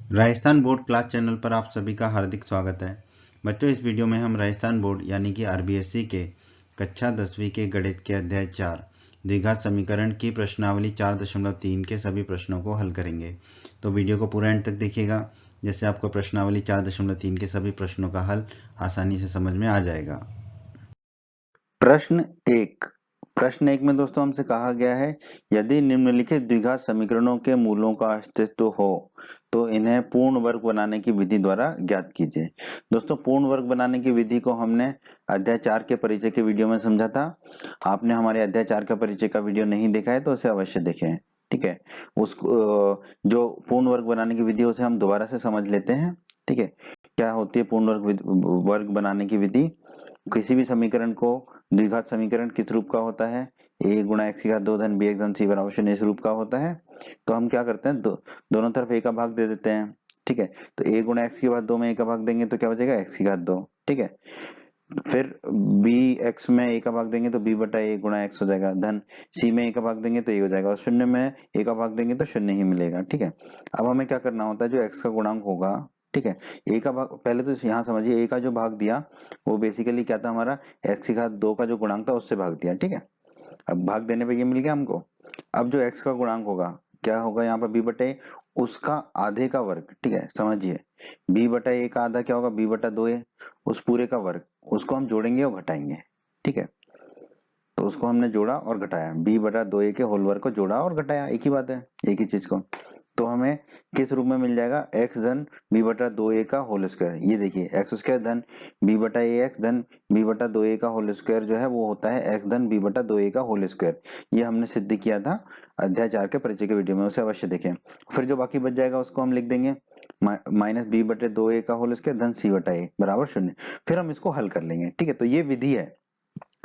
Rajasthan board class channel पर आप सभी का हार्दिक स्वागत है। बच्चों, इस वीडियो में हम राजस्थान बोर्ड यानी कि आरबीएससी के कक्षा 10वीं के गणित के अध्याय 4 द्विघात समीकरण की प्रश्नावली 4.3 के सभी प्रश्नों को हल करेंगे। तो वीडियो को पूरा एंड तक देखिएगा, जिससे आपको प्रश्नावली 4.3 के सभी प्रश्नों का हल आसानी से समझ में आ जाएगा। प्रश्न एक में दोस्तों हमसे कहा गया है, यदि निम्नलिखित द्विघात समीकरणों के मूलों का अस्तित्व हो तो इन्हें पूर्ण वर्ग बनाने की विधि द्वारा ज्ञात कीजिए। दोस्तों, पूर्ण वर्ग बनाने की विधि को हमने अध्याय 4 के परिचय के वीडियो में समझा था। आपने हमारे अध्याय 4 का परिचय का वीडियो नहीं देखा है तो उसे अवश्य देखें। ठीक है, उसको जो पूर्ण वर्ग बनाने की विधि उसे हम दोबारा से समझ लेते हैं। ठीक है, क्या होती है पूर्ण वर्ग बनाने की विधि? किसी भी समीकरण को, द्विघात समीकरण किस रूप का होता है? a गुणा एक्स की घात 2 धन b एक्स धन c बराबर 0 इस रूप का होता है। तो हम क्या करते हैं, दोनों तरफ a का भाग दे देते हैं। ठीक है, तो a गुणा एक्स की घात 2 में a का भाग देंगे तो क्या बचेगा, x की घात 2। ठीक है, फिर b x में a का भाग देंगे तो b बटा a गुणा x हो जाएगा, धन c में a का भाग देंगे तो a हो जाएगा, और शून्य में a का भाग देंगे तो शून्य ही मिलेगा। ठीक है, अब हमें क्या करना होता है, जो x का गुणांक होगा, ठीक है, a का भाग, पहले तो यहाँ समझिए, a का जो भाग दिया वो बेसिकली क्या था, हमारा x की घात 2 का जो गुणांक था उससे भाग दिया। ठीक है, अब भाग देने पे ये मिल गया हमको। अब जो x का गुणांक होगा, क्या होगा यहाँ पर, b बटे उसका आधे का वर्ग। ठीक है, समझिए, b बटा a का आधा क्या होगा, b बटा 2a, उस पूरे का वर्ग, उसको हम जोड़ेंगे और घटाएंगे। ठीक है, तो उसको हमने जोड़ा और घटाया, b बटा 2a के होल वर्ग को जोड़ा और घटाया, एक ही बात है, एक ही चीज को। तो हमें किस रूप में मिल जाएगा, x धन b बटा 2a का होल स्क्वायर। ये देखिए, एक्स स्क्वायर धन b बटा ए एक्स धन b बटा 2a का होल स्क्वायर जो है वो होता है x धन b बटा 2a का होल स्क्वायर। ये हमने सिद्ध किया था अध्याय 4 के परिचय के वीडियो में, उसे अवश्य देखें। फिर जो बाकी बच जाएगा उसको हम लिख देंगे माइनस b बटे 2a का होल स्क्वायर धन c बटा a बराबर 0। फिर हम इसको हल कर लेंगे। ठीक है, तो ये विधि है।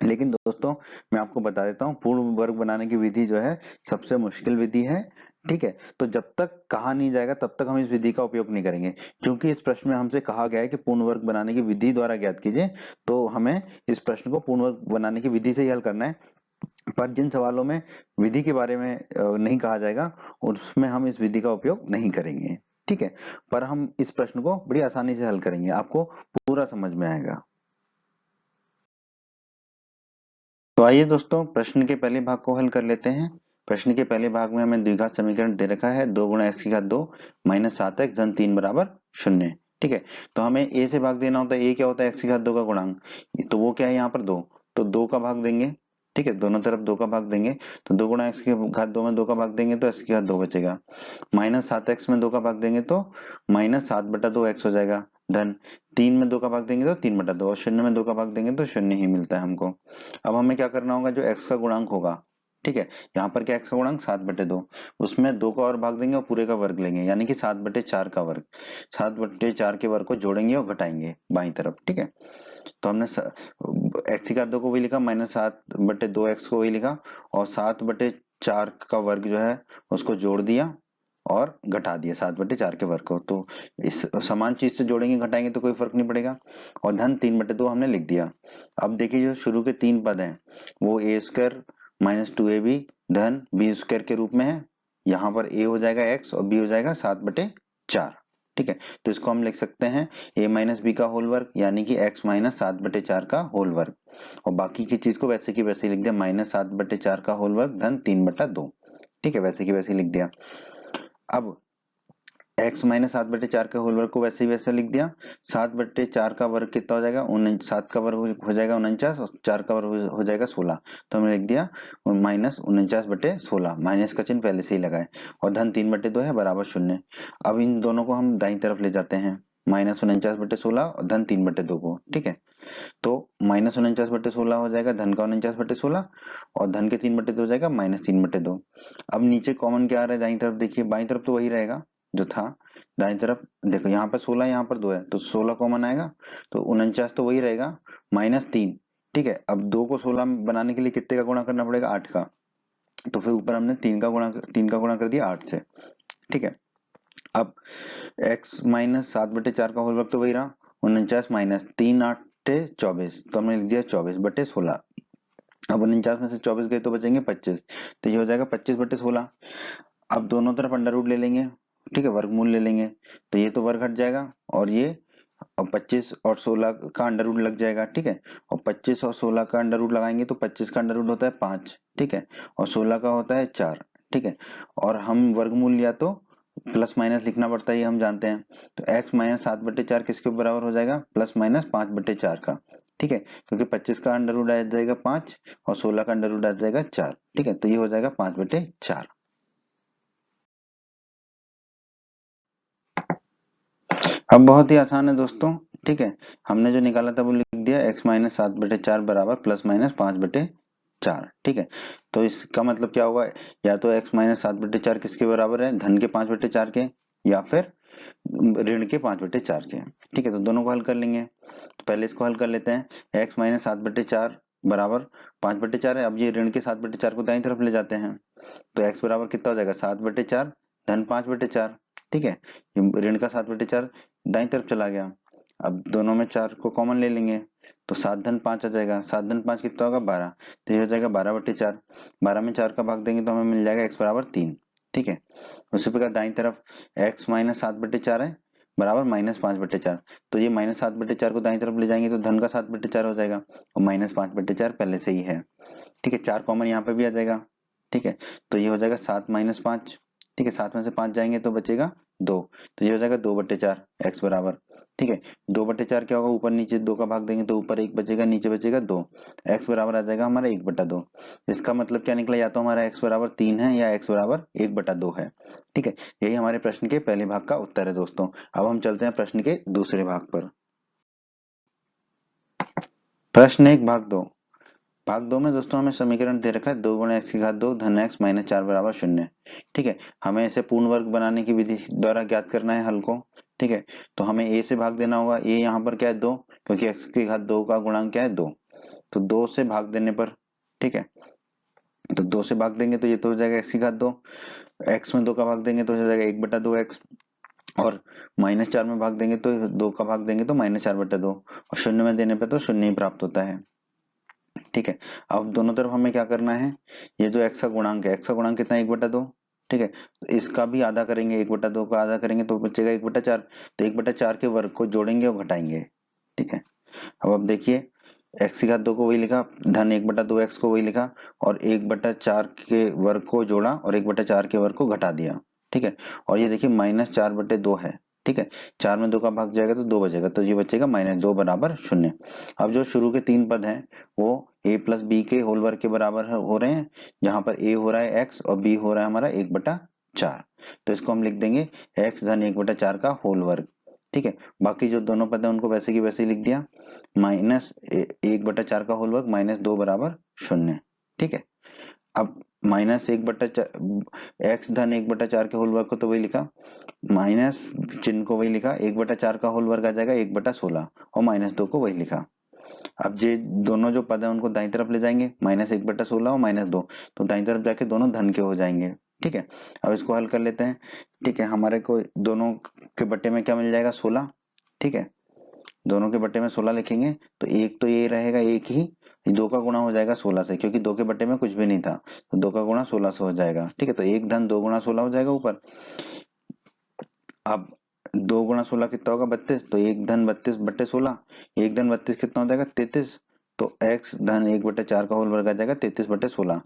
लेकिन दोस्तों, मैं आपको बता देता हूँ, पूर्ण वर्ग बनाने की विधि जो है सबसे मुश्किल विधि है। ठीक है, तो जब तक कहा नहीं जाएगा तब तक हम इस विधि का उपयोग नहीं करेंगे, क्योंकि इस प्रश्न में हमसे कहा गया है कि पूर्ण वर्ग बनाने की विधि द्वारा ज्ञात कीजिए। तो हमें इस प्रश्न को पूर्ण वर्ग बनाने की विधि से ही हल करना है। पर जिन सवालों में विधि के बारे में नहीं कहा जाएगा, उसमें हम इस विधि का उपयोग नहीं करेंगे। ठीक है, पर हम इस प्रश्न को बड़ी आसानी से हल करेंगे, आपको पूरा समझ में आएगा। तो आइए दोस्तों, प्रश्न के पहले भाग को हल कर लेते हैं। प्रश्न के पहले भाग में हमें द्विघात समीकरण दे रखा है, 2 गुणा एक्स की घात 2 माइनस 7x धन 3 बराबर 0। ठीक है, तो हमें a से भाग देना होता है। a क्या होता है, एक्स की घात 2 का गुणांक, तो वो क्या है यहाँ पर 2, तो 2 का भाग देंगे। ठीक है, दोनों तरफ 2 का भाग देंगे, तो 2 गुणा एक्स की घात 2 में 2 का भाग देंगे तो एक्स की घात 2 बचेगा, माइनस 7x में 2 का भाग देंगे तो माइनस 7 बटा 2x हो जाएगा, धन 3 में 2 का भाग देंगे तो 3 बटा 2, और शून्य में 2 का भाग देंगे तो शून्य ही मिलता है हमको। अब हमें क्या करना होगा, जो x का गुणांक होगा, ठीक है, यहाँ पर क्या x का गुणांक 7/2, उसमें 2 का और भाग देंगे और पूरे का वर्ग लेंगे, यानी कि 7/4 का वर्ग, 7/4 के वर्ग को जोड़ेंगे और घटाएंगे बाईं तरफ। ठीक है, तो हमने x की घात 2 को वही लिखा, माइनस 7/2x को वही लिखा, और 7/4 का वर्ग जो है उसको जोड़ दिया और घटा दिया 7/4 के वर्ग को। तो इस समान चीज से जोड़ेंगे घटाएंगे तो कोई फर्क नहीं पड़ेगा, और धन 3/2 हमने लिख दिया। अब देखिए, जो शुरू के 3 पद हैं वो a स्क्वायर माइनस 2ab धन b स्क्वायर के रूप में है। यहाँ पर a हो जाएगा x और b हो जाएगा 7/4। ठीक है, तो इसको हम लिख सकते हैं a माइनस बी का होल वर्ग, यानी कि x माइनस 7/4 का होल वर्ग, और बाकी की चीज को वैसे की वैसे लिख दिया, माइनस 7/4 का होल वर्ग धन 3/2। ठीक है, वैसे की वैसे लिख दिया। अब x माइनस 7/4 के होल वर्ग को वैसे ही वैसे लिख दिया। 7/4 का वर्ग कितना हो जाएगा, 7 का वर्ग हो जाएगा 49, और 4 का वर्ग हो जाएगा 16, तो हमने लिख दिया माइनस 49/16, माइनस का चिन्ह पहले से ही लगाए, और धन 3/2 है बराबर 0। अब इन दोनों को हम दाईं तरफ ले जाते हैं, माइनस 49/16 और धन 3/2 को। ठीक है, तो माइनस 49/16 हो जाएगा धन का 49/16, और धन के 3/2 हो जाएगा माइनस 3/2। अब नीचे कॉमन क्या आ रहा है, दाईं तरफ देखिए, बाईं तरफ तो वही रहेगा जो था, दाईं तरफ देखो, यहाँ पर 16, यहाँ पर 2 है, तो 16 कॉमन आएगा, तो 49 तो वही रहेगा, माइनस 3। ठीक है, अब 2 को 16 बनाने के लिए कितने का गुणा करना पड़ेगा, 8 का, तो फिर ऊपर हमने 3 का गुणा कर दिया 8 से। ठीक है, अब x माइनस 7/4 का होल वर्ग तो वही रहा, 49 माइनस 3 8 24, तो हमने लिख दिया 24/16। अब 49 में से 24 गए तो बचेंगे 25, तो ये हो जाएगा 25/16। अब दोनों तरफ अंडर रूट ले लेंगे, ठीक है, वर्गमूल ले लेंगे तो ये तो वर्ग हट जाएगा और ये और 25 और 16 का अंडर रूट लग जाएगा। ठीक है, और 25 और 16 का अंडर रूट लगाएंगे तो 25 का अंडर रूट होता है 5। ठीक है, और 16 का होता है 4। ठीक है, और हम वर्गमूल या तो प्लस माइनस लिखना पड़ता है, ये हम जानते हैं। तो x माइनस 7/4 किसके बराबर हो जाएगा, प्लस माइनस 5/4 का। ठीक है, क्योंकि 25 का अंडर रूट आ जाएगा 5 और 16 का अंडर रूट आ जाएगा 4। ठीक है, तो ये हो जाएगा 5/4। अब बहुत ही आसान है दोस्तों। ठीक है, हमने जो निकाला था वो लिख दिया, x माइनस 7/4 बराबर प्लस माइनस 5/4। ठीक है, तो इसका मतलब क्या होगा, या तो x माइनस 7/4 किसके बराबर है, धन के 5/4 के, या फिर ऋण के 5/4 के। ठीक है, तो दोनों को हल कर लेंगे। तो पहले इसको हल कर लेते हैं। x माइनस 7/4 बराबर 5/4 है। अब ये ऋण के 7/4 को दाईं तरफ ले जाते हैं तो x बराबर कितना हो जाएगा, 7/4 धन 5/4। ठीक है, ये ऋण का 7/4 दाईं तरफ चला गया। अब दोनों में 4 को कॉमन ले लेंगे तो 7 धन 5 आ जाएगा। 7 धन 5 कितना होगा, 12। तो ये हो जाएगा 12/4। 12 में 4 का भाग देंगे तो हमें मिल जाएगा x बराबर 3। ठीक है, उसी प्रकार दाईं तरफ x माइनस 7/4 है बराबर माइनस 5/4। तो ये माइनस 7/4 को दाईं तरफ ले जाएंगे तो धन का 7/4 हो जाएगा और माइनस 5/4 पहले से ही है। ठीक है, 4 कॉमन यहाँ पे भी आ जाएगा। ठीक है, तो ये हो जाएगा 7 माइनस 5। ठीक है, 7 में से 5 जाएंगे तो बचेगा 2। तो ये हो जाएगा 2/4 x बराबर। ठीक है, 2/4 क्या होगा, ऊपर नीचे 2 का भाग देंगे तो ऊपर 1 बचेगा, नीचे बचेगा 2। x बराबर आ जाएगा हमारा 1/2। इसका मतलब क्या निकला, या तो हमारा x बराबर 3 है या x बराबर 1/2 है। ठीक है, यही हमारे प्रश्न के पहले भाग का उत्तर है दोस्तों। अब हम चलते हैं प्रश्न के दूसरे भाग पर। प्रश्न 1 भाग 2। भाग 2 में दोस्तों हमें समीकरण दे रखा है 2 गुणा x की घात 2 धन x माइनस 4 बराबर 0। ठीक है, हमें इसे पूर्ण वर्ग बनाने की विधि द्वारा ज्ञात करना है हल को। ठीक है, तो हमें a से भाग देना होगा। a यहाँ पर क्या है, 2, क्योंकि x की घात 2 का गुणांक क्या है, 2। तो 2 से भाग देने पर, ठीक है, तो 2 से भाग देंगे तो ये तो हो जाएगा x की घात 2। x में 2 का भाग देंगे तो हो जाएगा 1/2x, और माइनस 4 में भाग देंगे तो 2 का भाग देंगे तो माइनस 4/2, और शून्य में देने पर तो शून्य ही प्राप्त होता है। ठीक है, अब दोनों तरफ हमें क्या करना है, ये जो x का गुणांक है, x का गुणांक कितना है, 1/2। ठीक है, तो इसका भी आधा करेंगे, 1/2 का आधा करेंगे तो बचेगा 1/4। तो 1/4 के वर्ग को जोड़ेंगे और घटाएंगे। ठीक है, अब देखिए, x की घात 2 को वही लिखा, धन 1/2x को वही लिखा, और 1/4 के वर्ग को जोड़ा और 1/4 के वर्ग को घटा दिया। ठीक है, और ये देखिए -4/2 है। ठीक है, 4 में 2 का भाग जाएगा तो 2 बचेगा, तो ये बचेगा -2 बराबर 0। अब जो शुरू के 3 पद हैं वो a प्लस बी के होल वर्ग के बराबर हो रहे हैं, जहां पर a हो रहा है x और b हो रहा है हमारा 1/4। तो इसको हम लिख देंगे x धन 1/4 का होल वर्ग। ठीक है, बाकी जो दोनों पद है उनको वैसे की वैसे ही लिख दिया, माइनस 1/4 का होल वर्ग -2 बराबर 0। ठीक है, अब -1/4 x धन 1/4 के होल वर्ग को तो वही लिखा, माइनस चिन्ह को वही लिखा, 1/4 का होल वर्ग आ जाएगा 1/16, और -2 को वही लिखा। अब ये दोनों जो पद है उनको दाईं तरफ ले जाएंगे, -1/16 और -2, तो दाईं तरफ जाके दोनों धन के हो जाएंगे। ठीक है, अब इसको हल कर लेते हैं। ठीक है, हमारे को दोनों के बट्टे में क्या मिल जाएगा, 16। ठीक है, दोनों के बट्टे में 16 लिखेंगे तो एक तो ये रहेगा, एक ही 2 का गुणा हो जाएगा 16 से, क्योंकि 2 के बट्टे में कुछ भी नहीं था, तो 2 का गुणा 16 से हो जाएगा। ठीक है, तो 1 धन 2 गुणा 16 हो जाएगा ऊपर। अब 2 गुणा 16 कितना होगा, 32, तो 1 धन 32/16, 1 धन 32 कितना हो जाएगा, 33। तो x धन 1/4 का होल वर्ग आ जाएगा 33/16।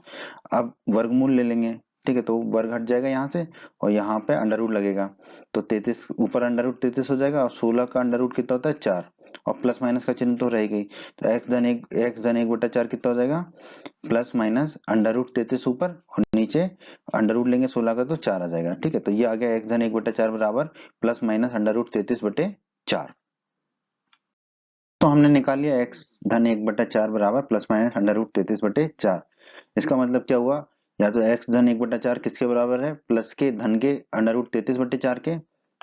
अब वर्गमूल ले लेंगे। ठीक है, तो वर्ग हट जाएगा यहाँ से और यहाँ पे अंडर रूट लगेगा, तो 33 ऊपर अंडर रूट 33 हो जाएगा, और 16 का अंडर रूट कितना होता है, 4, और प्लस माइनस का चिन्ह तो रहेगा ही। तो x धन 1/4 कितना हो जाएगा, प्लस माइनस अंडर रूट 33 ऊपर और नीचे अंडर रूट लेंगे 16 का तो 4 आ जाएगा। ठीक है, तो ये आ गया x धन 1/4 बराबर प्लस माइनस अंडर रूट 33/4। तो हमने निकाल लिया x धन 1/4 बराबर प्लस माइनस अंडर रूट 33/4। इसका मतलब क्या हुआ, या तो x धन 1/4 किसके बराबर है, प्लस के धन के अंडर रूट 33/4 के,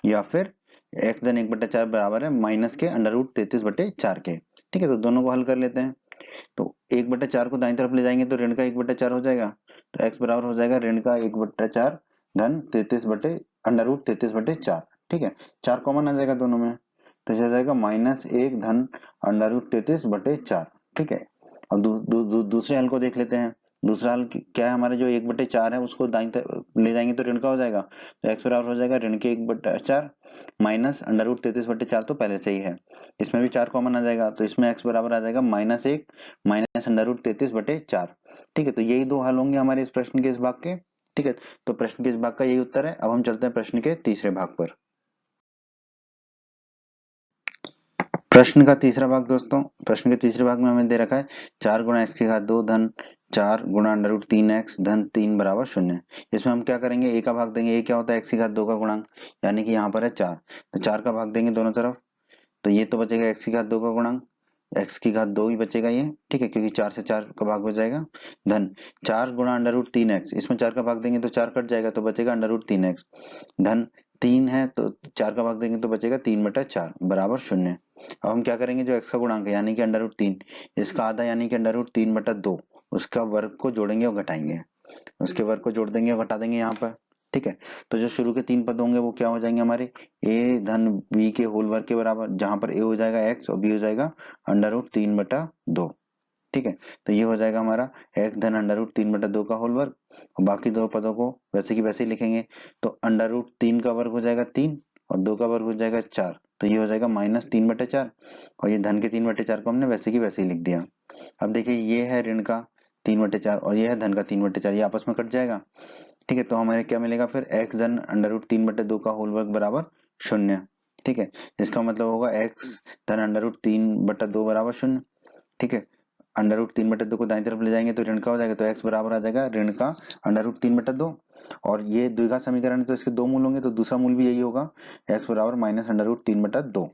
या फिर x धन 1/4 बराबर है माइनस के अंडर रूट 33/4 के। ठीक है, तो दोनों को हल कर लेते हैं। तो 1/4 को दाईं तरफ ले जाएंगे तो ऋण का 1/4 हो जाएगा, तो x बराबर हो जाएगा ऋण का 1/4 धन 33 बटे अंडर रूट 33/4। ठीक है, 4 कॉमन आ जाएगा दोनों में, तो ये हो जाएगा -1 धन अंडर रूट 33/4। ठीक है, अब दूसरे हल को देख लेते हैं। दूसरा हल क्या है हमारा, जो 1/4 है उसको दाईं तरफ ले जाएंगे तो ऋण का हो जाएगा, तो x बराबर हो जाएगा ऋण के 1/4 माइनस √33/4 तो पहले से ही है, इसमें भी 4 कॉमन आ जाएगा, तो इसमें x बराबर आ जाएगा -1 माइनस √33/4। ठीक है, तो यही दो हल होंगे हमारे इस प्रश्न के इस भाग के। ठीक है, तो प्रश्न के इस भाग का यही उत्तर है। अब हम चलते हैं प्रश्न के तीसरे भाग पर। प्रश्न का तीसरा भाग दोस्तों, प्रश्न के तीसरे भाग में हमें दे रखा है 4 गुणा एक्स की घात 2 धन 4 गुणा √3x धन 3 बराबर 0। इसमें हम क्या करेंगे, a का भाग देंगे, a क्या होता है x की घात 2 का गुणांक, यानी कि यहाँ पर है 4, तो 4 का भाग देंगे दोनों तरफ, तो ये तो बचेगा x की घात 2 का गुणांक, x की घात 2 ही बचेगा ये। ठीक है, क्योंकि 4 से 4 का भाग हो जाएगा, धन 4 गुणा √3x, इसमें 4 का भाग देंगे तो 4 कट जाएगा तो बचेगा √3x, धन 3 है तो 4 का भाग देंगे तो बचेगा 3/4 बराबर 0। अब हम क्या करेंगे, जो x का गुणांक है यानी कि √3, इसका आधा यानी कि √3/2, उसका वर्ग को जोड़ेंगे और घटाएंगे, उसके वर्ग को जोड़ देंगे और घटा देंगे यहाँ पर। ठीक है, तो जो शुरू के 3 पद होंगे वो क्या हो जाएंगे हमारे, a धन b के होल वर्ग के बराबर, जहां पर a हो जाएगा x और b हो जाएगा √3/2। ठीक है, तो ये हो जाएगा हमारा x धन √3/2 का होल वर्ग, और बाकी दो पदों को वैसे की वैसे ही लिखेंगे, तो √3 का वर्ग हो जाएगा 3 और 2 का वर्ग हो जाएगा 4, तो ये हो जाएगा -3/4, और ये धन के 3/4 को हमने वैसे की वैसे ही लिख दिया। अब देखिए ये है ऋण का 3/4 और ये है धन का 3/4, ये आपस में कट जाएगा। ठीक है, तो हमें क्या मिलेगा फिर, x धन √3/2 का होल वर्ग बराबर 0। ठीक है, इसका मतलब होगा x धन √3/2 बराबर 0। ठीक है, √3/2 को दाईं तरफ ले जाएंगे तो ऋण का हो जाएगा, तो x बराबर आ जाएगा ऋण का √3/2, और ये द्विघात समीकरण है तो इसके दो मूल होंगे, तो दूसरा मूल भी यही होगा, x बराबर -√3/2।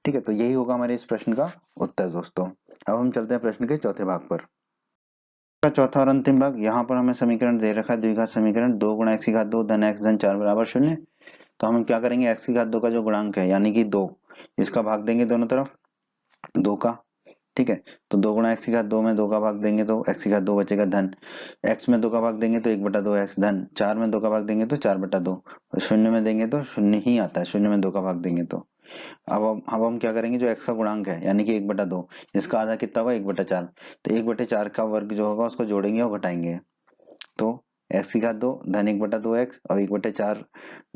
ठीक है, तो यही होगा हमारे इस प्रश्न का उत्तर दोस्तों। अब हम चलते हैं प्रश्न के चौथे भाग पर। का चौथा और अंतिम भाग, यहाँ पर हमें समीकरण दे रखा है द्विघात समीकरण 2 गुणा एक्स की घात 2 धन x धन 4 बराबर 0। तो हम क्या करेंगे, x की घात 2 का जो गुणांक है यानी कि 2, इसका भाग देंगे दोनों तरफ 2 का। ठीक है, तो 2 गुणा एक्स की घात 2 में 2 का भाग देंगे तो x की घात 2 बचेगा, धन x में 2 का भाग देंगे तो 1/2x, धन 4 में 2 का भाग देंगे तो 4/2, शून्य में देंगे तो शून्य ही आता है, शून्य में 2 का भाग देंगे तो। अब हम क्या करेंगे, जो x का गुणांक है यानी कि 1/2, इसका आधा कितना होगा 1/4, तो 1/4 का वर्ग जो होगा उसको जोड़ेंगे और घटाएंगे, तो x की घात 2 धन 1/2x और 1/4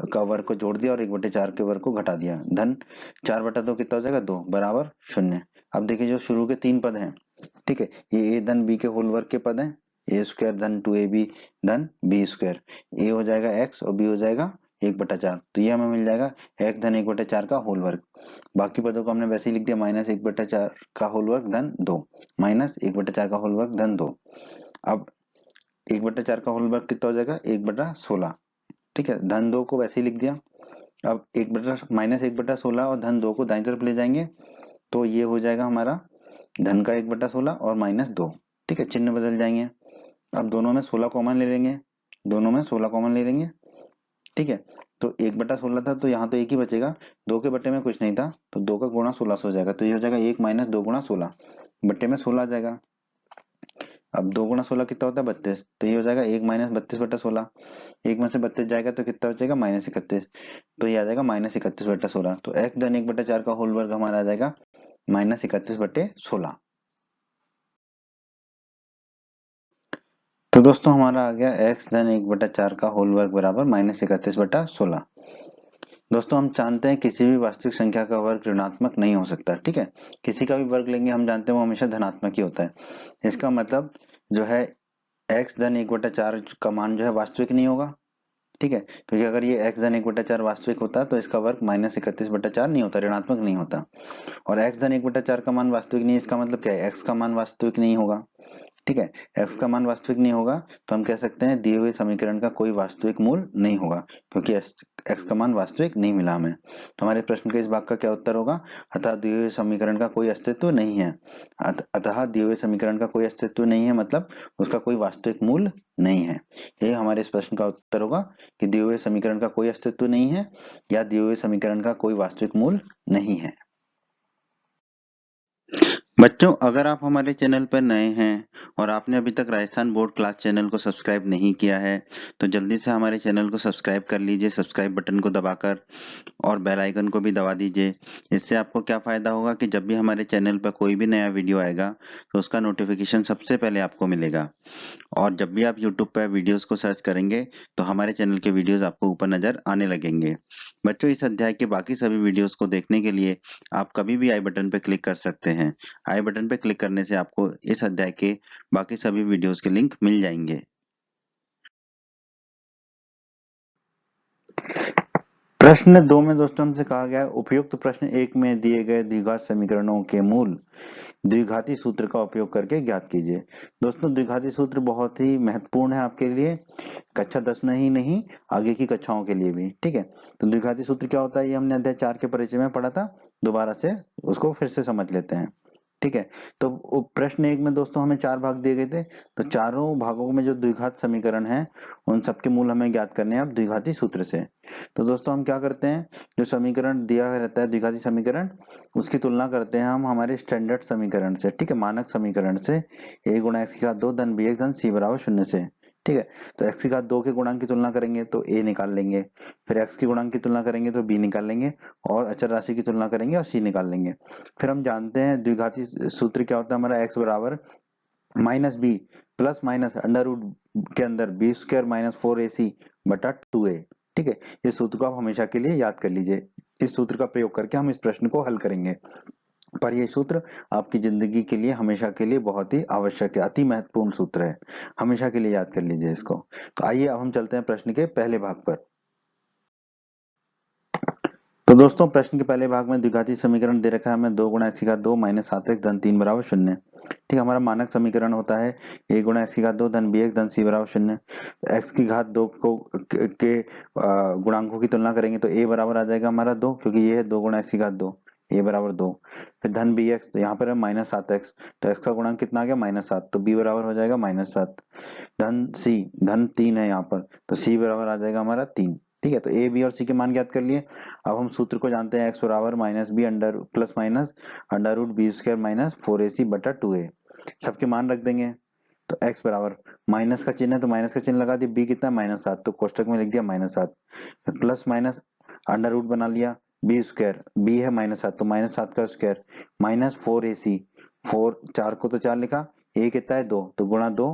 का वर्ग को जोड़ दिया और 1/4 के वर्ग को घटा दिया, धन 4/2 कितना हो जाएगा 2 बराबर 0। अब देखिए जो शुरू के 3 पद हैं, ठीक है, ये a धन b के होल वर्ग के पद हैं, a² धन 2ab धन b², a हो जाएगा x और b हो जाएगा 1/4, तो ये हमें मिल जाएगा x धन 1/4 का होल वर्ग। बाकी पदों को हमने वैसे ही लिख दिया, -1/4 का होल वर्ग धन 2, -1/4 का होल वर्ग धन 2। अब 1/4 का होल वर्ग कितना हो जाएगा 1/16। ठीक है, धन 2 को वैसे ही लिख दिया। अब -1/16 और धन 2 को दाईं तरफ ले जाएंगे तो ये हो जाएगा हमारा धन का 1/16 और -2। ठीक है, चिन्ह बदल जाएंगे। अब दोनों में 16 कॉमन ले लेंगे, दोनों में 16 कॉमन ले लेंगे। ठीक है, तो 1/16 था तो यहाँ तो एक ही बचेगा, 2 के बट्टे में कुछ नहीं था तो 2 का गुणा 16 से हो जाएगा, तो ये हो जाएगा 1 - 2 गुणा 16, बट्टे में 16 आ जाएगा। अब 2 गुणा 16 कितना होता है 32, तो ये हो जाएगा 1 - 32/16, 1 में से 32 जाएगा तो कितना बचेगा -31, तो ये आ जाएगा -31/16, तो x धन 1/4 का होल वर्ग हमारा आ जाएगा -31/16। तो दोस्तों हमारा आ गया x धन 1/4 का होल वर्ग बराबर -31/16। दोस्तों हम जानते हैं किसी भी वास्तविक संख्या का वर्ग ऋणात्मक नहीं हो सकता। ठीक है, किसी का भी वर्ग लेंगे हम जानते हैं वो हमेशा धनात्मक ही होता है। इसका मतलब जो है x धन 1/4 का मान जो है वास्तविक नहीं होगा। ठीक है, क्योंकि अगर ये x धन 1/4 वास्तविक होता तो इसका वर्ग -31/4 नहीं होता, ऋणात्मक नहीं होता। और x धन 1/4 का मान वास्तविक नहीं है, इसका मतलब क्या है, x का मान वास्तविक नहीं होगा। ठीक है, x का मान वास्तविक नहीं होगा तो हम कह सकते हैं दिए हुए समीकरण का कोई वास्तविक मूल नहीं होगा, क्योंकि x का मान वास्तविक नहीं मिला हमें। तो हमारे प्रश्न के इस भाग का क्या उत्तर होगा, अतः दिए हुए समीकरण का कोई अस्तित्व नहीं है। अतः दिए हुए समीकरण का कोई अस्तित्व नहीं है मतलब उसका कोई वास्तविक मूल नहीं है। यही हमारे इस प्रश्न का उत्तर होगा कि दिए हुए समीकरण का कोई अस्तित्व नहीं है या दिए हुए समीकरण का कोई वास्तविक मूल नहीं है। बच्चों, अगर आप हमारे चैनल पर नए हैं और आपने अभी तक राजस्थान बोर्ड क्लास चैनल को सब्सक्राइब नहीं किया है तो जल्दी से हमारे चैनल को सब्सक्राइब कर लीजिए, सब्सक्राइब बटन को दबाकर, और बेल आइकन को भी दबा दीजिए। इससे आपको क्या फ़ायदा होगा कि जब भी हमारे चैनल पर कोई भी नया वीडियो आएगा तो उसका नोटिफिकेशन सबसे पहले आपको मिलेगा। और जब भी आप यूट्यूब पर वीडियोस को सर्च करेंगे तो हमारे चैनल के वीडियोस आपको ऊपर नज़र आने लगेंगे। बच्चों, इस अध्याय के बाकी सभी वीडियोस को देखने के लिए आप कभी भी आई बटन पर क्लिक कर सकते हैं। आई बटन पर क्लिक करने से आपको इस अध्याय के बाकी सभी वीडियोस के लिंक मिल जाएंगे। प्रश्न 2 में दोस्तों हमसे कहा गया है उपयुक्त प्रश्न 1 में दिए गए द्विघात समीकरणों के मूल द्विघाती सूत्र का उपयोग करके ज्ञात कीजिए। दोस्तों, द्विघाती सूत्र बहुत ही महत्वपूर्ण है आपके लिए, कक्षा 10 में ही नहीं, आगे की कक्षाओं के लिए भी। ठीक है, तो द्विघाती सूत्र क्या होता है ये हमने अध्याय 4 के परिचय में पढ़ा था, दोबारा से उसको फिर से समझ लेते हैं। ठीक है, तो प्रश्न 1 में दोस्तों हमें 4 भाग दिए गए थे, तो चारों भागों में जो द्विघात समीकरण है उन सबके मूल हमें ज्ञात करने हैं अब द्विघाती सूत्र से। तो दोस्तों हम क्या करते हैं, जो समीकरण दिया रहता है द्विघाती समीकरण, उसकी तुलना करते हैं हम हमारे स्टैंडर्ड समीकरण से। ठीक है, मानक समीकरण से, a गुणा x की घात 2 धन bx धन c बराबर 0 से। ठीक है, तो x की घात 2 के गुणांक की तुलना करेंगे तो a निकाल लेंगे, फिर x की गुणांक की तुलना करेंगे तो b निकाल लेंगे, और अचर राशि की तुलना करेंगे और c निकाल लेंगे। फिर हम जानते हैं द्विघाती सूत्र क्या होता है हमारा, x बराबर minus b plus minus under root के अंदर बी स्क्वायर माइनस 4ac बटा 2a। ठीक है, इस सूत्र को आप हमेशा के लिए याद कर लीजिए। इस सूत्र का प्रयोग करके हम इस प्रश्न को हल करेंगे, पर यह सूत्र आपकी जिंदगी के लिए हमेशा के लिए बहुत ही आवश्यक है, अति महत्वपूर्ण सूत्र है, हमेशा के लिए याद कर लीजिए इसको। तो आइए अब हम चलते हैं प्रश्न के पहले भाग पर। तो दोस्तों, प्रश्न के पहले भाग में द्विघाती समीकरण दे रखा है हमें 2 गुणा x की घात 2 माइनस 7x धन 3 बराबर 0। ठीक है, हमारा मानक समीकरण होता है a गुणा x की घात 2 धन bx धन c बराबर 0। x की घात 2 को के गुणांकों की तुलना करेंगे तो a बराबर आ जाएगा हमारा 2, क्योंकि ये है 2 गुणा x की घात 2, a बराबर 2। फिर धन bx, तो यहाँ पर है माइनस 7x, तो x का गुणांक कितना आ गया माइनस 7, तो b बराबर हो जाएगा माइनस 7। धन c, धन 3 है यहाँ पर, तो c बराबर आ जाएगा हमारा 3। ठीक है, तो a b और c के मान ज्ञात कर लिए। अब हम सूत्र को जानते हैं x बराबर minus b under plus minus under root b square minus 4ac बटा 2a। सबके मान रख देंगे, तो x बराबर माइनस का चिन्ह है तो माइनस का चिन्ह लगा दिया, b कितना माइनस 7, तो कोष्टक में लिख दिया minus 7, plus minus under root बना लिया, बी स्क्वायर, बी है माइनस 7 तो माइनस 7 का स्क्वायर माइनस 4ac, 4 4 को तो 4 लिखा, a कितना है 2 तो गुणा 2,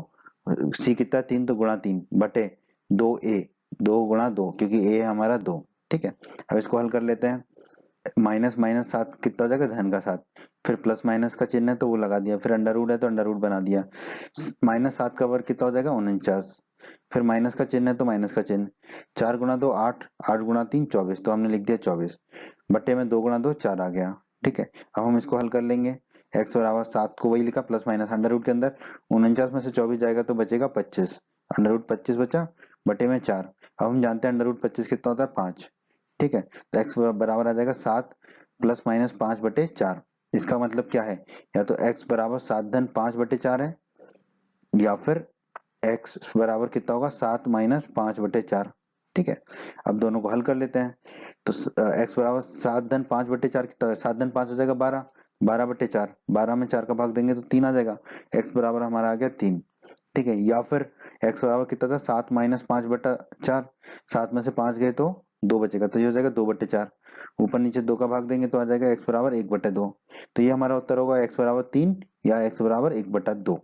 c कितना है 3 तो गुणा 3 बटे 2a, 2 गुणा 2 क्योंकि a है हमारा 2। ठीक है, अब इसको हल कर लेते हैं। माइनस माइनस 7 कितना हो जाएगा धन का 7, फिर प्लस माइनस का चिन्ह है तो वो लगा दिया, फिर अंडर रूट है तो अंडर रूट बना दिया, माइनस 7 का वर्ग कितना हो जाएगा 49, फिर माइनस का चिन्ह है तो माइनस का चिन्ह, 4 गुणा 2 8, 8 गुणा 3 24, तो हमने लिख दिया 24 बट्टे में 2 गुणा 2 4 आ गया। ठीक है, अब हम इसको हल कर लेंगे, x बराबर 7 को वही लिखा प्लस माइनस अंडर रूट के अंदर 49 में से 24 जाएगा तो बचेगा 25, अंडर रूट 25 बचा बटे में 4। अब हम जानते हैं अंडर रूट 25 कितना होता है 5। ठीक है, तो x बराबर आ जाएगा 7 प्लस माइनस 5 बटे 4। इसका मतलब क्या है, या तो x बराबर 7 धन 5 बटे 4 है, या फिर x बराबर कितना होगा 7 माइनस 5 बटे 4। ठीक है, अब दोनों को हल कर लेते हैं, तो x बराबर 7 धन 5 बटे 4 कितना है, 7 धन 5 हो जाएगा 12, 12 बटे 4, 12 में 4 का भाग देंगे तो 3 आ जाएगा, x बराबर हमारा आ गया 3। ठीक है, या फिर x बराबर कितना था 7 माइनस 5 बटा 4, 7 में से 5 गए तो 2 बचेगा, तो ये हो जाएगा 2 बटे 4, ऊपर नीचे 2 का भाग देंगे तो आ जाएगा x बराबर 1 बटे 2। तो ये हमारा उत्तर होगा x बराबर 3 या x बराबर 1 बटा 2।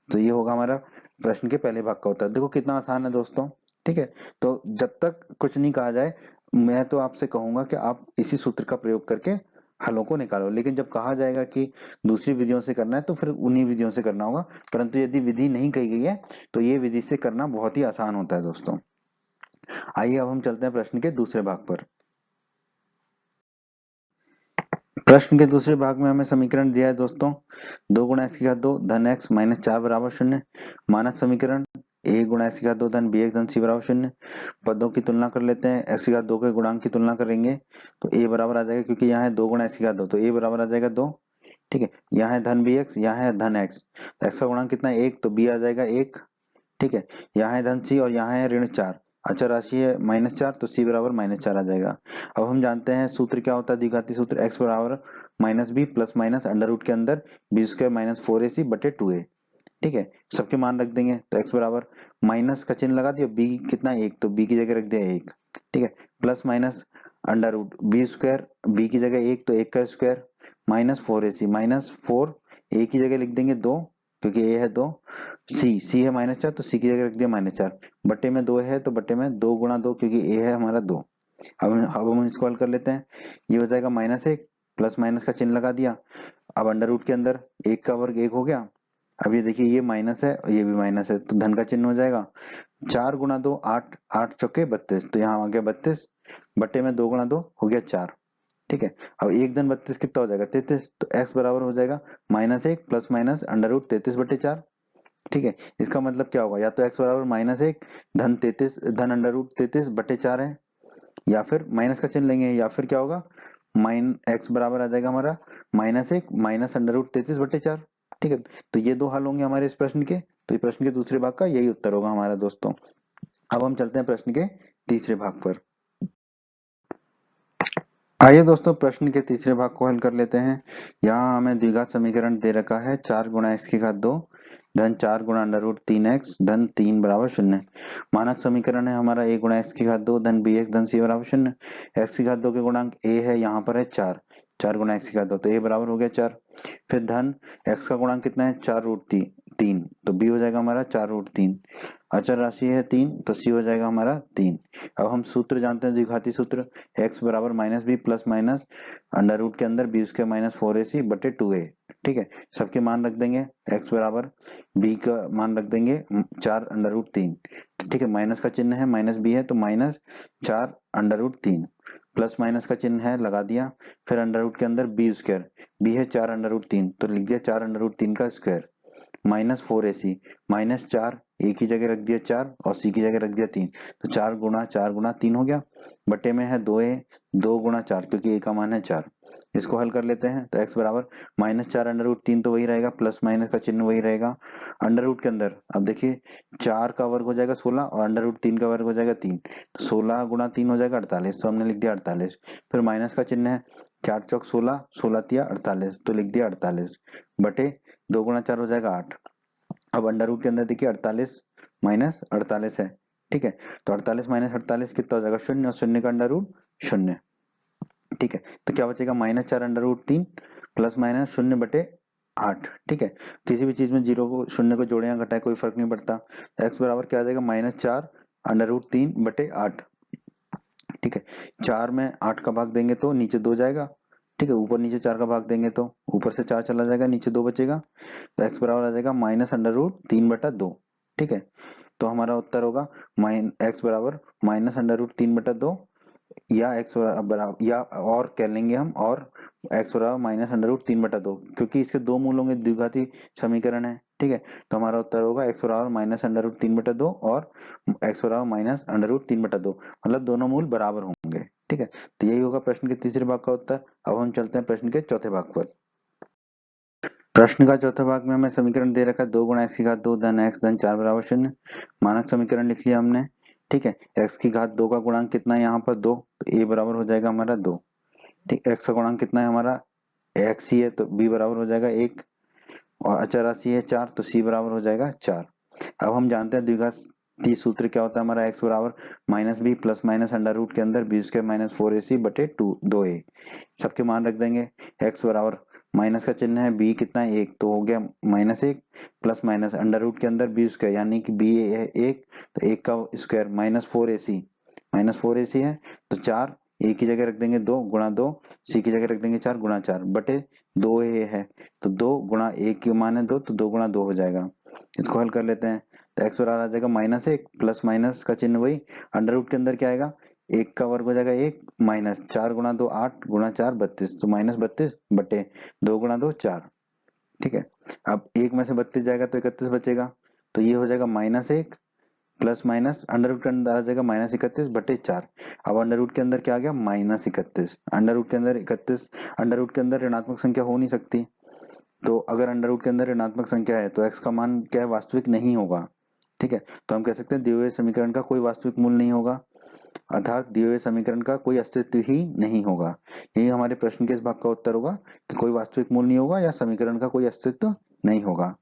तो ये होगा हमारा प्रश्न के पहले भाग का उत्तर। देखो कितना आसान है दोस्तों। ठीक है, तो जब तक कुछ नहीं कहा जाए मैं तो आपसे कहूंगा कि आप इसी सूत्र का प्रयोग करके हलों को निकालो, लेकिन जब कहा जाएगा कि दूसरी विधियों से करना है तो फिर उन्हीं विधियों से करना होगा, परंतु यदि विधि नहीं कही गई है तो ये विधि से करना बहुत ही आसान होता है दोस्तों। आइए अब हम चलते हैं प्रश्न के दूसरे भाग पर। प्रश्न के दूसरे भाग में हमें समीकरण दिया है दोस्तों 2 गुणा x की घात 2 धन x माइनस 4 बराबर 0। मानक समीकरण a गुणा x की घात 2 धन bx धन c बराबर 0। पदों की तुलना कर लेते हैं, x की घात 2 के गुणांक की तुलना करेंगे तो a बराबर आ जाएगा, क्योंकि यहाँ है 2 गुणा x की घात 2 तो a बराबर आ जाएगा 2। ठीक है, यहाँ है धन bx, यहाँ है धन x, तो x का गुणांक कितना है 1 तो b आ जाएगा 1। ठीक है, यहाँ है धन c और यहाँ है ऋण 4 अचर राशि है -4 तो c बराबर -4 आ जाएगा। अब हम जानते हैं सूत्र क्या होता है द्विघाती सूत्र, x बराबर -b plus minus under root के अंदर b स्क्वायर माइनस 4ac बटे 2a। ठीक है, सबके मान रख देंगे तो x बराबर माइनस का चिन्ह लगा दिया, b कितना 1 तो b की जगह रख दिया 1। ठीक है, plus minus under root b square, b की जगह 1 तो 1 का square minus 4ac minus 4 a की जगह लिख देंगे 2 क्योंकि a है 2, c है -4 तो c की जगह रख दिया -4 बटे में 2 है तो बटे में 2 गुणा 2 क्योंकि a है हमारा 2। अब हम इसको हल कर लेते हैं, ये हो जाएगा -1 प्लस माइनस का चिन्ह लगा दिया। अब अंडर रूट के अंदर 1 का वर्ग 1 हो गया। अब ये देखिए ये माइनस है और ये भी माइनस है तो धन का चिन्ह हो जाएगा। 4 गुणा 2 8, 8 चौके 32 तो यहाँ आ गया 32 बटे में 2 गुणा 2 हो गया 4। ठीक है, अब 1 धन 32 कितना हो जाएगा 33 तो x बराबर हो जाएगा -1 प्लस माइनस अंडर रूट 33 बटे 4। ठीक है, इसका मतलब क्या होगा, या तो x बराबर -1 धन 33 धन अंडर रूट 33 बटे 4 है, या फिर माइनस का चिन्ह लेंगे, या फिर क्या होगा x बराबर आ जाएगा हमारा -1 माइनस अंडर रूट 33 बटे 4। ठीक है, तो ये दो हल होंगे हमारे इस प्रश्न के, तो ये प्रश्न के दूसरे भाग का यही उत्तर होगा हमारा दोस्तों। अब हम चलते हैं प्रश्न के तीसरे भाग पर। आइए दोस्तों प्रश्न के तीसरे भाग को हल कर लेते हैं। यहाँ हमें द्विघात समीकरण दे रखा है 4 गुणा x की घात 2 धन 4 गुणा अंडर रूट 3x धन 3 बराबर 0। मानक समीकरण है हमारा a गुणा x की घात 2 धन bx धन c बराबर 0। x की घात 2 के गुणांक a है, यहाँ पर है 4, 4 गुणा x की घात 2 तो a बराबर हो गया 4। फिर धन x का गुणांक कितना है 4 रूट 3 तो b हो जाएगा हमारा 4 रूट 3। अचर राशि है 3 तो c हो जाएगा हमारा 3। अब हम सूत्र जानते हैं द्विघाती सूत्र, x बराबर -b plus minus under root के अंदर b स्क्वायर माइनस 4ac बटे 2a। ठीक है, सबके मान रख देंगे, x बराबर b का मान रख देंगे 4 अंडर रूट 3। ठीक है, माइनस का चिन्ह है -b है तो -4 अंडर रूट 3 प्लस माइनस का चिन्ह है लगा दिया। फिर अंडर रूट के अंदर b स्क्वायर, b है 4 अंडर रूट 3 तो लिख दिया 4 अंडर रूट 3 का स्क्वायर माइनस 4ac -4 a की जगह रख दिया 4 और c की जगह रख दिया 3 तो 4 गुणा 3 हो गया बटे में है 2a 2 गुणा 4 क्योंकि a का मान है 4। इसको हल कर लेते हैं तो x बराबर -4 अंडर रूट 3 तो वही रहेगा, प्लस माइनस का चिन्ह वही रहेगा। अंडर रूट के अंदर अब देखिए 4 का वर्ग हो जाएगा 16 और अंडर रूट 3 का वर्ग हो जाएगा 3 तो 16 गुणा 3 हो जाएगा 48 तो हमने लिख दिया 48। फिर माइनस का चिन्ह है 4 चौक 16, 16 तिया 48 तो लिख दिया 48 बटे 2 गुणा 4 हो जाएगा 8। अब अंडर रूट के अंदर देखिए 48 माइनस 48 है। ठीक है, तो 48 माइनस 48 कितना हो जाएगा 0 और 0 का अंडर रूट 0। ठीक है, तो क्या बचेगा -4 अंडर रूट 3 प्लस माइनस 0 बटे 8। ठीक है, किसी भी चीज में 0 को 0 को जोड़े या घटाए कोई फर्क नहीं पड़ता। x बराबर क्या आ जाएगा -4 अंडर रूट 3 बटे 8। ठीक है, 4 में 8 का भाग देंगे तो नीचे 2 जाएगा। ठीक है, ऊपर नीचे 4 का भाग देंगे तो ऊपर से 4 चला जाएगा नीचे 2 बचेगा तो x बराबर आ जाएगा -√3 बटा 2। ठीक है, तो हमारा उत्तर होगा x बराबर -√3 बटा 2 या x बराबर या और कह लेंगे हम, और x बराबर -√3 बटा 2 क्योंकि इसके दो मूल होंगे, द्विघाती समीकरण है। ठीक है, तो हमारा उत्तर होगा x बराबर -√3 बटा 2 और x बराबर -√3 बटा 2 मतलब दोनों मूल बराबर होंगे। ठीक है, तो यही होगा प्रश्न के तीसरे भाग का उत्तर। अब हम चलते हैं प्रश्न के चौथे भाग पर। प्रश्न का चौथे भाग में हमें समीकरण दे रखा है 2 गुणा x की घात 2 धन x धन 4 बराबर 0। मानक समीकरण लिख लिया हमने। ठीक है, x की घात 2 का गुणांक कितना है यहाँ पर 2 तो a बराबर हो जाएगा हमारा 2। ठीक, x का गुणांक कितना है हमारा x ही है तो b बराबर हो जाएगा 1 और अचर राशि है 4 तो c बराबर हो जाएगा 4। अब हम जानते हैं द्विघाती सूत्र क्या होता है हमारा, x बराबर -b plus minus under root के अंदर b स्क्वायर माइनस 4ac बटे 2a। सबके मान रख देंगे, x बराबर माइनस का चिन्ह है b कितना है 1 तो हो गया -1 प्लस माइनस अंडर रूट के अंदर b स्क्वायर यानी कि b है 1 तो 1 का स्क्वायर -4ac है तो 4 a की जगह रख देंगे 2 गुणा 2 c की जगह रख देंगे 4 गुणा 4 बटे 2a है तो 2 गुणा 1 की मान है 2 तो 2 गुणा 2 हो जाएगा। इसको हल कर लेते हैं तो x बराबर आ जाएगा -1 प्लस माइनस का चिन्ह वही, अंडर रूट के अंदर क्या आएगा 1 का वर्ग हो जाएगा 1 माइनस 4 गुणा 2 8 गुणा 4 32 तो -32 बटे 2 गुणा 2 4। ठीक है, अब 1 में से 32 जाएगा तो 31 बचेगा तो ये हो जाएगा -1 प्लस माइनस अंडर रूट के अंदर आ जाएगा -31 बटे 4। अब अंडर रूट के अंदर क्या आ गया -31, अंडर रूट के अंदर 31, अंडर रूट के अंदर ऋणात्मक संख्या हो नहीं सकती तो अगर अंडर रूट के अंदर ऋणात्मक संख्या है तो x का मान क्या है वास्तविक नहीं होगा। ठीक है, तो हम कह सकते हैं दिए हुए समीकरण का कोई वास्तविक मूल नहीं होगा, अर्थात दिए हुए समीकरण का कोई अस्तित्व ही नहीं होगा। यही हमारे प्रश्न के इस भाग का उत्तर होगा कि कोई वास्तविक मूल नहीं होगा या समीकरण का कोई अस्तित्व नहीं होगा।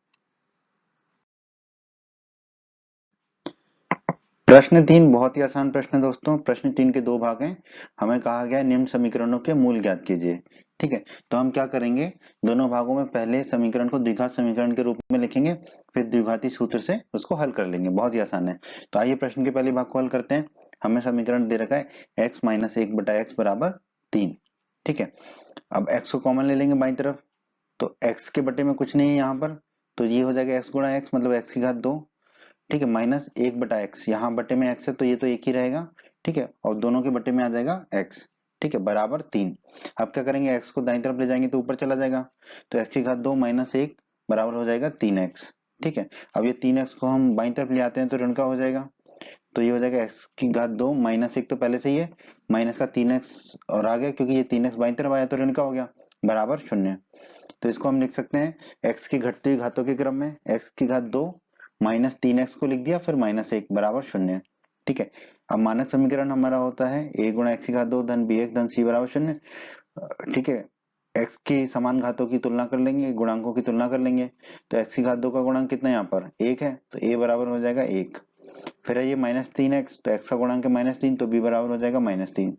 प्रश्न 3 बहुत ही आसान प्रश्न है दोस्तों। प्रश्न 3 के दो भाग हैं। हमें कहा गया निम्न समीकरणों के मूल ज्ञात कीजिए। ठीक है, तो हम क्या करेंगे, दोनों भागों में पहले समीकरण को द्विघात समीकरण के रूप में लिखेंगे, फिर द्विघाती सूत्र से उसको हल कर लेंगे। बहुत ही आसान है। तो आइए प्रश्न के पहले भाग को हल करते हैं। हमें समीकरण दे रखा है x माइनस 1/x बराबर 3। ठीक है, अब x को कॉमन ले लेंगे बाईं तरफ, तो x के बटे में कुछ नहीं है यहाँ पर, तो ये हो जाएगा x गुणा x मतलब x की घात 2। ठीक है, माइनस 1/x, यहाँ बटे में x है तो ये तो एक ही रहेगा। ठीक है, और दोनों के बटे में आ जाएगा x। ठीक है, बराबर 3। अब क्या करेंगे, x को दाईं तरफ ले जाएंगे तो ऊपर चला जाएगा, तो x की घात 2 माइनस 1 बराबर हो जाएगा 3x। ठीक है, अब ये 3x को हम बाईं तरफ ले आते हैं तो ऋण का हो जाएगा, तो ये हो जाएगा x की घात 2 माइनस 1 तो पहले से ही है, माइनस का 3x और आ गया क्योंकि ये 3x बाईं तरफ आया तो ऋण का हो गया, बराबर 0। तो इसको हम लिख सकते हैं x की घटती हुई घातों के क्रम में, x की घात 2 माइनस 3x को लिख दिया, फिर माइनस 1 बराबर 0। ठीक है, अब मानक समीकरण हमारा होता है a गुणा x की घात 2 धन bx धन c बराबर 0। ठीक है, x की समान घातों की तुलना कर लेंगे, गुणांकों की तुलना कर लेंगे, तो x की घात 2 का गुणांक कितना है यहाँ पर 1 है, तो a बराबर हो जाएगा 1। फिर है ये माइनस 3x, तो x का गुणांक है -3 तो b बराबर हो जाएगा -3।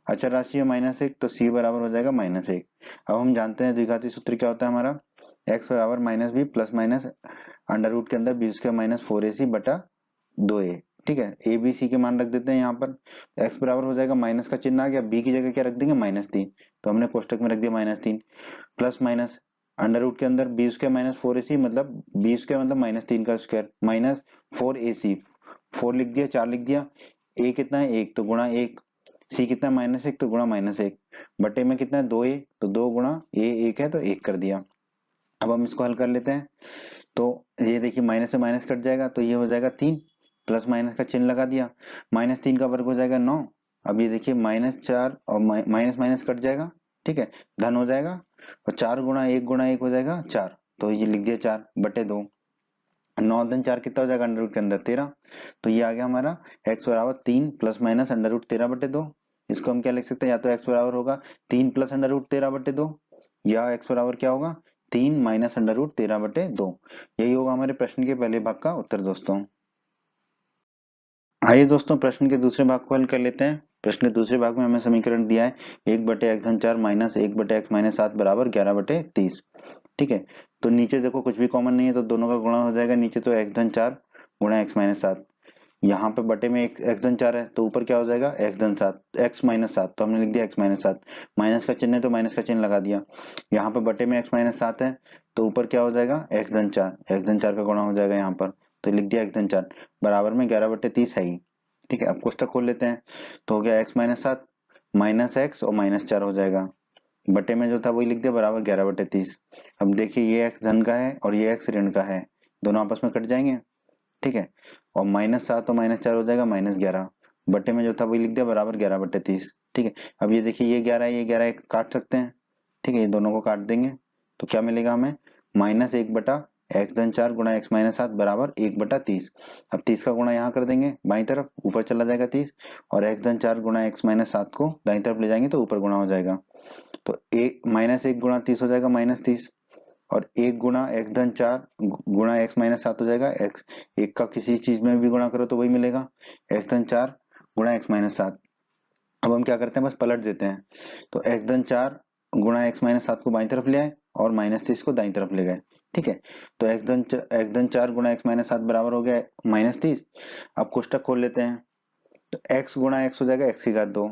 अचर राशि है -1 तो c बराबर हो जाएगा -1। अब हम जानते हैं द्विघाती सूत्र क्या होता है हमारा, x बराबर minus b plus minus under root के अंदर बी स्क्वायर माइनस 4ac बटा 2a। ठीक है, ए बी सी के मान रख देते हैं यहाँ पर, x बराबर हो जाएगा माइनस का चिन्ह आ गया, b की जगह क्या रख देंगे -3, तो हमने कोष्टक में रख दिया -3 प्लस माइनस अंडर रूट के अंदर बी स्क्वायर माइनस 4ac मतलब बी स्क्वायर मतलब -3 का स्क्वायर माइनस 4ac, 4 लिख दिया, 4 लिख दिया, a कितना है 1 तो गुणा 1, c कितना है -1 तो गुणा -1, बटे में कितना है 2a तो 2 गुणा a 1 है तो 1 कर दिया। अब हम इसको हल कर लेते हैं, तो ये देखिए माइनस से माइनस कट जाएगा तो ये हो जाएगा 3, प्लस माइनस का चिन्ह लगा दिया, -3 का वर्ग हो जाएगा 9। अब ये देखिए -4 और माइनस माइनस कट जाएगा, ठीक है, धन हो जाएगा, और 4 गुणा 1 हो जाएगा 4, तो ये लिख दिया 4 बटे 2। 9 धन 4 कितना हो जाएगा अंडर रूट के अंदर 13, तो ये आ गया हमारा x बराबर 3 प्लस माइनस अंडर रूट 13 बटे 2। इसको हम क्या लिख सकते हैं, या तो x बराबर होगा 3 प्लस अंडर रूट 13 बटे 2, या x बराबर क्या होगा 3 माइनस अंडर रूट 13 बटे 2। यही होगा हमारे प्रश्न के पहले भाग का उत्तर दोस्तों। आइए दोस्तों प्रश्न के दूसरे भाग को हल कर लेते हैं। प्रश्न के दूसरे भाग में हमें समीकरण दिया है 1/x3 माइनस 1/x-7 बराबर 11/30। ठीक है, तो नीचे देखो कुछ भी कॉमन नहीं है तो दोनों का गुणा हो जाएगा, नीचे तो x3 गुणा x-7, यहाँ पे बटे में एक x3 है तो ऊपर क्या हो जाएगा x-7 तो हमने लिख दिया x-7, माइनस का चिन्ह है तो माइनस का चिन्ह लगा दिया, यहाँ पे बटे में x-7 है तो ऊपर क्या हो जाएगा x3 का गुणा हो जाएगा यहाँ पर, तो लिख दिया x3 बराबर में 11/30 है ही। ठीक है, अब कोष्टक खोल लेते हैं, तो हो गया x-7 माइनस x और -4 हो जाएगा, बटे में जो था वही लिख दिया बराबर 11/30। अब देखिए ये x धन का है और ये x ऋण का है, दोनों आपस में कट जाएंगे। ठीक है, और -7 और -4 हो जाएगा -11, बटे में जो था वही लिख दिया बराबर 11/30। ठीक है, अब ये देखिए ये 11 ये 11 काट सकते हैं। ठीक है, ये दोनों को काट देंगे तो क्या मिलेगा हमें -1/x-4 गुणा x-7 बराबर 1/30। अब 30 का गुणा यहाँ कर देंगे बाई तरफ, ऊपर चला जाएगा 30, और x-4 गुणा x-7 को दाई तरफ ले जाएंगे तो ऊपर गुणा हो जाएगा, तो -1 गुणा 30 हो जाएगा -30, और 1 गुणा x-4 गुणा x-7 हो जाएगा, x 1 का किसी चीज में भी गुणा करो तो वही मिलेगा, x-4 गुणा x-7। अब हम क्या करते हैं, बस पलट देते हैं, तो x-4 गुणा x-7 को बाई तरफ ले आए और -30 को दाई तरफ ले गए। ठीक है, तो x-4 गुणा x-7 बराबर हो गया -30। अब कोष्टक खोल लेते हैं, तो x गुणा x हो जाएगा x की घात 2,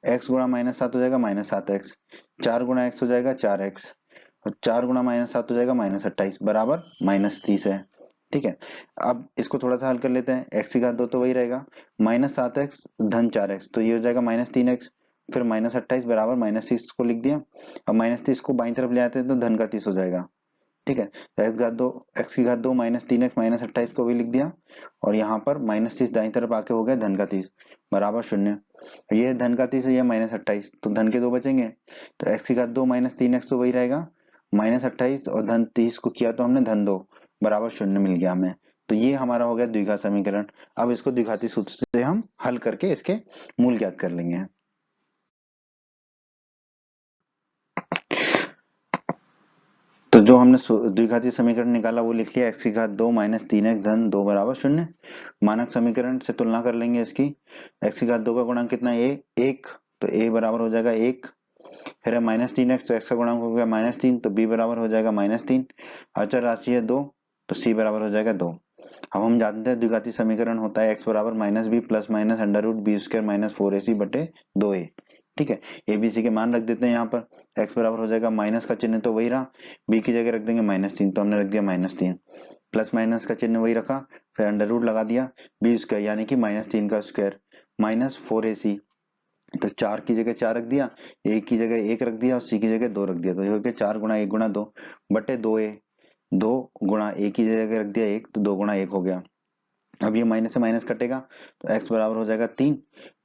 x गुणा -7 हो जाएगा -7x, 4 गुणा x हो जाएगा 4x, और 4 गुणा -7 हो जाएगा -28 बराबर -30 है। ठीक है, अब इसको थोड़ा सा हल कर लेते हैं, x की घात 2 तो वही रहेगा, -7x धन 4x तो ये हो जाएगा -3x, फिर -28 बराबर -30 को लिख दिया। अब -30 को बाईं तरफ ले आते हैं तो धन का 30 हो जाएगा। ठीक है, तो x की घात 2 -3x -28 को भी लिख दिया, और यहाँ पर -30 दाईं तरफ आके हो गया धन का 30 बराबर 0। ये धन का 30 है, ये -28 तो धन के 2 बचेंगे, तो x की घात 2 -3x तो वही रहेगा, -28 और धन 30 को किया तो हमने धन 2 बराबर 0 मिल गया हमें, तो ये हमारा हो गया द्विघात समीकरण। अब इसको द्विघाती सूत्र से हम हल करके इसके मूल ज्ञात कर लेंगे। तो जो हमने द्विघाती समीकरण निकाला वो लिख लिया, x की घात 2 माइनस 3x धन 2 बराबर 0। मानक समीकरण से तुलना कर लेंगे इसकी। x की घात 2 का गुणांक कितना है, एक, तो a बराबर हो जाएगा 1। फिर है माइनस 3x, तो x का गुणांक हो गया -3, तो b बराबर हो जाएगा -3। अचर राशि है 2, तो c बराबर हो जाएगा 2। अब हम जानते हैं द्विघाती समीकरण होता है x बराबर -b plus minus under root b square minus 4ac बटे 2a। ठीक है, एबीसी के मान रख देते हैं यहाँ पर। x बराबर हो जाएगा, माइनस का चिन्ह तो वही रहा, b की जगह रख देंगे -3, तो हमने रख दिया -3, प्लस माइनस का चिन्ह वही रखा, फिर अंडर रूट लगा दिया बी स्क्वायर यानी कि -3 का स्क्वायर माइनस 4ac, तो 4 की जगह 4 रख दिया, a की जगह 1 रख दिया और c की जगह 2 रख दिया, तो ये हो गया 4 गुणा 1 गुणा 2 बटे 2a। 2 गुणा a की जगह रख दिया 1, तो 2 गुणा 1 हो गया। अब ये माइनस से माइनस कटेगा, तो x बराबर हो जाएगा 3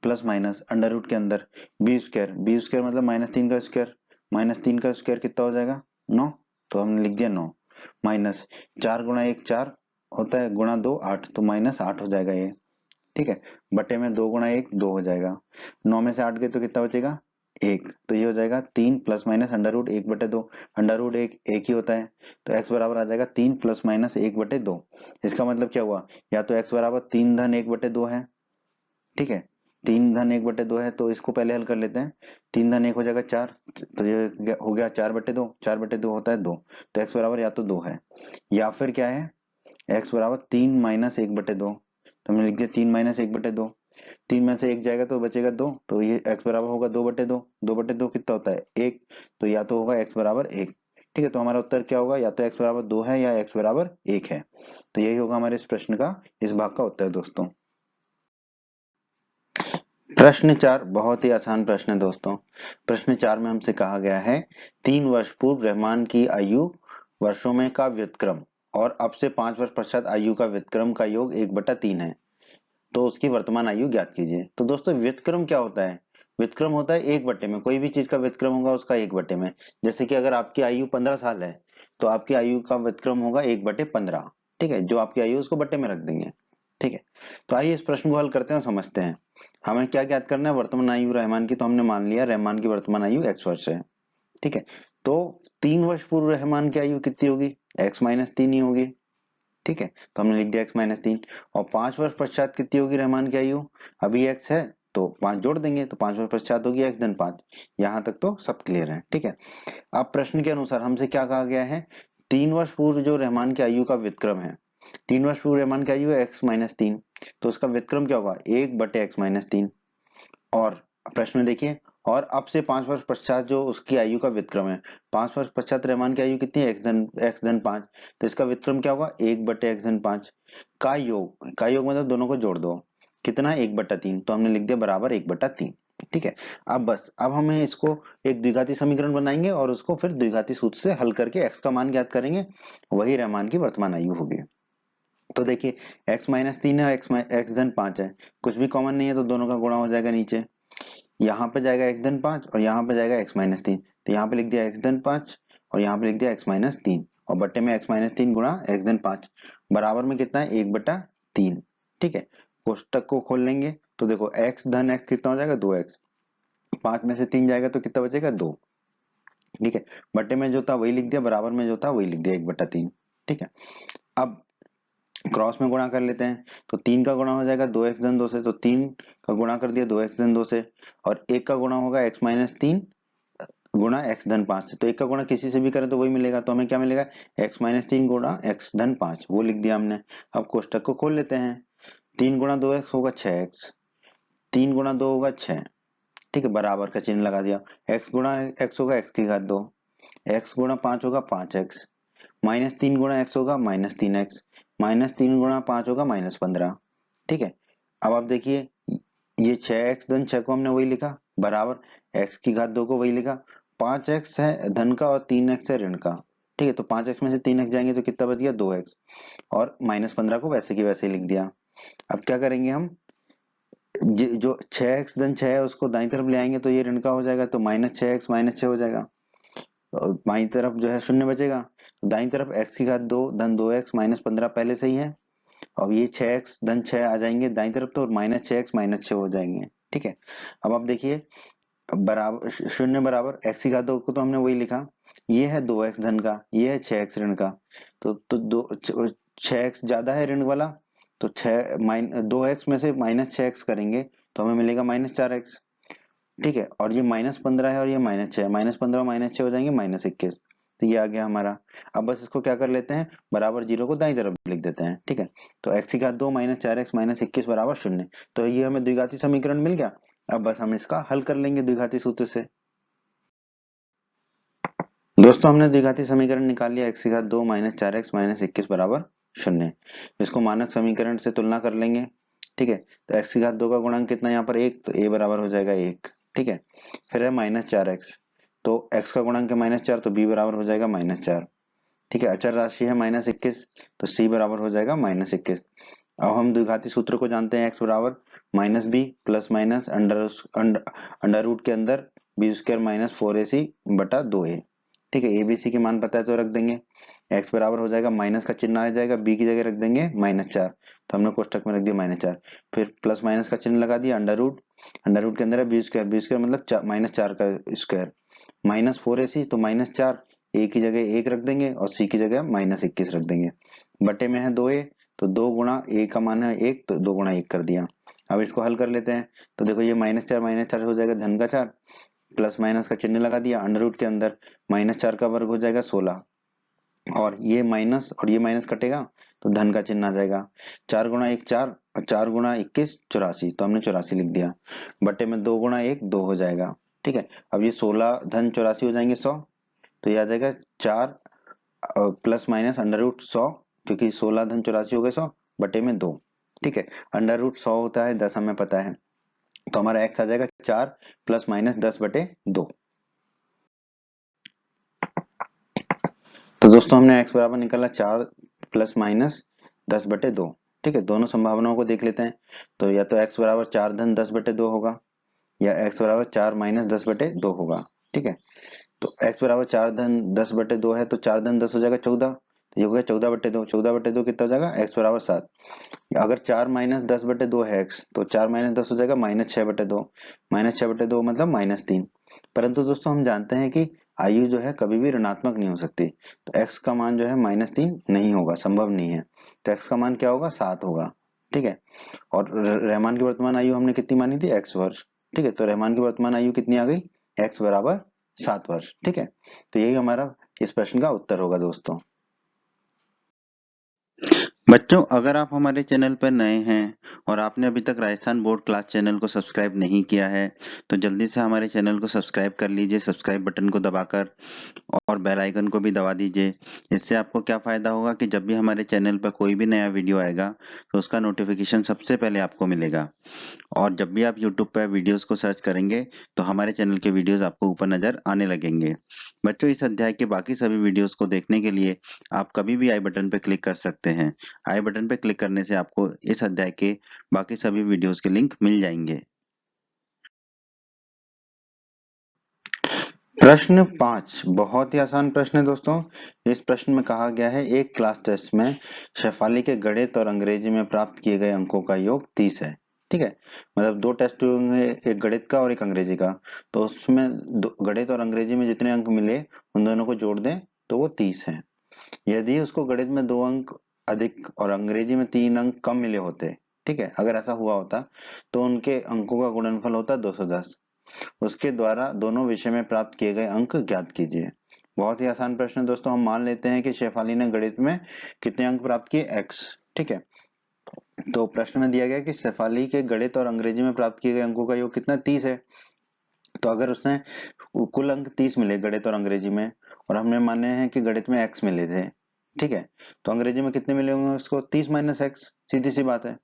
प्लस माइनस अंडर रूट के अंदर बी स्क्वायर मतलब -3 का स्क्वायर, -3 का स्क्वायर कितना हो जाएगा 9, तो हमने लिख दिया 9 माइनस 4 गुणा 1 4 होता है, गुणा 2 8, तो -8 हो जाएगा ये। ठीक है, बटे में 2 गुणा 1 2 हो जाएगा, 9 में से 8 गए तो कितना बचेगा 1, तो ये हो जाएगा 3 प्लस माइनस अंडर रूट 1 बटे 2, अंडर रूट एक ही होता है, तो x बराबर आ जाएगा 3 प्लस माइनस 1 बटे 2। इसका मतलब क्या हुआ, या तो x बराबर 3 धन 1 बटे 2 है। ठीक है, 3 धन 1 बटे 2 है, तो इसको पहले हल कर लेते हैं। 3 धन 1 हो जाएगा 4, तो ये हो गया 4 बटे 2, 4 बटे 2 होता है 2, तो x बराबर या तो 2 है या फिर क्या है, x बराबर 3 माइनस 1 बटे 2, तो हमने लिख दिया 3 माइनस 1 बटे 2, 3 में से 1 जाएगा तो बचेगा 2, तो ये x बराबर होगा 2 बटे 2, 2 बटे 2 कितना होता है 1, तो या तो होगा x बराबर 1। ठीक है, तो हमारा उत्तर क्या होगा, या तो x बराबर 2 है या x बराबर 1 है। तो यही होगा हमारे इस प्रश्न का, इस भाग का उत्तर दोस्तों। प्रश्न 4 बहुत ही आसान प्रश्न है दोस्तों। प्रश्न 4 में हमसे कहा गया है 3 वर्ष पूर्व रहमान की आयु वर्षों में का व्युत्क्रम और अब से 5 वर्ष पश्चात आयु का व्युत्क्रम का योग 1/3 है, तो उसकी वर्तमान आयु ज्ञात कीजिए। तो दोस्तों व्युत्क्रम क्या होता है, व्युत्क्रम होता है 1/, में कोई भी चीज का व्युत्क्रम होगा उसका 1/, में। जैसे कि अगर आपकी आयु 15 साल है तो आपकी आयु का व्युत्क्रम होगा 1/15। ठीक है, जो आपकी आयु उसको बट्टे में रख देंगे। ठीक है, तो आइए इस प्रश्न को हल करते हैं और समझते हैं। हमें क्या ज्ञात करना है, वर्तमान आयु रहमान की, तो हमने मान लिया रहमान की वर्तमान आयु x वर्ष है। ठीक है, तो 3 वर्ष पूर्व रहमान की आयु कितनी होगी, x-3 ही होगी। ठीक है, तो हमने लिख दिया x-3, और 5 वर्ष पश्चात कितनी होगी रहमान की आयु, अभी x है तो 5 जोड़ देंगे, तो 5 वर्ष पश्चात होगी x धन 5। यहाँ तक तो सब क्लियर है। ठीक है, अब प्रश्न के अनुसार हमसे क्या कहा गया है, 3 वर्ष पूर्व जो रहमान की आयु का व्युत्क्रम है, 3 वर्ष पूर्व रहमान की आयु है x-3, तो उसका व्युत्क्रम क्या होगा 1/x-3। और प्रश्न में देखिए, और अब से 5 वर्ष पश्चात जो उसकी आयु का व्युत्क्रम है, 5 वर्ष पश्चात रहमान की आयु कितनी है x धन 5, तो इसका व्युत्क्रम क्या होगा 1/x-5 का योग मतलब दोनों को जोड़ दो, कितना 1/3, तो हमने लिख दिया बराबर 1/3। ठीक है, अब बस अब हमें इसको एक द्विघाती समीकरण बनाएंगे और उसको फिर द्विघाती सूत्र से हल करके x का मान ज्ञात करेंगे, वही रहमान की वर्तमान आयु होगी। तो देखिए x-3 है, x धन 5 है, कुछ भी कॉमन नहीं है तो दोनों का गुणा हो जाएगा नीचे, यहाँ पे जाएगा x धन 5 और यहाँ पे जाएगा x-3, तो यहाँ पे लिख दिया x धन 5 और यहाँ पे लिख दिया x-3, और बट्टे में x-3 गुणा x धन 5 बराबर में कितना है 1/3। ठीक है, कोष्टक को खोल लेंगे तो देखो x धन x कितना हो जाएगा 2x, 5 में से 3 जाएगा तो कितना बचेगा 2। ठीक है, बट्टे में जो था वही लिख दिया, बराबर में जो था वही लिख दिया 1/3। ठीक है, अब क्रॉस में गुणा कर लेते हैं, तो 3 का गुणा हो जाएगा 2x धन 2 से, तो 3 का गुणा कर दिया 2x धन 2 से, और 1 का गुणा होगा x-3 गुणा x धन 5 से, तो 1 का गुणा किसी से भी करें तो वही मिलेगा, तो हमें क्या मिलेगा x-3 गुणा x धन 5, वो लिख दिया हमने। अब कोष्टक को खोल लेते हैं, 3 गुणा 2x होगा 6x, 3 गुणा 2 होगा 6। ठीक है, बराबर का चिन्ह लगा दिया, x गुणा x होगा x की घात 2, x गुणा 5 होगा 5x, -3 गुणा x होगा -3x, -3 गुणा 5 होगा -15। ठीक है, अब आप देखिए ये 6x धन 6 को हमने वही लिखा, बराबर x की घात 2 को वही लिखा, 5x है धन का और 3x है ऋण का। ठीक है, तो 5x में से 3x जाएंगे तो कितना बच गया 2x, और -15 को वैसे की वैसे लिख दिया। अब क्या करेंगे हम, जो 6x धन 6 है उसको दाईं तरफ ले आएंगे तो ये ऋण का हो जाएगा, तो -6x -6 हो जाएगा, और बाईं तरफ जो है शून्य बचेगा, तो दाईं तरफ x की घात 2 धन 2x -15 पहले से ही है, अब ये 6x धन 6 आ जाएंगे दाईं तरफ तो, और -6x -6 हो जाएंगे। ठीक है, अब आप देखिए बराबर शून्य बराबर x की घात 2 को तो हमने वही लिखा, ये है 2x धन का, ये है 6x ऋण का, तो 6x ज्यादा है ऋण वाला, तो 2x में से -6x करेंगे तो हमें मिलेगा -4x। ठीक है, और ये -15 है और ये -6, -15 और -6 हो जाएंगे -21, तो ये आ गया हमारा। अब बस इसको क्या कर लेते हैं, बराबर जीरो को दाईं तरफ लिख देते हैं। ठीक है, तो x की घात 2 -4x -21 बराबर 0, तो ये हमें द्विघाती समीकरण मिल गया। अब बस हम इसका हल कर लेंगे द्विघाती सूत्र से। दोस्तों हमने द्विघाती समीकरण निकाल लिया, x की घात 2 -4x -21 बराबर 0। इसको मानक समीकरण से तुलना कर लेंगे। ठीक है, तो x की घात 2 का गुणांक कितना है यहाँ पर 1, तो a बराबर हो जाएगा 1। ठीक है, फिर है -4x, तो x का गुणांक है -4, तो b बराबर हो जाएगा -4। ठीक है, अचर राशि है -21, तो c बराबर हो जाएगा -21। अब हम द्विघाती सूत्र को जानते हैं, x बराबर -b plus minus under root के अंदर b² -4ac बटा 2a। ठीक है, एबीसी के मान पता है तो रख देंगे, x बराबर हो जाएगा माइनस का चिन्ह आ जाएगा, b की जगह रख देंगे -4, तो हमने कोष्टक में रख दिया -4, फिर प्लस माइनस का चिन्ह लगा दिया, अंडर रूट के अंदर है b² मतलब -4 का स्क्वायर, -4ac तो -4, a की जगह 1 रख देंगे और c की जगह -21 रख देंगे, बटे में है 2a, तो 2 गुणा a का मान है 1, तो 2 गुणा 1 कर दिया। अब इसको हल कर लेते हैं, तो देखो ये -4 हो जाएगा धन का 4, प्लस माइनस का चिन्ह लगा दिया, अंडर रूट के अंदर -4 का वर्ग हो जाएगा 16, और ये माइनस और ये माइनस कटेगा तो धन का चिन्ह आ जाएगा, 4 गुणा 1 4 और 4 गुणा 21 84, तो हमने 84 लिख दिया, बटे में 2 गुणा 1 2 हो जाएगा। ठीक है, अब ये 16 धन 84 हो जाएंगे 100, तो ये आ जाएगा 4 प्लस माइनस अंडर रूट 100, क्योंकि 16 धन 84 हो गए 100 बटे में 2। ठीक है, अंडर रूट 100 होता है 10 हमें पता है, तो हमारा एक्स आ जाएगा 4 प्लस माइनस 10 बटे 2। तो दोस्तों हमने x बराबर निकाला 4 प्लस माइनस 10 बटे 2। ठीक है, दोनों संभावनाओं को देख लेते हैं, तो या तो x बराबर 4 धन 10 बटे 2 होगा, या x बराबर 4 माइनस 10 बटे 2 होगा। ठीक है, तो x बराबर 4 धन 10 बटे 2 है, तो 4 धन 10 हो जाएगा 14, तो ये हो गया 14 बटे 2, 14 बटे 2 कितना हो जाएगा, x बराबर 7। अगर 4 माइनस 10 बटे 2 है x, तो 4 माइनस 10 हो जाएगा -6 बटे 2, -6 बटे 2 मतलब -3। परंतु दोस्तों हम जानते हैं कि आयु जो है कभी भी ऋणात्मक नहीं हो सकती, तो x का मान जो है -3 नहीं होगा, संभव नहीं है, तो x का मान क्या होगा 7 होगा। ठीक है, और रहमान की वर्तमान आयु हमने कितनी मानी थी, x वर्ष। ठीक है, तो रहमान की वर्तमान आयु कितनी आ गई, x बराबर 7 वर्ष। ठीक है, तो यही हमारा इस प्रश्न का उत्तर होगा दोस्तों। बच्चों अगर आप हमारे चैनल पर नए हैं और आपने अभी तक राजस्थान बोर्ड क्लास चैनल को सब्सक्राइब नहीं किया है तो जल्दी से हमारे चैनल को सब्सक्राइब कर लीजिए, सब्सक्राइब बटन को दबाकर, और बेल आइकन को भी दबा दीजिए। इससे आपको क्या फ़ायदा होगा कि जब भी हमारे चैनल पर कोई भी नया वीडियो आएगा तो उसका नोटिफिकेशन सबसे पहले आपको मिलेगा, और जब भी आप यूट्यूब पर वीडियोस को सर्च करेंगे तो हमारे चैनल के वीडियोस आपको ऊपर नज़र आने लगेंगे। बच्चों इस अध्याय के बाकी सभी वीडियोस को देखने के लिए आप कभी भी आई बटन पर क्लिक कर सकते हैं। आई बटन पर क्लिक करने से आपको इस अध्याय के बाकी सभी वीडियोस के लिंक मिल जाएंगे। प्रश्न 5 बहुत ही आसान प्रश्न है दोस्तों। इस प्रश्न में कहा गया है एक क्लास टेस्ट में शेफाली के गणित और अंग्रेजी में प्राप्त किए गए अंकों का योग 30 है। ठीक है, मतलब 2 टेस्ट होंगे, एक गणित का और एक अंग्रेजी का, तो उसमें गणित और अंग्रेजी में जितने अंक मिले उन दोनों को जोड़ दें तो वो 30 है। यदि उसको गणित में 2 अंक अधिक और अंग्रेजी में 3 अंक कम मिले होते, ठीक है, अगर ऐसा हुआ होता तो उनके अंकों का गुणनफल होता 210। उसके द्वारा दोनों विषय में प्राप्त किए गए अंक ज्ञात कीजिए। बहुत ही आसान प्रश्न है दोस्तों। हम मान लेते हैं कि शेफाली ने गणित में कितने अंक प्राप्त किए, x। ठीक है, तो प्रश्न में दिया गया कि शेफाली के गणित और अंग्रेजी में प्राप्त किए गए अंकों का योग कितना, 30 है। तो अगर उसने कुल अंक 30 मिले गणित और अंग्रेजी में, और हमने माने हैं कि गणित में x मिले थे, ठीक है, तो अंग्रेजी में कितने मिले होंगे उसको, 30 माइनस x, सीधी सी बात है।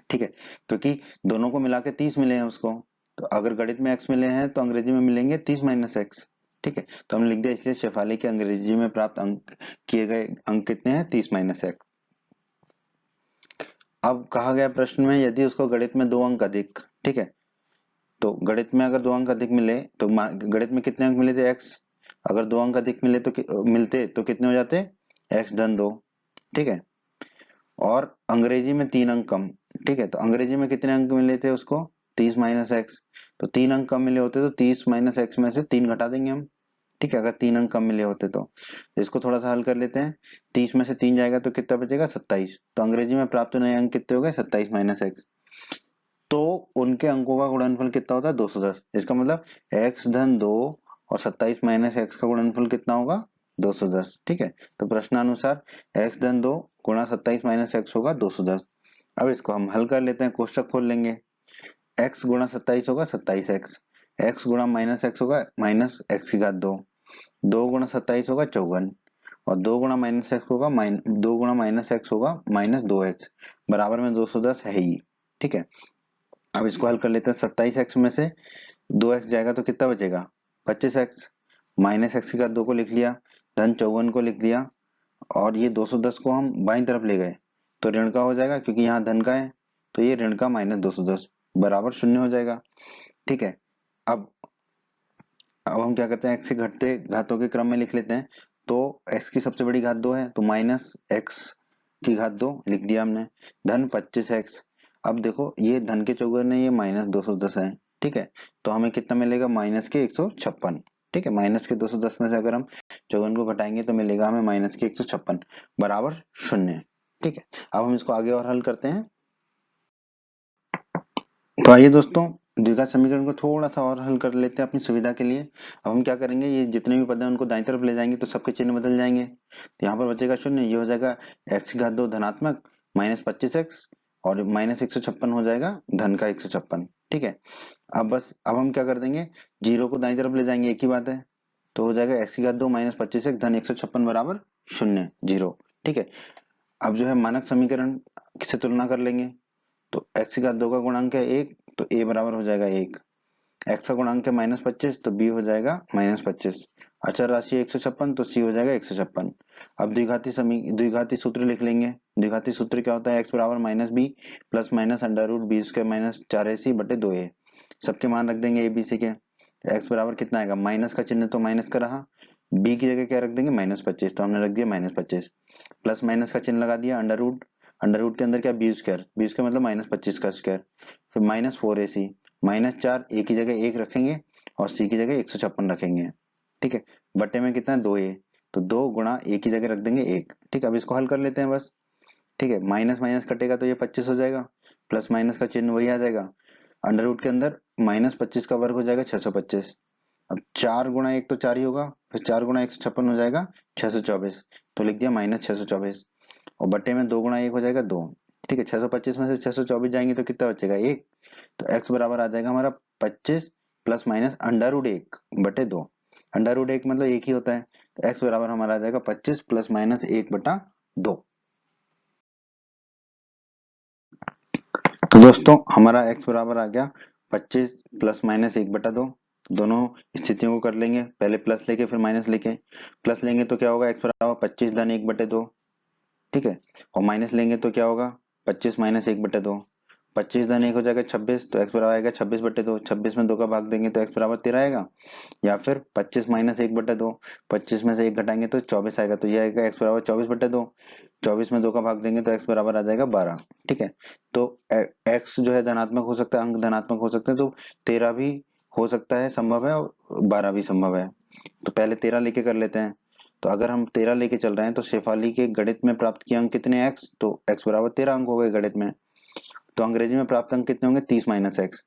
ठीक है, क्योंकि दोनों को मिला के 30 मिले हैं उसको, तो अगर गणित में x मिले हैं तो अंग्रेजी में मिलेंगे 30 माइनस एक्स। ठीक है, तो हमने लिख दिया, इसलिए शेफाली के अंग्रेजी में प्राप्त अंक किए गए अंक कितने हैं, 30 माइनस एक्स। अब कहा गया प्रश्न में यदि उसको गणित में 2 अंक अधिक, ठीक है, तो गणित में अगर 2 अंक अधिक मिले तो गणित में कितने अंक मिले थे, x। अगर 2 अंक अधिक मिले तो मिलते तो कितने हो जाते, x धन 2। ठीक है, और अंग्रेजी में 3 अंक कम। ठीक है, तो अंग्रेजी में कितने अंक मिले थे उसको? 30 माइनस एक्स। तो 3 अंक कम मिले होते तो 30 माइनस एक्स में से 3 घटा देंगे हम। ठीक है, अगर 3 अंक कम मिले होते तो इसको थोड़ा सा हल कर लेते हैं। 30 में से 3 जाएगा तो कितना बचेगा? 27। तो अंग्रेजी में प्राप्त नए अंक कितने हो गए? 27 माइनस एक्स। तो उनके अंकों का गुणनफल कितना होता है? 210। इसका मतलब x धन 2 और 27 माइनस एक्स का गुणनफल कितना होगा? 210। ठीक है, तो प्रश्नानुसार x धन 2 गुणा 27 माइनस एक्स होगा 210। अब इसको हम हल कर लेते हैं, कोष्टक खोल लेंगे। x गुणा 27 होगा 27x, x गुणा माइनस एक्स होगा माइनस एक्स की घात 2, 2 गुणा 27 होगा 54, और 2 गुणा माइनस एक्स होगा 2 गुणा माइनस एक्स होगा माइनस 2x, बराबर में 210 है ही। ठीक है, अब इसको हल कर लेते हैं। 27x में से 2x जाएगा तो कितना बचेगा? 25x। माइनस एक्स की घात 2 को लिख लिया, धन 54 को लिख दिया, और ये 210 को हम बाईं तरफ ले गए तो ऋण का हो जाएगा, क्योंकि यहाँ धन का है तो ये ऋण का माइनस 210 बराबर 0 हो जाएगा। ठीक है, अब हम क्या करते हैं, x से घटते घातों के क्रम में लिख लेते हैं। तो x की सबसे बड़ी घात 2 है तो माइनस x की घात 2 लिख दिया हमने, धन 25x। अब देखो ये धन के चौगुने ये माइनस 210 है। ठीक है, तो हमें कितना मिलेगा? माइनस के 156। ठीक है, माइनस के 210 में से अगर हम चौगुन को घटाएंगे तो मिलेगा हमें माइनस के 156 बराबर 0। ठीक है, अब हम इसको आगे और हल करते हैं। तो आइए दोस्तों, द्विघात समीकरण को थोड़ा सा और हल कर लेते हैं अपनी सुविधा के लिए। अब हम क्या करेंगे, ये जितने भी पद हैं उनको दाईं तरफ ले जाएंगे तो सबके चिन्ह बदल जाएंगे। तो यहाँ पर बचेगा 0, ये हो जाएगा x की घात 2 धनात्मक माइनस 25x, और माइनस 156 हो जाएगा धन का 156। ठीक है, अब हम क्या कर देंगे, जीरो को दाईं तरफ ले जाएंगे, एक ही बात है। तो हो जाएगा x की घात 2 माइनस 25x धन 156 बराबर 0 जीरो। ठीक है, अब जो है मानक समीकरण से तुलना कर लेंगे। तो x की घात 2 का गुणांक है 1, तो a बराबर हो जाएगा 1। x का गुणांक है माइनस 25, तो b हो जाएगा माइनस 25। अचर राशि 156, तो c हो जाएगा 156। अब द्विघाती सूत्र लिख लेंगे। द्विघाती सूत्र क्या होता है? x बराबर minus b plus minus under root b square minus 4ac बटे 2a। सबके मान रख देंगे a b c के। x बराबर कितना आएगा? माइनस का चिन्ह तो माइनस का रहा, b की जगह क्या रख देंगे? माइनस 25, तो हमने रख दिया माइनस 25। प्लस माइनस का चिन्ह लगा दिया, अंडर रूट के अंदर क्या? बी स्क्वायर, बी स्क्वायर मतलब माइनस 25 का स्क्वायर, फिर माइनस 4ac, माइनस 4, ए की जगह 1 रखेंगे और सी की जगह 156 रखेंगे। ठीक है, बटे में कितना है? 2a, तो 2 गुणा ए की जगह रख देंगे 1। ठीक है, अब इसको हल कर लेते हैं बस। ठीक है, माइनस माइनस कटेगा तो ये 25 हो जाएगा, प्लस माइनस का चिन्ह वही आ जाएगा। अंडर रूट के अंदर माइनस 25 का वर्ग हो जाएगा 625। अब 4 गुणा 1 तो 4 ही होगा, फिर 4 गुणा 156 हो जाएगा 624, तो लिख दिया माइनस 624, और बटे में 2 गुणा 1 हो जाएगा 2। ठीक है, 625 में से 624 जाएंगे तो कितना बचेगा? 1। तो x बराबर आ जाएगा हमारा 25 प्लस माइनस अंडर रूट 1 बटे 2। अंडर रूट 1 मतलब 1 ही होता है, तो x बराबर हमारा आ जाएगा 25 प्लस माइनस 1 बटा 2। तो दोस्तों हमारा x बराबर आ गया 25 प्लस माइनस 1 बटा 2। दोनों स्थितियों को कर लेंगे, पहले प्लस लेके फिर माइनस लेके। प्लस लेंगे तो क्या होगा? x बराबर 25 धन 1 बटे 2। ठीक है, और माइनस लेंगे तो क्या होगा? 25 माइनस 1 बटे 2। 25 धन 1 हो जाएगा 26, तो x बराबर आएगा 26 बटे 2। 26 में 2 का भाग देंगे तो x बराबर 13 आएगा, या फिर 25 माइनस 1 बटे 2, 25 में से 1 घटाएंगे तो 24 आएगा, तो ये आएगा x बराबर 24 बटे 2। 24 में 2 का भाग देंगे तो x बराबर आ जाएगा 12। ठीक है, तो x जो है धनात्मक हो सकता है, अंक धनात्मक हो सकते हैं, तो 13 भी हो सकता है, संभव है, और 12 भी संभव है। तो पहले 13 लेके कर लेते हैं। तो अगर हम 13 लेके चल रहे हैं तो शेफाली के गणित में प्राप्त किए अंक कितने? x, तो x बराबर 13 अंक हो गए गणित में। तो अंग्रेजी में प्राप्त अंक कितने होंगे? 30 माइनस एक्स।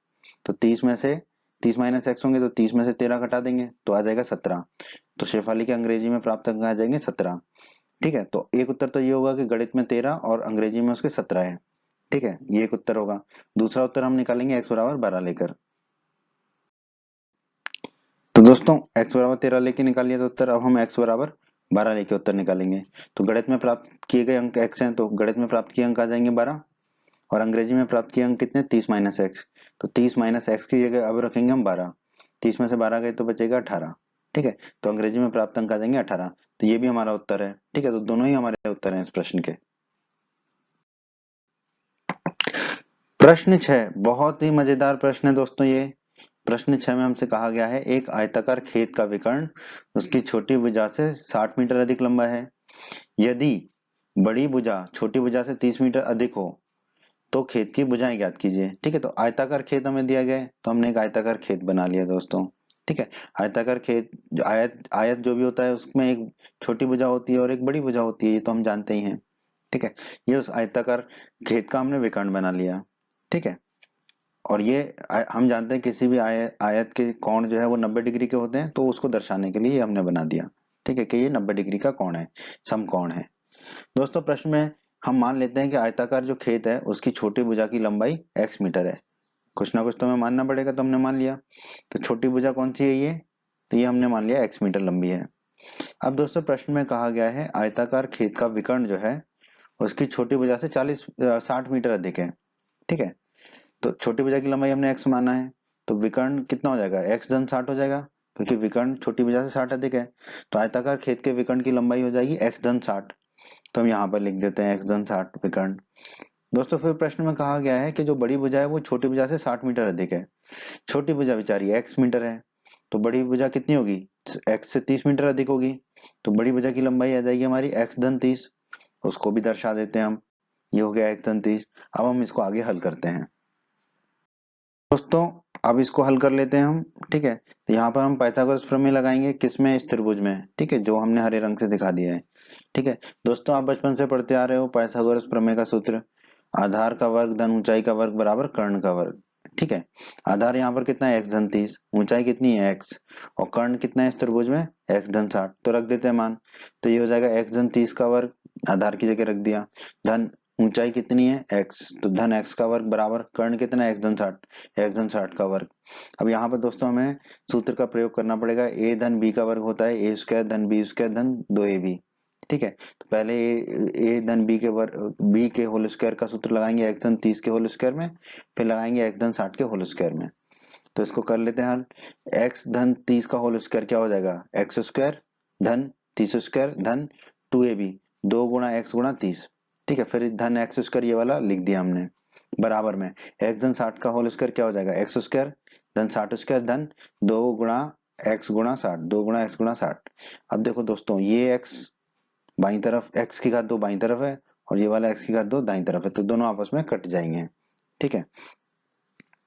तो 30 में से 30 माइनस एक्स होंगे तो 30 में से 13 घटा देंगे तो आ जाएगा 17। तो शेफाली के अंग्रेजी में प्राप्त अंक आ जाएंगे 17। ठीक है, तो एक उत्तर तो ये होगा कि गणित में 13 और अंग्रेजी में उसके 17 है। ठीक है, ये एक उत्तर होगा। दूसरा उत्तर हम निकालेंगे x बराबर 12 लेकर। तो दोस्तों x बराबर 13 लेके निकालिए तो उत्तर, अब हम x बराबर 12 लेके उत्तर निकालेंगे। तो गणित में प्राप्त किए गए अंक x हैं, तो गणित में प्राप्त किए अंक आ जाएंगे 12, और अंग्रेजी में प्राप्त किए अंक कितने? 30 माइनस एक्स। तो 30 माइनस एक्स की जगह अब रखेंगे हम 12। 30 में से 12 गए तो बचेगा 18। ठीक है, तो अंग्रेजी में प्राप्त अंक आ जाएंगे 18। तो ये भी हमारा उत्तर है। ठीक है, तो दोनों ही हमारे उत्तर हैं इस प्रश्न के। प्रश्न 6 बहुत ही मजेदार प्रश्न है दोस्तों ये। प्रश्न 6 में हमसे कहा गया है, एक आयताकार खेत का विकर्ण उसकी छोटी भुजा से 60 मीटर अधिक लंबा है। यदि बड़ी भुजा छोटी भुजा से 30 मीटर अधिक हो तो खेत की भुजाएं ज्ञात कीजिए। ठीक है, तो आयताकार खेत हमें दिया गया है तो हमने एक आयताकार खेत बना लिया दोस्तों। ठीक है, आयताकार खेत जो आयत आयत जो भी होता है उसमें एक छोटी भुजा होती है और एक बड़ी भुजा होती है, ये तो हम जानते ही हैं। ठीक है, ये उस आयताकार खेत का हमने विकर्ण बना लिया। ठीक है, और ये हम जानते हैं किसी भी आयत के कोण जो है वो 90 डिग्री के होते हैं, तो उसको दर्शाने के लिए ये हमने बना दिया। ठीक है, कि ये 90 डिग्री का कोण है, समकोण है। दोस्तों प्रश्न में हम मान लेते हैं कि आयताकार जो खेत है उसकी छोटी भुजा की लंबाई x मीटर है। कुछ ना कुछ तो हमें मानना पड़ेगा, तो हमने मान लिया। तो छोटी भुजा कौन सी है ये, तो ये हमने मान लिया x मीटर लंबी है। अब दोस्तों प्रश्न में कहा गया है आयताकार खेत का विकर्ण जो है उसकी छोटी भुजा से 60 मीटर अधिक है। ठीक है, तो छोटी भुजा की लंबाई हमने x माना है, तो विकर्ण कितना हो जाएगा, x धन 60 हो जाएगा, क्योंकि विकर्ण छोटी भुजा से 60 अधिक है। तो आयताकार खेत के विकर्ण की लंबाई हो जाएगी x धन 60। तो हम यहाँ पर लिख देते हैं x धन 60 विकर्ण। दोस्तों फिर प्रश्न में कहा गया है कि जो बड़ी भुजा है वो छोटी भुजा से 60 मीटर अधिक है। छोटी भुजा बेचारी x मीटर है, तो बड़ी भुजा कितनी होगी, x से 30 मीटर अधिक होगी। तो बड़ी भुजा की लंबाई आ जाएगी हमारी x धन 30, उसको भी दर्शा देते हैं हम। ये हो गया x धन 30। अब हम इसको आगे हल करते हैं दोस्तों। अब इसको हल कर लेते हैं हम। ठीक है, तो यहाँ पर हम पाइथागोरस प्रमेय लगाएंगे, किसमें, इस त्रिभुज में। ठीक है, जो हमने हरे रंग से दिखा दिया है। ठीक है दोस्तों, आप बचपन से पढ़ते आ रहे हो पाइथागोरस प्रमेय का सूत्र, आधार का वर्ग धन ऊंचाई का वर्ग बराबर कर्ण का वर्ग। ठीक है, आधार यहाँ पर कितना है x धन 30, ऊंचाई कितनी है x, और कर्ण कितना है इस त्रिभुज में x धन 60। तो रख देते हैं मान, तो ये हो जाएगा x धन 30 का वर्ग, आधार की जगह रख दिया, धन ऊंचाई कितनी है x, तो धन x का वर्ग बराबर कर्ण कितना है x धन 60, x धन 60 का वर्ग। अब यहाँ पर दोस्तों हमें सूत्र का प्रयोग करना पड़ेगा, a धन b का वर्ग होता है a स्क्वायर धन b स्क्वायर धन 2ab। ठीक है, तो पहले ए धन बी के वर्ग बी के होल स्क्वायर का सूत्र लगाएंगे x धन 30 के होल स्क्वायर में, फिर लगाएंगे x धन 60 के होल स्क्वायर में। तो इसको कर लेते हैं हल। x धन 30 का होल स्क्वायर क्या हो जाएगा, x स्क्वायर धन 30 स्क्वायर धन 2ab, 2 गुणा x गुणा 30। ठीक है, फिर धन x स्क्वायर ये वाला लिख दिया हमने, बराबर में x धन 60 का होल स्क्वायर क्या हो जाएगा, x स्क्वायर धन 60 स्क्वायर धन 2 गुणा x गुणा 60, 2 गुणा x गुणा 60। अब देखो दोस्तों ये x बाई तरफ, x की घात 2 बाई तरफ है और ये वाला x की घात 2 दाई तरफ है, तो दोनों आपस में कट जाएंगे। ठीक है,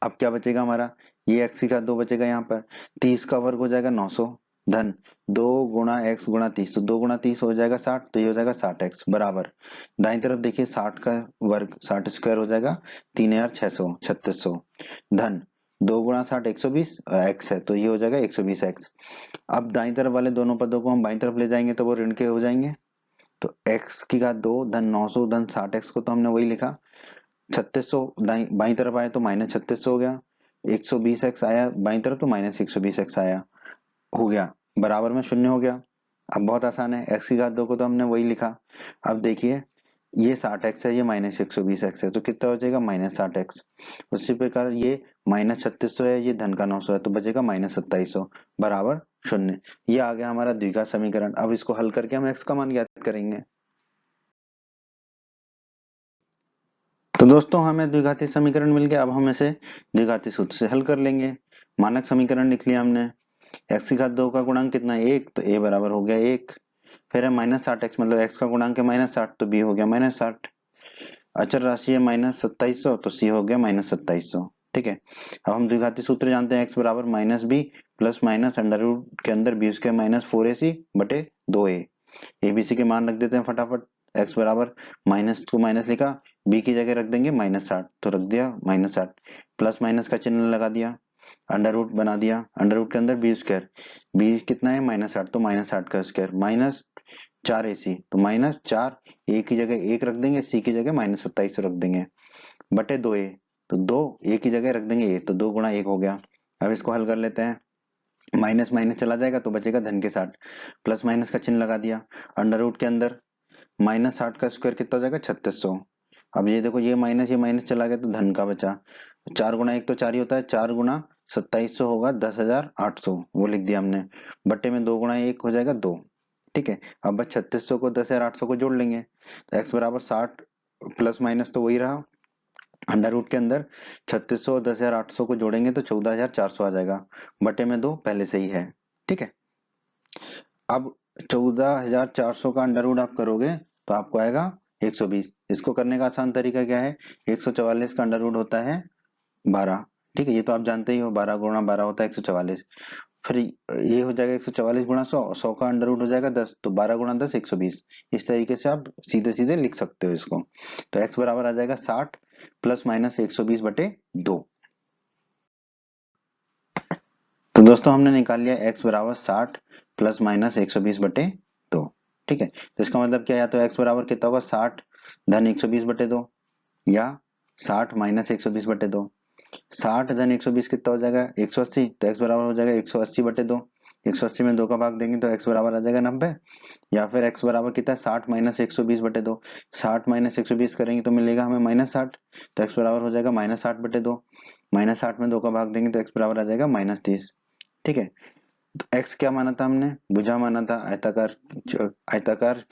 अब क्या बचेगा हमारा, ये x की घात 2 बचेगा, यहाँ पर 30 का वर्ग हो जाएगा 900 धन 2 गुणा x गुणा 30, तो 2 गुणा 30 हो जाएगा 60, तो ये हो जाएगा 60x बराबर, दाई तरफ देखिए 60 का वर्ग 60 स्क्वायर हो जाएगा 3600 3600 धन 2 गुणा 60 120 x है, तो ये हो जाएगा 120x। अब दाई तरफ वाले दोनों पदों को हम बाई तरफ ले जाएंगे तो वो ऋण के हो जाएंगे, तो x की घात 2 धन 900 धन 60x को तो हमने वही लिखा, 3600 बाई तरफ आया तो माइनस 3600 हो गया, 120x आया बाई तरफ तो माइनस 120x आया, हो गया बराबर में शून्य हो गया। अब बहुत आसान है, x की घात 2 को तो हमने वही लिखा। अब देखिए ये 60x है, ये माइनस 120x है, तो कितना हो जाएगा माइनस 60x। उसी प्रकार ये माइनस 3600 है, ये धन का 900 है, तो बचेगा माइनस 2700 बराबर शून्य। ये आ गया हमारा द्विघात समीकरण। अब इसको हल करके हम x का मान ज्ञात करेंगे। तो दोस्तों हमें द्विघाती समीकरण मिल गया, अब हम इसे द्विघाती सूत्र से हल कर लेंगे। मानक समीकरण लिख लिया हमने, x की घात 2 का गुणांक कितना है 1, तो a बराबर हो गया 1। फिर है माइनस 60x, मतलब x का गुणांक है माइनस 60, तो b हो गया माइनस 60। अचर राशि है माइनस 2700, तो c हो गया माइनस 2700। ठीक है, अब हम द्विघाती सूत्र जानते हैं, x बराबर minus b plus minus under root के अंदर बी स्क्वायर माइनस 4ac बटे 2a। एबीसी के मान रख देते हैं फटाफट, x बराबर माइनस को माइनस लिखा, b की जगह रख देंगे माइनस 60, तो रख दिया माइनस 60, प्लस माइनस का चिन्ह लगा दिया, अंडर रूट बना दिया, अंडर रूट के अंदर बी स्क्वायर, बी कितना है माइनस 60, तो माइनस 60 का स्क्वायर माइनस 4ac, तो माइनस 4, ए की जगह 1 रख देंगे, सी की जगह माइनस 2700 रख देंगे बटे 2a, तो 2 ए की जगह रख देंगे ए, तो 2 गुणा 1 हो गया। अब इसको हल कर लेते हैं, माइनस माइनस चला जाएगा तो बचेगा धन के 60, प्लस माइनस का चिन्ह लगा दिया, अंडर रूट के अंदर माइनस 60 का स्क्वायर कितना हो जाएगा 3600। अब ये देखो ये माइनस चला गया तो धन का बचा, 4 गुणा 1 तो 4 ही होता है, 4 गुणा 2700 होगा 10,800, वो लिख दिया हमने, बट्टे में 2 गुणा 1 हो जाएगा 2। ठीक है, अब बस 3600 को 10,800 को जोड़ लेंगे, तो x बराबर 60 प्लस माइनस तो वही रहा, अंडर रूट के अंदर 3600 और 10,800 को जोड़ेंगे तो 14,400 आ जाएगा, बटे में 2 पहले से ही है। ठीक है, अब 14,400 का अंडर रूट आप करोगे तो आपको आएगा 120। इसको करने का आसान तरीका क्या है, 144 का अंडर रूट होता है 12, ठीक है, ये तो आप जानते ही हो, 12 गुणा 12 होता है 144। फिर ये हो जाएगा 144 गुणा 100, 100 का अंडर रूट हो जाएगा 10, तो 12 गुणा 10 120। इस तरीके से आप सीधे सीधे लिख सकते हो इसको। तो x बराबर आ जाएगा 60 प्लस माइनस 120 बटे 2। तो दोस्तों हमने निकाल लिया x बराबर 60 प्लस माइनस 120 बटे 2, ठीक है। तो इसका मतलब क्या है, या तो x बराबर कितना होगा 60 धन 120 बटे 2, या 60 माइनस 120 बटे 2। 60 धन 120 कितना हो जाएगा 180, तो x बराबर हो जाएगा 180 बटे 2। 180 में 2 का भाग देंगे तो x बराबर आ जाएगा 90, या फिर x बराबर कितना है 60 माइनस 120 बटे 2। 60 माइनस 120 करेंगे तो मिलेगा हमें माइनस 60, तो x बराबर हो जाएगा माइनस 60 बटे 2। माइनस 60 में 2 का भाग देंगे तो x बराबर आ जाएगा माइनस 30, ठीक है। तो x क्या माना था हमने, भुजा माना था, आयताकार, आयताकार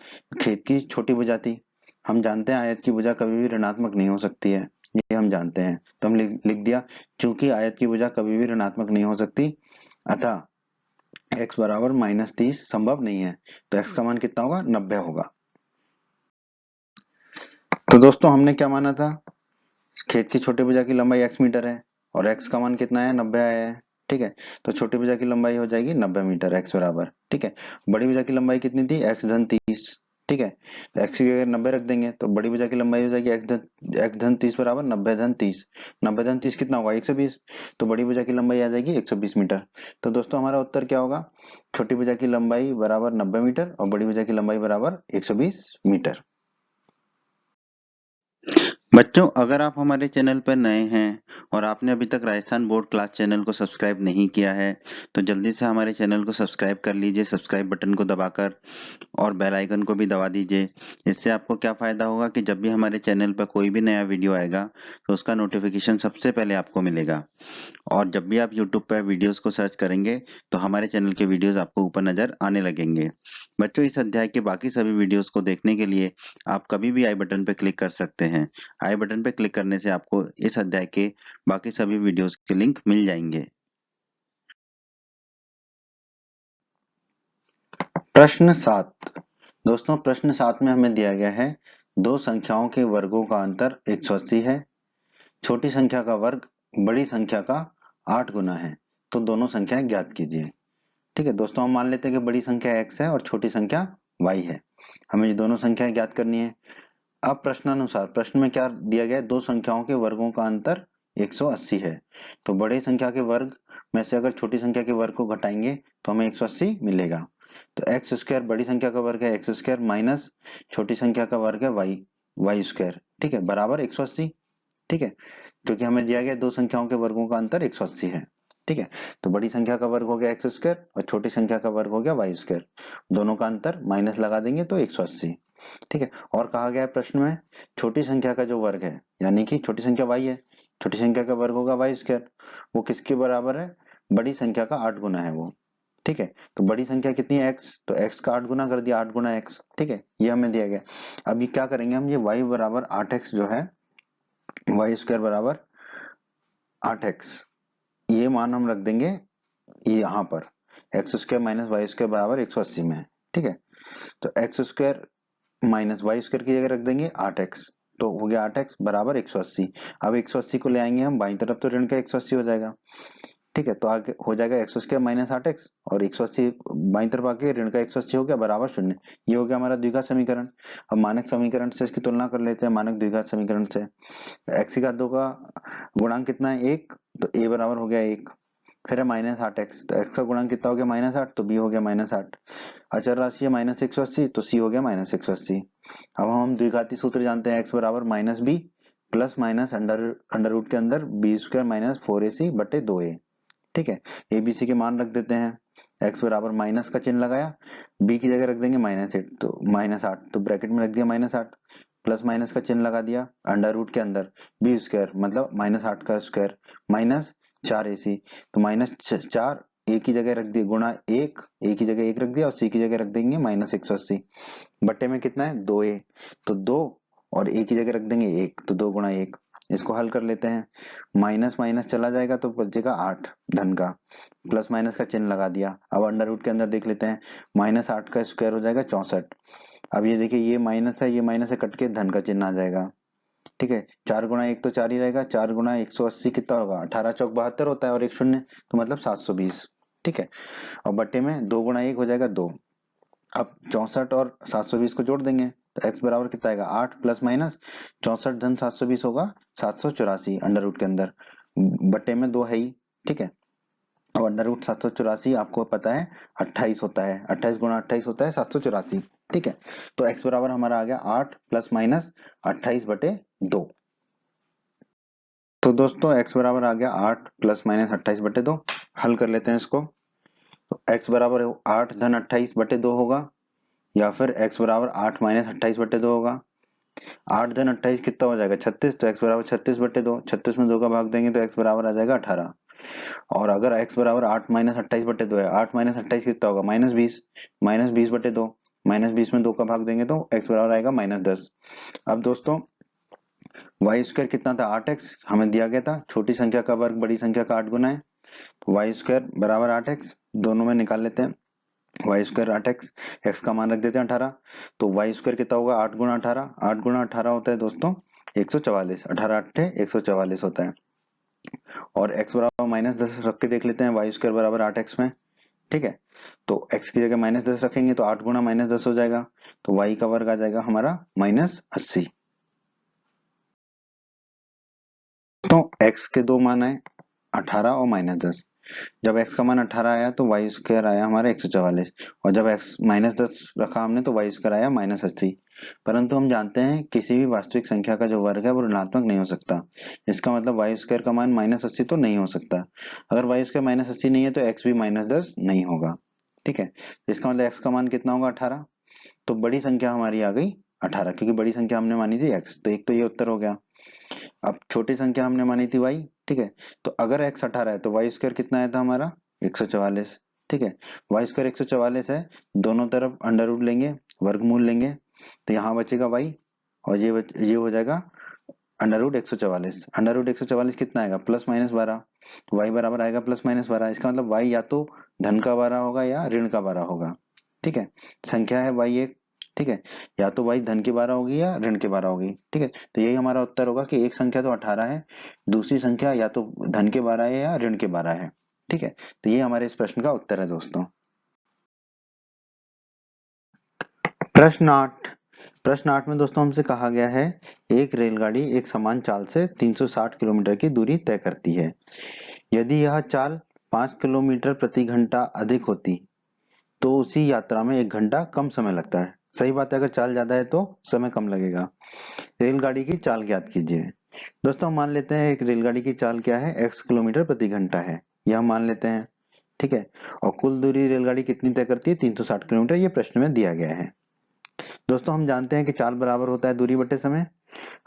खेत की छोटी भुजा थी। हम जानते हैं आयत की भुजा कभी भी ऋणात्मक नहीं हो सकती है, ये हम जानते हैं, तो हम लिख दिया चूंकि आयत की भुजा कभी भी ऋणात्मक नहीं हो सकती, अतः x बराबर माइनस 30 संभव नहीं है, तो x का मान कितना होगा 90 होगा। तो दोस्तों हमने क्या माना था, खेत की छोटी भुजा की लंबाई x मीटर है और x का मान कितना है 90 आया है, ठीक है। तो छोटी भुजा की लंबाई हो जाएगी 90 मीटर x बराबर, ठीक है। बड़ी भुजा की लंबाई कितनी थी x धन 30, ठीक है। तो x की जगह 90 रख देंगे तो बड़ी भुजा की लंबाई हो जाएगी x धन 30 बराबर 90 धन 30। 90 धन 30 कितना होगा 120, तो बड़ी भुजा की लंबाई आ जाएगी 120 मीटर। तो दोस्तों हमारा उत्तर क्या होगा, छोटी भुजा की लंबाई बराबर 90 मीटर और बड़ी भुजा की लंबाई बराबर 120 मीटर। बच्चों, अगर आप हमारे चैनल पर नए हैं और आपने अभी तक राजस्थान बोर्ड क्लास चैनल को सब्सक्राइब नहीं किया है तो जल्दी से हमारे चैनल को सब्सक्राइब कर लीजिए, सब्सक्राइब बटन को दबाकर, और बेल आइकन को भी दबा दीजिए। इससे आपको क्या फ़ायदा होगा कि जब भी हमारे चैनल पर कोई भी नया वीडियो आएगा तो उसका नोटिफिकेशन सबसे पहले आपको मिलेगा। और जब भी आप यूट्यूब पर वीडियोस को सर्च करेंगे तो हमारे चैनल के वीडियोस आपको ऊपर नज़र आने लगेंगे। बच्चों, इस अध्याय के बाकी सभी वीडियोस को देखने के लिए आप कभी भी आई बटन पर क्लिक कर सकते हैं। आई बटन पर क्लिक करने से आपको इस अध्याय के बाकी सभी वीडियोस के लिंक मिल जाएंगे। प्रश्न 7। दोस्तों प्रश्न 7 में हमें दिया गया है दो संख्याओं के वर्गों का अंतर 180 है, छोटी संख्या का वर्ग बड़ी संख्या का 8 गुना है, तो दोनों संख्याएं ज्ञात कीजिए। ठीक है दोस्तों, हम मान लेते हैं कि बड़ी संख्या x है और छोटी संख्या y है, हमें ये दोनों संख्याएं ज्ञात करनी है। अब प्रश्नानुसार प्रश्न में क्या दिया गया है, दो संख्याओं के वर्गों का अंतर 180 है, तो बड़ी संख्या के वर्ग में से अगर छोटी संख्या के वर्ग को घटाएंगे तो हमें 180 मिलेगा। तो एक्स स्क्वायर बड़ी संख्या का वर्ग है एक्स स्क्वायर माइनस छोटी संख्या का वर्ग है वाई स्क्वायर, ठीक है, बराबर 180, ठीक है, क्योंकि हमें दिया गया दो संख्याओं के वर्गों का अंतर 180 है, ठीक है। तो बड़ी संख्या का वर्ग हो गया एक्स स्क्वायर और छोटी संख्या का वर्ग हो गया वाई स्क्वायर, दोनों का अंतर माइनस लगा देंगे तो 180, ठीक है। और कहा गया है प्रश्न में छोटी संख्या का जो वर्ग है, यानी कि छोटी संख्या y है, छोटी संख्या का वर्ग होगा वाई स्क्वायर, वो किसके बराबर है, बड़ी संख्या का 8 गुना है वो, ठीक है। तो बड़ी संख्या कितनी है x, तो x का 8 गुना कर दिया, 8 गुना x, ठीक है, ये हमें दिया गया। अब ये क्या करेंगे हम, ये y बराबर 8x जो है, वाई स्क्वायर बराबर 8x, ये मान हम रख देंगे यहाँ पर, x square minus y square बराबर 180 में, ठीक है। तो x square minus y square की जगह रख देंगे 8x, तो हो गया 8x बराबर 180। अब 180 को ले आएंगे हम बाईं तरफ तो ऋण का 180 हो जाएगा, ठीक है। तो आगे हो जाएगा एक्स स्क्वायर माइनस 8x और 180 बाईं तरफ आके ऋण का 180 हो गया बराबर 0। ये हो गया हमारा द्विघात समीकरण। अब मानक समीकरण से इसकी तुलना कर लेते हैं मानक द्विघात समीकरण से। x घात 2 का गुणांक कितना है 1, तो a बराबर हो गया 1, फिर है माइनस 8x, तो x का गुणांक कितना हो गया माइनस 8, तो b हो गया माइनस 8। अचर राशि है माइनस 180, तो c हो गया माइनस 180। अब हम द्विघाती सूत्र जानते हैं x बराबर minus b plus minus under root के अंदर बी स्क्वायर माइनस 4ac बटे 2a, ठीक है। एबीसी के मान रख देते हैं, x बराबर माइनस का चिन्ह लगाया, b की जगह रख देंगे माइनस 8, तो माइनस 8, तो ब्रैकेट में रख दिया माइनस 8, प्लस माइनस का चिन्ह लगा दिया, अंडर रूट के अंदर बी स्क्वायर मतलब माइनस 8 का स्क्वायर माइनस 4ac, तो माइनस 4 ए की जगह रख दिया गुणा 1, ए की जगह 1 रख दिया और सी की जगह रख देंगे माइनस 180, बट्टे में कितना है 2a, तो 2 और ए की जगह रख देंगे 1, तो 2 गुणा 1। इसको हल कर लेते हैं, माइनस माइनस चला जाएगा तो बचेगा 8 धन का, प्लस माइनस का चिन्ह लगा दिया। अब अंडर रूट के अंदर देख लेते हैं, माइनस 8 का स्क्वायर हो जाएगा 64, अब ये देखिए ये माइनस है, ये माइनस है, कट के धन का चिन्ह आ जाएगा। ठीक है, 4 गुणा 1 तो 4 ही रहेगा, 4 गुणा 180 कितना होगा, 18 चौक 72 होता है और एक शून्य, तो मतलब 720। ठीक है, और बट्टे में 2 गुणा 1 हो जाएगा 2। अब 64 और 720 को जोड़ देंगे तो x बराबर कितना आएगा, 8 प्लस माइनस 64 धन 720 होगा 784 अंडर रूट के अंदर, बट्टे में 2 है ही। ठीक है, अब अंडर रूट 784 आपको पता है 28 होता है, 28 गुणा 28 होता है 784। ठीक है, तो x बराबर हमारा आ गया 8 प्लस माइनस 28 बटे 2। तो दोस्तों x बराबर आ गया 8 प्लस माइनस 28 बटे 2। हल कर लेते हैं इसको। तो x बराबर 8 धन 28 बटे 2 होगा, या फिर x बराबर 8 माइनस 28 बटे 2 होगा। 8 धन 28 कितना हो जाएगा 36, तो x बराबर 36 बटे 2, 36 में 2 का भाग देंगे तो x बराबर आ जाएगा 18। और अगर x बराबर 8 माइनस 28 बटे 2 है, 8 माइनस 28 कितना होगा -20, -20 बटे 2, -20 में 2 का भाग देंगे तो x बराबर आएगा -10। अब दोस्तों वाई स्क्वायर कितना था 8x हमें दिया गया था, छोटी संख्या का वर्ग बड़ी संख्या का 8 गुना है, तो वाई स्क्वायर बराबर 8x, दोनों में निकाल लेते हैं। वाई स्क्वायर 8x, x का मान रख देते हैं 18, तो वाई स्क्वायर कितना होगा 8 गुना 18, 8 गुना 18 होता है दोस्तों 144, 18 8 144 होता है। और x बराबर -10 रख के देख लेते हैं, वाई स्क्वायर बराबर 8x में। ठीक है, तो x की जगह -10 रखेंगे तो 8 गुना -10 हो जाएगा, तो y का वर्ग आ जाएगा हमारा -80। तो x के दो मान आए 18 और -10। जब x का मान 18 आया तो वाई स्क्वायर आया हमारा 144, और जब x -10 रखा हमने तो वाई स्क्वायर आया -80। परंतु हम जानते हैं किसी भी वास्तविक संख्या का जो वर्ग है वो ऋणात्मक नहीं हो सकता, इसका मतलब वाई स्क्वायर का मान -80 तो नहीं हो सकता। अगर वाई स्क्वायर -80 नहीं है तो x भी -10 नहीं होगा। ठीक है, तो इसका मतलब x का मान कितना होगा 18, तो बड़ी संख्या हमारी आ गई 18, क्योंकि बड़ी संख्या हमने मानी थी x, तो एक तो ये उत्तर हो गया। अब छोटी संख्या हमने मानी थी y। ठीक है, तो अगर x 18 है तो y स्क्वायर कितना आया था हमारा 144। ठीक है, y स्क्वायर 144 है, दोनों तरफ अंडर रूट लेंगे, वर्गमूल लेंगे, तो यहाँ बचेगा y, और ये हो जाएगा अंडर रूट 144। अंडर रूट 144 कितना आएगा +-12, तो y बराबर आएगा +-12। इसका मतलब y या तो धन का 12 होगा या ऋण का 12 होगा। ठीक है, संख्या है y एक। ठीक है, या तो y धन की 12 होगी या ऋण की 12 होगी। ठीक है, तो यही हमारा उत्तर होगा कि एक संख्या तो 18 है, दूसरी संख्या या तो धन के 12 है या ऋण के 12 है। ठीक है, तो ये हमारे इस प्रश्न का उत्तर है दोस्तों। प्रश्न 8। प्रश्न 8 में दोस्तों हमसे कहा गया है एक रेलगाड़ी एक समान चाल से 360 किलोमीटर की दूरी तय करती है। यदि यह चाल 5 किलोमीटर प्रति घंटा अधिक होती तो उसी यात्रा में 1 घंटा कम समय लगता है। सही बात है, अगर चाल ज्यादा है तो समय कम लगेगा। रेलगाड़ी की चाल ज्ञात कीजिए। दोस्तों मान लेते हैं एक रेलगाड़ी की चाल क्या है, x किलोमीटर प्रति घंटा है, यह मान लेते हैं। ठीक है, और कुल दूरी रेलगाड़ी कितनी तय करती है 360 किलोमीटर, ये प्रश्न में दिया गया है। दोस्तों हम जानते हैं कि चाल बराबर होता है दूरी बटे समय।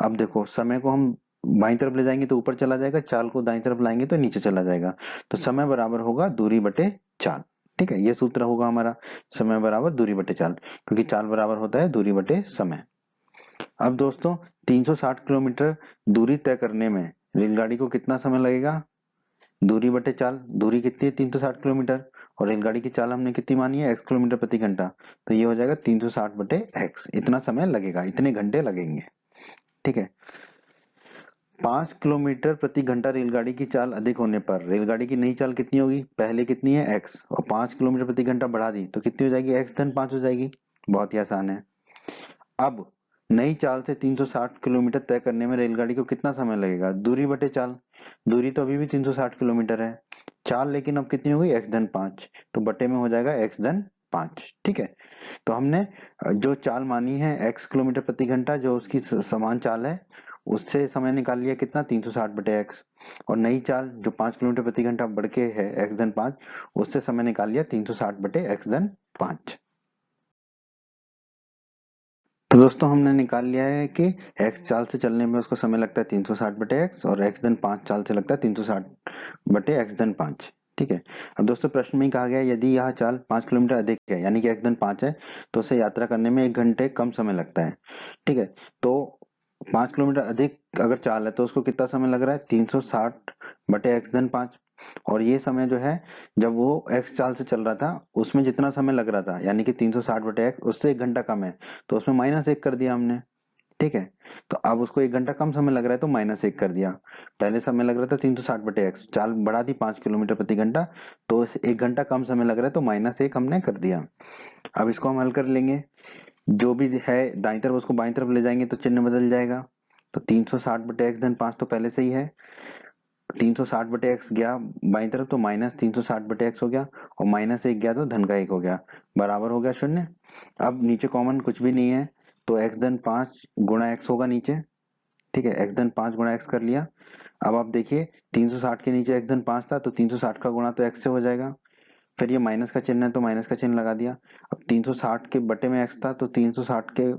अब देखो समय को हम बाईं तरफ ले जाएंगे तो ऊपर चला जाएगा, चाल को दाईं तरफ लाएंगे तो नीचे चला जाएगा, तो समय बराबर होगा दूरी बटे चाल। ठीक है, ये सूत्र होगा हमारा, समय बराबर दूरी बटे चाल, क्योंकि चाल बराबर होता है दूरी बटे समय। अब दोस्तों 360 किलोमीटर दूरी तय करने में रेलगाड़ी को कितना समय लगेगा, दूरी बटे चाल, दूरी कितनी है 360 किलोमीटर, और रेलगाड़ी की चाल हमने कितनी मानी है x किलोमीटर प्रति घंटा, तो ये हो जाएगा 360 बटे x, इतना समय लगेगा, इतने घंटे लगेंगे। ठीक है, 5 किलोमीटर प्रति घंटा रेलगाड़ी की चाल अधिक होने पर रेलगाड़ी की नई चाल कितनी होगी, पहले कितनी है x, और 5 किलोमीटर प्रति घंटा बढ़ा दी तो कितनी हो जाएगी x धन 5 हो जाएगी। बहुत ही आसान है। अब नई चाल से 360 किलोमीटर तय करने में रेलगाड़ी को कितना समय लगेगा, दूरी बटे चाल, दूरी तो अभी भी 360 किलोमीटर है, चाल लेकिन अब कितनी हो गई x धन 5, तो बटे में हो जाएगा x धन 5। ठीक है, तो हमने जो चाल मानी है x किलोमीटर प्रति घंटा, जो उसकी समान चाल है उससे समय निकाल लिया कितना 360 बटे x, और नई चाल जो 5 किलोमीटर प्रति घंटा बढ़ के है x धन 5, उससे समय निकाल लिया 360 बटे x धन 5। तो दोस्तों हमने निकाल लिया है कि x चाल से चलने में उसको समय लगता है 360 बटे x, और x धन 5 चाल से लगता है 360 बटे x धन 5। ठीक है, अब दोस्तों प्रश्न में ही कहा गया है यदि यह चाल 5 किलोमीटर अधिक है यानी कि x धन 5 है तो उसे यात्रा करने में 1 घंटे कम समय लगता है। ठीक है, तो 5 किलोमीटर अधिक अगर चाल है तो उसको कितना समय लग रहा है 360 बटे x धन 5, और ये समय जो है जब वो x चाल से चल रहा था उसमें जितना समय लग रहा था यानी कि 360/x उससे 1 घंटा कम है, तो उसमें -1 कर दिया हमने। ठीक है, तो अब उसको 1 घंटा कम समय लग रहा है तो -1 कर दिया। पहले समय लग रहा था 360/x, चाल बढ़ा दी 5 किलोमीटर प्रति घंटा, तो 1 घंटा कम समय लग रहा है तो -1 हमने कर दिया। अब इसको हम हल कर लेंगे, जो भी है दाईं तरफ उसको बाईं तरफ ले जाएंगे तो चिन्ह बदल जाएगा। तो 360/x धन 5 तो पहले से ही है, 360/x गया बाईं तरफ तो -360/x हो गया, और -1 गया तो धन का 1 हो गया, बराबर हो गया 0। अब नीचे कॉमन कुछ भी नहीं है तो x धन 5 गुणा x होगा नीचे। ठीक है, x धन 5 गुणा x कर लिया। अब आप देखिए 360 के नीचे x धन 5 था तो 360 का गुणा तो x से हो जाएगा, फिर ये माइनस का चिन्ह है तो माइनस का चिन्ह लगा दिया। अब 360 के बटे में x था तो 360 के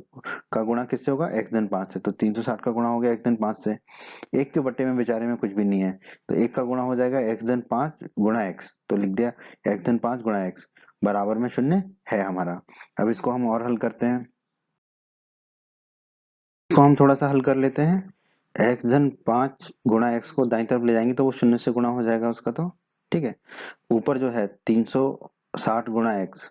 का गुणा किससे होगा, x धन 5 से, तो 360 का गुणा हो गया x धन 5 से। एक के बटे में बेचारे में कुछ भी नहीं है तो एक का गुणा हो जाएगा x धन 5 गुणा x, तो लिख दिया x धन 5 गुणा x बराबर में 0 है हमारा। अब इसको हम और हल करते हैं, इसको हम थोड़ा सा हल कर लेते हैं। x धन 5 गुणा x को दाईं तरफ ले जाएंगे तो वो 0 से गुणा हो जाएगा उसका, तो ठीक है। ऊपर जो है 360 गुणा x,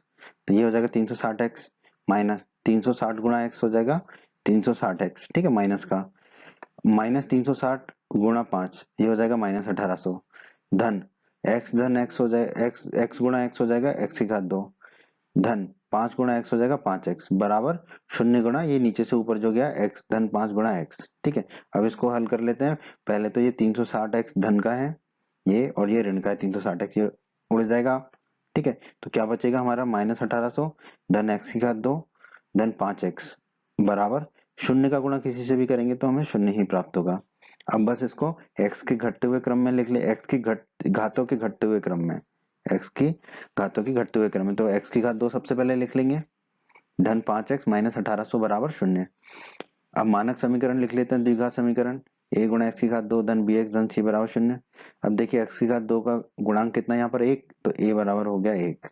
तो ये हो जाएगा 360x, माइनस 360 गुणा x हो जाएगा 360x, ठीक है, माइनस का -360 गुणा 5 ये हो जाएगा -1800, धन धन x हो जाएगा x गुणा x हो जाएगा x की घात 2, धन 5 गुणा x हो जाएगा 5x बराबर 0 गुणा ये नीचे से ऊपर जो गया x धन 5 गुणा x। ठीक है, अब इसको हल कर लेते हैं। पहले तो ये 360x धन का है ये, और ये ऋण का है 360x, ये उड़ जाएगा। ठीक है, तो क्या बचेगा हमारा -1800 धन x की घात 2 धन 5x बराबर 0 का गुणा किसी से भी करेंगे तो हमें 0 ही प्राप्त होगा। अब बस इसको x के घटते हुए क्रम में लिख ले, x की घातों के घटते हुए क्रम में, x की घातों की घटते हुए क्रम में, तो x की घात 2 सबसे पहले लिख लेंगे, धन 5x -1800 बराबर 0। अब मानक समीकरण लिख लेते हैं, द्विघात समीकरण, a गुणा x की घात 2 धन bx धन c बराबर 0। अब देखिए x की घात 2 का गुणांक कितना है यहाँ पर 1, तो a बराबर हो गया 1,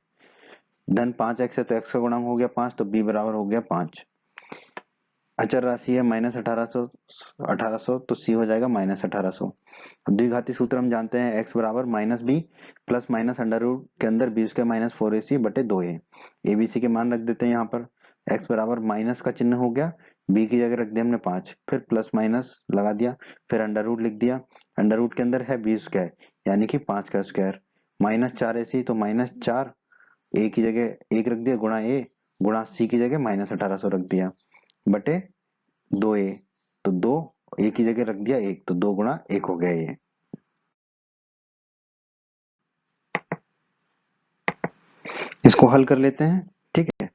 धन 5x है तो x का गुणांक हो गया 5 तो b बराबर हो गया 5। अचर राशि है -1800 तो c हो जाएगा -1800। अब द्विघाती सूत्र हम जानते हैं, x बराबर -b plus minus under root के अंदर b स्क्वायर -4ac बटे 2a, abc के मान रख देते हैं यहाँ पर। x बराबर माइनस का चिन्ह हो गया, b की जगह रख दिया हमने 5, फिर प्लस माइनस लगा दिया, फिर अंडर रूट लिख दिया, अंडर रूट के अंदर है b स्क्वायर यानी कि 5 का स्क्वायर, -4ac तो -4, a की जगह 1 रख दिया गुणा a, गुणा c की जगह -1800 रख दिया बटे 2a, तो 2 a की जगह रख दिया 1, तो 2 गुणा 1 हो गया ये। इसको हल कर लेते हैं। ठीक है,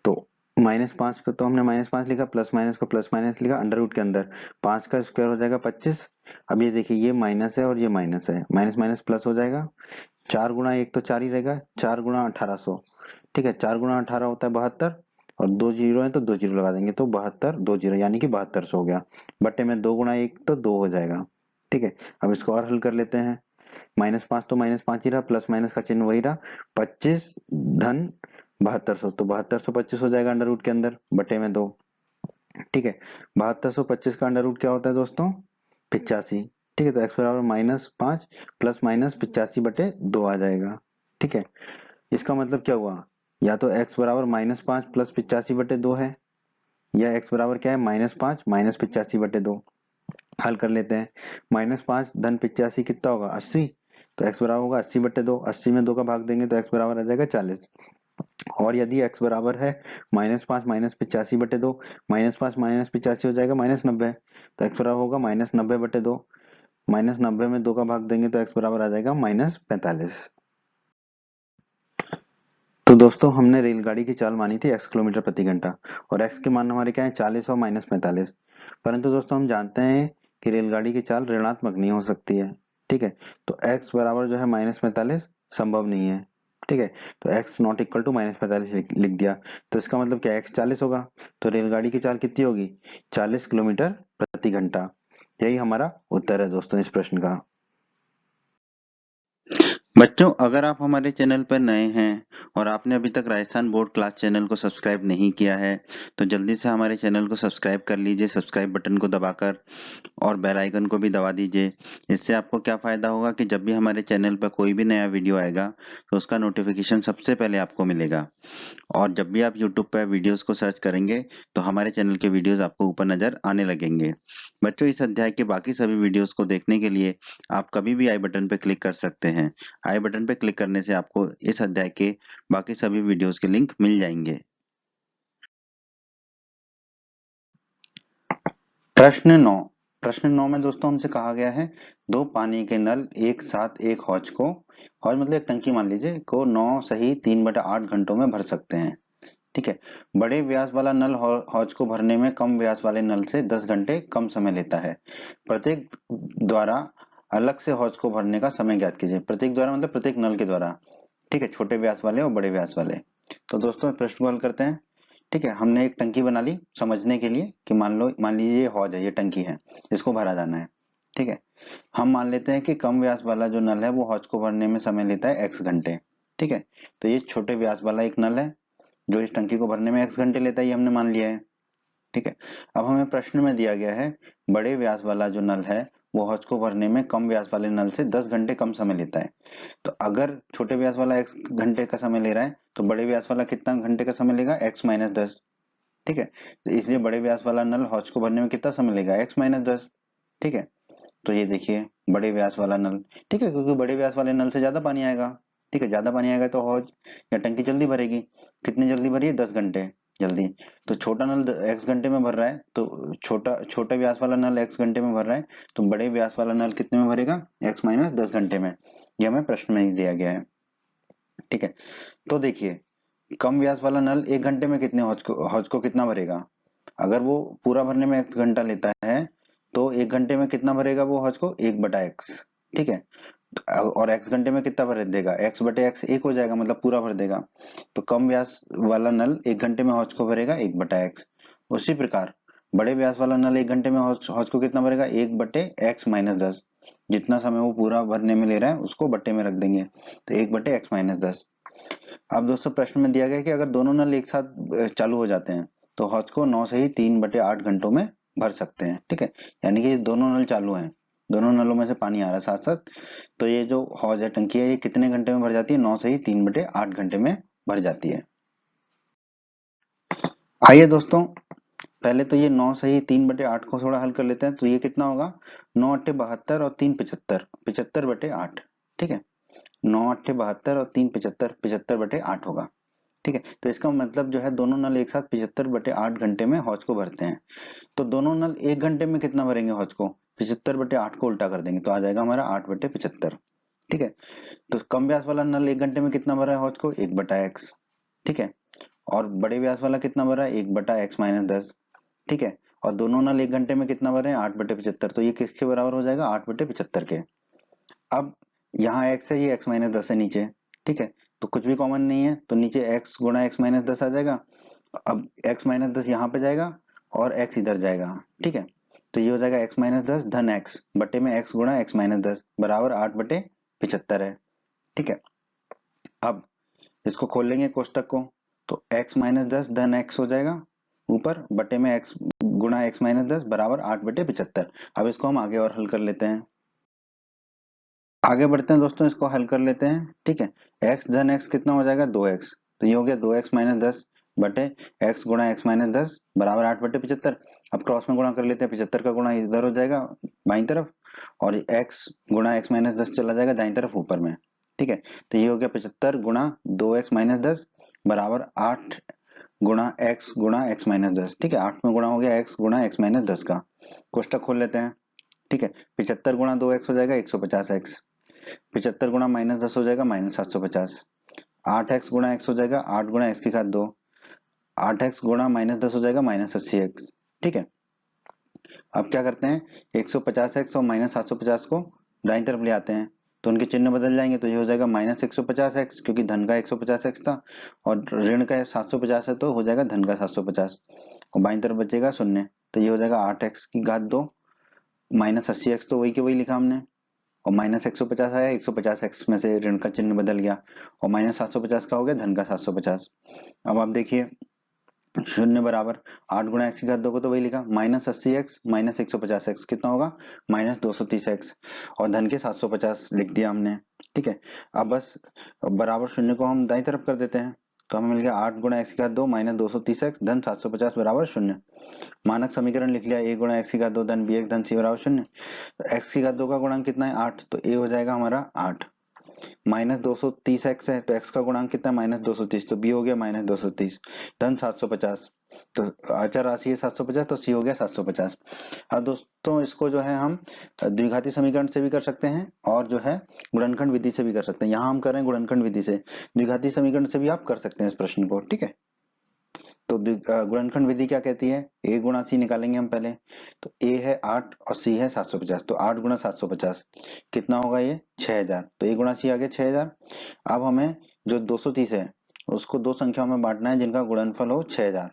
तो -5 को तो हमने -5 लिखा, प्लस माइनस को प्लस माइनस लिखा, अंडर रूट के अंदर 5 का स्क्वायर हो जाएगा 25। अब ये देखिए ये माइनस है और ये माइनस है, माइनस माइनस प्लस हो जाएगा, 4 गुणा 1 तो 4 ही रहेगा, 4 गुणा 1800, ठीक है, 4 गुणा 18 होता है 72, और 2 जीरो है तो 2 जीरो लगा देंगे तो 72 2 जीरो यानी कि 7200 हो गया, बटे में 2 गुणा 1 तो 2 हो जाएगा। ठीक है, अब इसको और हल कर लेते हैं, -5 तो -5 ही रहा, प्लस माइनस का चिन्ह वही रहा, 25 धन 7200 तो 7225 हो जाएगा अंडर रूट के अंदर बटे में 2। ठीक है, 7225 का अंडर रूट क्या होता है दोस्तों, 85। ठीक है, तो x बराबर -5 प्लस माइनस 85 बटे 2 आ जाएगा। ठीक है, इसका मतलब क्या हुआ, या तो x बराबर -5 प्लस 85 बटे 2 है, या x बराबर क्या है -5 माइनस 85 बटे 2। हल कर लेते हैं, -5 धन 85 कितना होगा 80, तो x बराबर होगा 80 बटे 2, 80 में 2 का भाग देंगे तो x बराबर आ जाएगा 40। और यदि x बराबर है -5 माइनस 85 बटे 2, -5 माइनस 85 हो जाएगा -90, तो x बराबर होगा -90 बटे 2, -90 में 2 का भाग देंगे तो x बराबर आ जाएगा -45। तो दोस्तों हमने रेलगाड़ी की चाल मानी थी x किलोमीटर प्रति घंटा, और x के मान हमारे क्या है 40 और -45, परंतु दोस्तों हम जानते हैं कि रेलगाड़ी की चाल ऋणात्मक नहीं हो सकती है। ठीक है, तो x बराबर जो है -45 संभव नहीं है। ठीक है, तो x नॉट इक्वल टू -45 लिख दिया, तो इसका मतलब क्या x 40 होगा, तो रेलगाड़ी की चाल कितनी होगी 40 किलोमीटर प्रति घंटा। यही हमारा उत्तर है दोस्तों इस प्रश्न का। बच्चों, अगर आप हमारे चैनल पर नए हैं और आपने अभी तक राजस्थान बोर्ड क्लास चैनल को सब्सक्राइब नहीं किया है तो जल्दी से हमारे चैनल को सब्सक्राइब कर लीजिए, सब्सक्राइब बटन को दबाकर, और बेल आइकन को भी दबा दीजिए। इससे आपको क्या फ़ायदा होगा कि जब भी हमारे चैनल पर कोई भी नया वीडियो आएगा तो उसका नोटिफिकेशन सबसे पहले आपको मिलेगा। और जब भी आप यूट्यूब पर वीडियोस को सर्च करेंगे तो हमारे चैनल के वीडियोस आपको ऊपर नज़र आने लगेंगे। बच्चों, इस अध्याय के बाकी सभी वीडियोस को देखने के लिए आप कभी भी आई बटन पर क्लिक कर सकते हैं। आई बटन पर क्लिक करने से आपको इस अध्याय के बाकी सभी वीडियोस के लिंक मिल जाएंगे। प्रश्न 9 में दोस्तों हमसे कहा गया है दो पानी के नल एक साथ एक हौज को, हौज मतलब एक टंकी मान लीजिए, को 9 सही 3/8 घंटों में भर सकते हैं। ठीक है। बड़े व्यास वाला नल हौज को भरने में कम व्यास वाले नल से 10 घंटे कम समय लेता है। प्रत्येक द्वारा अलग से हौज को भरने का समय ज्ञात कीजिए। प्रत्येक द्वारा मतलब प्रत्येक नल के द्वारा। ठीक है, छोटे व्यास वाले और बड़े व्यास वाले। तो दोस्तों प्रश्न को हल करते हैं। ठीक है, हमने एक टंकी बना ली समझने के लिए कि मान लीजिए ये हौज है, ये टंकी है, इसको भरा जाना है। ठीक है, हम मान लेते हैं कि कम व्यास वाला जो नल है वो हौज को भरने में समय लेता है x घंटे। ठीक है, तो ये छोटे व्यास वाला एक नल है जो इस टंकी को भरने में x घंटे लेता है, ये हमने मान लिया है। ठीक है, अब हमें प्रश्न में दिया गया है बड़े व्यास वाला जो नल है वो हौज को भरने में कम व्यास वाले नल से 10 घंटे कम समय लेता है। तो अगर छोटे व्यास वाला x घंटे का समय ले रहा है तो बड़े व्यास वाला कितना घंटे का समय लेगा, x-10। ठीक है, तो इसलिए बड़े व्यास वाला नल हौज को भरने में कितना समय लेगा, x-10। ठीक है, तो ये देखिए बड़े व्यास वाला नल। ठीक है, क्योंकि बड़े व्यास वाले नल से ज्यादा पानी आएगा। ठीक है, ज्यादा पानी आएगा तो हौज या टंकी जल्दी भरेगी। कितनी जल्दी भरी है, 10 घंटे जल्दी। तो छोटा नल x घंटे में भर रहा है, तो छोटा व्यास वाला नल x घंटे में भर रहा है, तो बड़े व्यास वाला नल कितने में भरेगा, x-10 घंटे में। ये हमें प्रश्न में ही दिया गया है। ठीक है, तो देखिए कम व्यास वाला नल 1 घंटे में कितने हौज को कितना भरेगा। अगर वो पूरा भरने में x घंटा लेता है तो 1 घंटे में कितना भरेगा वो हौज को, 1/x। ठीक है, और x घंटे में कितना भर देगा, x/x 1 हो जाएगा, मतलब पूरा भर देगा। तो कम व्यास वाला नल 1 घंटे में हौज को भरेगा 1/x। उसी प्रकार बड़े व्यास वाला नल 1 घंटे में हौज को कितना भरेगा, 1/x-10। जितना समय वो पूरा भरने में ले रहा है उसको बट्टे में रख देंगे, तो 1/x-10। अब दोस्तों प्रश्न में दिया गया है कि अगर दोनों नल एक साथ चालू हो जाते हैं तो हौज को 9 से ही 3/8 घंटों में भर सकते हैं। ठीक है, यानी कि ये दोनों नल चालू हैं, दोनों नलों में से पानी आ रहा है साथ साथ, तो ये जो हौज है, टंकी है, ये कितने घंटे में भर जाती है, 9 से ही 3/8 घंटे में भर जाती है। आइए दोस्तों पहले तो ये 9 से ही 3/8 को थोड़ा हल कर लेते हैं। तो ये कितना होगा, 9×8 = 72 और 3 75, 75/8। ठीक है, 9×8 = 72 और 3 75, 75/8 होगा। ठीक है, तो इसका मतलब जो है दोनों नल एक साथ 75/8 घंटे में हौज को भरते हैं। तो दोनों नल 1 घंटे में कितना भरेंगे हौज को, 75/8 को उल्टा कर देंगे तो आ जाएगा हमारा 8/75। ठीक है, तो कम व्यास वाला नल 1 घंटे में कितना भरा है हौज को, 1/x। ठीक है, और बड़े व्यास वाला कितना भरा है, 1/x-10। ठीक है, और दोनों नल 1 घंटे में कितना भरे हैं, 8/75। तो ये किसके बराबर हो जाएगा, 8/75 के। अब यहाँ x है, ये x-10 है नीचे। ठीक है, तो कुछ भी कॉमन नहीं है तो नीचे x गुणा x-10 आ जाएगा। अब x-10 यहाँ पे जाएगा और x इधर जाएगा। ठीक है, तो ये हो जाएगा x-10 धन x बटे में x गुणा x-10 बराबर 8/75 है। ठीक है, अब इसको खोल लेंगे कोष्टक को, तो x-10 धन x हो जाएगा ऊपर, बटे में x गुणा x-10 बराबर 8/75। अब इसको हम आगे और हल कर लेते हैं। आगे बढ़ते हैं दोस्तों, इसको हल कर लेते हैं। ठीक है, x धन x कितना हो जाएगा, 2x। तो ये हो गया 2x-10 बटे x गुणा x-10 बराबर 8/75। अब क्रॉस में गुणा कर लेते हैं, 75 का गुणा इधर हो जाएगा बाईं तरफ, और x गुणा x-10 चला जाएगा दाईं तरफ ऊपर में। ठीक है, तो ये हो गया 75 गुणा 2x-10 बराबर 8 गुणा x गुणा x-10। ठीक है, 8 में गुणा हो गया x गुणा x-10 का। कोष्टक खोल लेते हैं। ठीक है, 75 गुणा 2x हो जाएगा 150x, 75 गुणा -10 हो जाएगा -750, 8x गुणा x हो जाएगा 8 गुणा x की घात 2, 8x गुणा -10 हो जाएगा -80x। ठीक है, अब क्या करते हैं, 150x और -750 को दाईं तरफ ले आते हैं तो उनके चिन्ह बदल जाएंगे, तो ये हो जाएगा -150x क्योंकि धन का 150x था, और ऋण का 750 है तो हो जाएगा धन का 750, और बाईं तरफ बचेगा 0, तो ये हो जाएगा 8x की घात 2 -80x, तो वही के वही लिखा हमने, और माइनस 150 आया, 150x में से ऋण का चिन्ह बदल गया और माइनस 750 का हो गया धन का 750। अब आप देखिए शून्य बराबर 8 गुणा एक्स की घात 2 को तो वही लिखा माइनस 80x माइनस 150x कितना होगा माइनस 230x और धन के 750 लिख दिया हमने। ठीक है, अब बस बराबर शून्य को हम दाईं तरफ कर देते हैं तो हमें मिल गया 8 गुणा एक्स की घात 2 माइनस 230x धन 750 बराबर शून्य। मानक समीकरण लिख लिया, a गुणा एक्स की घात 2 धन bx धन c बराबर शून्य। एक्स की घात 2 का गुणांक कितना है 8, तो a हो जाएगा हमारा 8। माइनस 230x है तो x का गुणांक कितना है माइनस 230, तो b हो गया माइनस 230 धन 750, तो अचर राशि है 750 तो c हो गया 750। अब दोस्तों इसको जो है हम द्विघाती समीकरण से भी कर सकते हैं और जो है गुणनखंड विधि से भी कर सकते हैं। यहाँ हम कर रहे हैं गुणनखंड विधि से, द्विघाती समीकरण से भी आप कर सकते हैं इस प्रश्न को। ठीक है, तो गुणनखंड विधि क्या कहती है, a गुणा c निकालेंगे हम पहले, तो a है 8 और c है 750, तो 8 गुणा 750 कितना होगा ये 6000, तो a गुणा c आ गया 6000। अब हमें जो 230 है उसको दो संख्याओं में बांटना है जिनका गुणनफल हो 6000।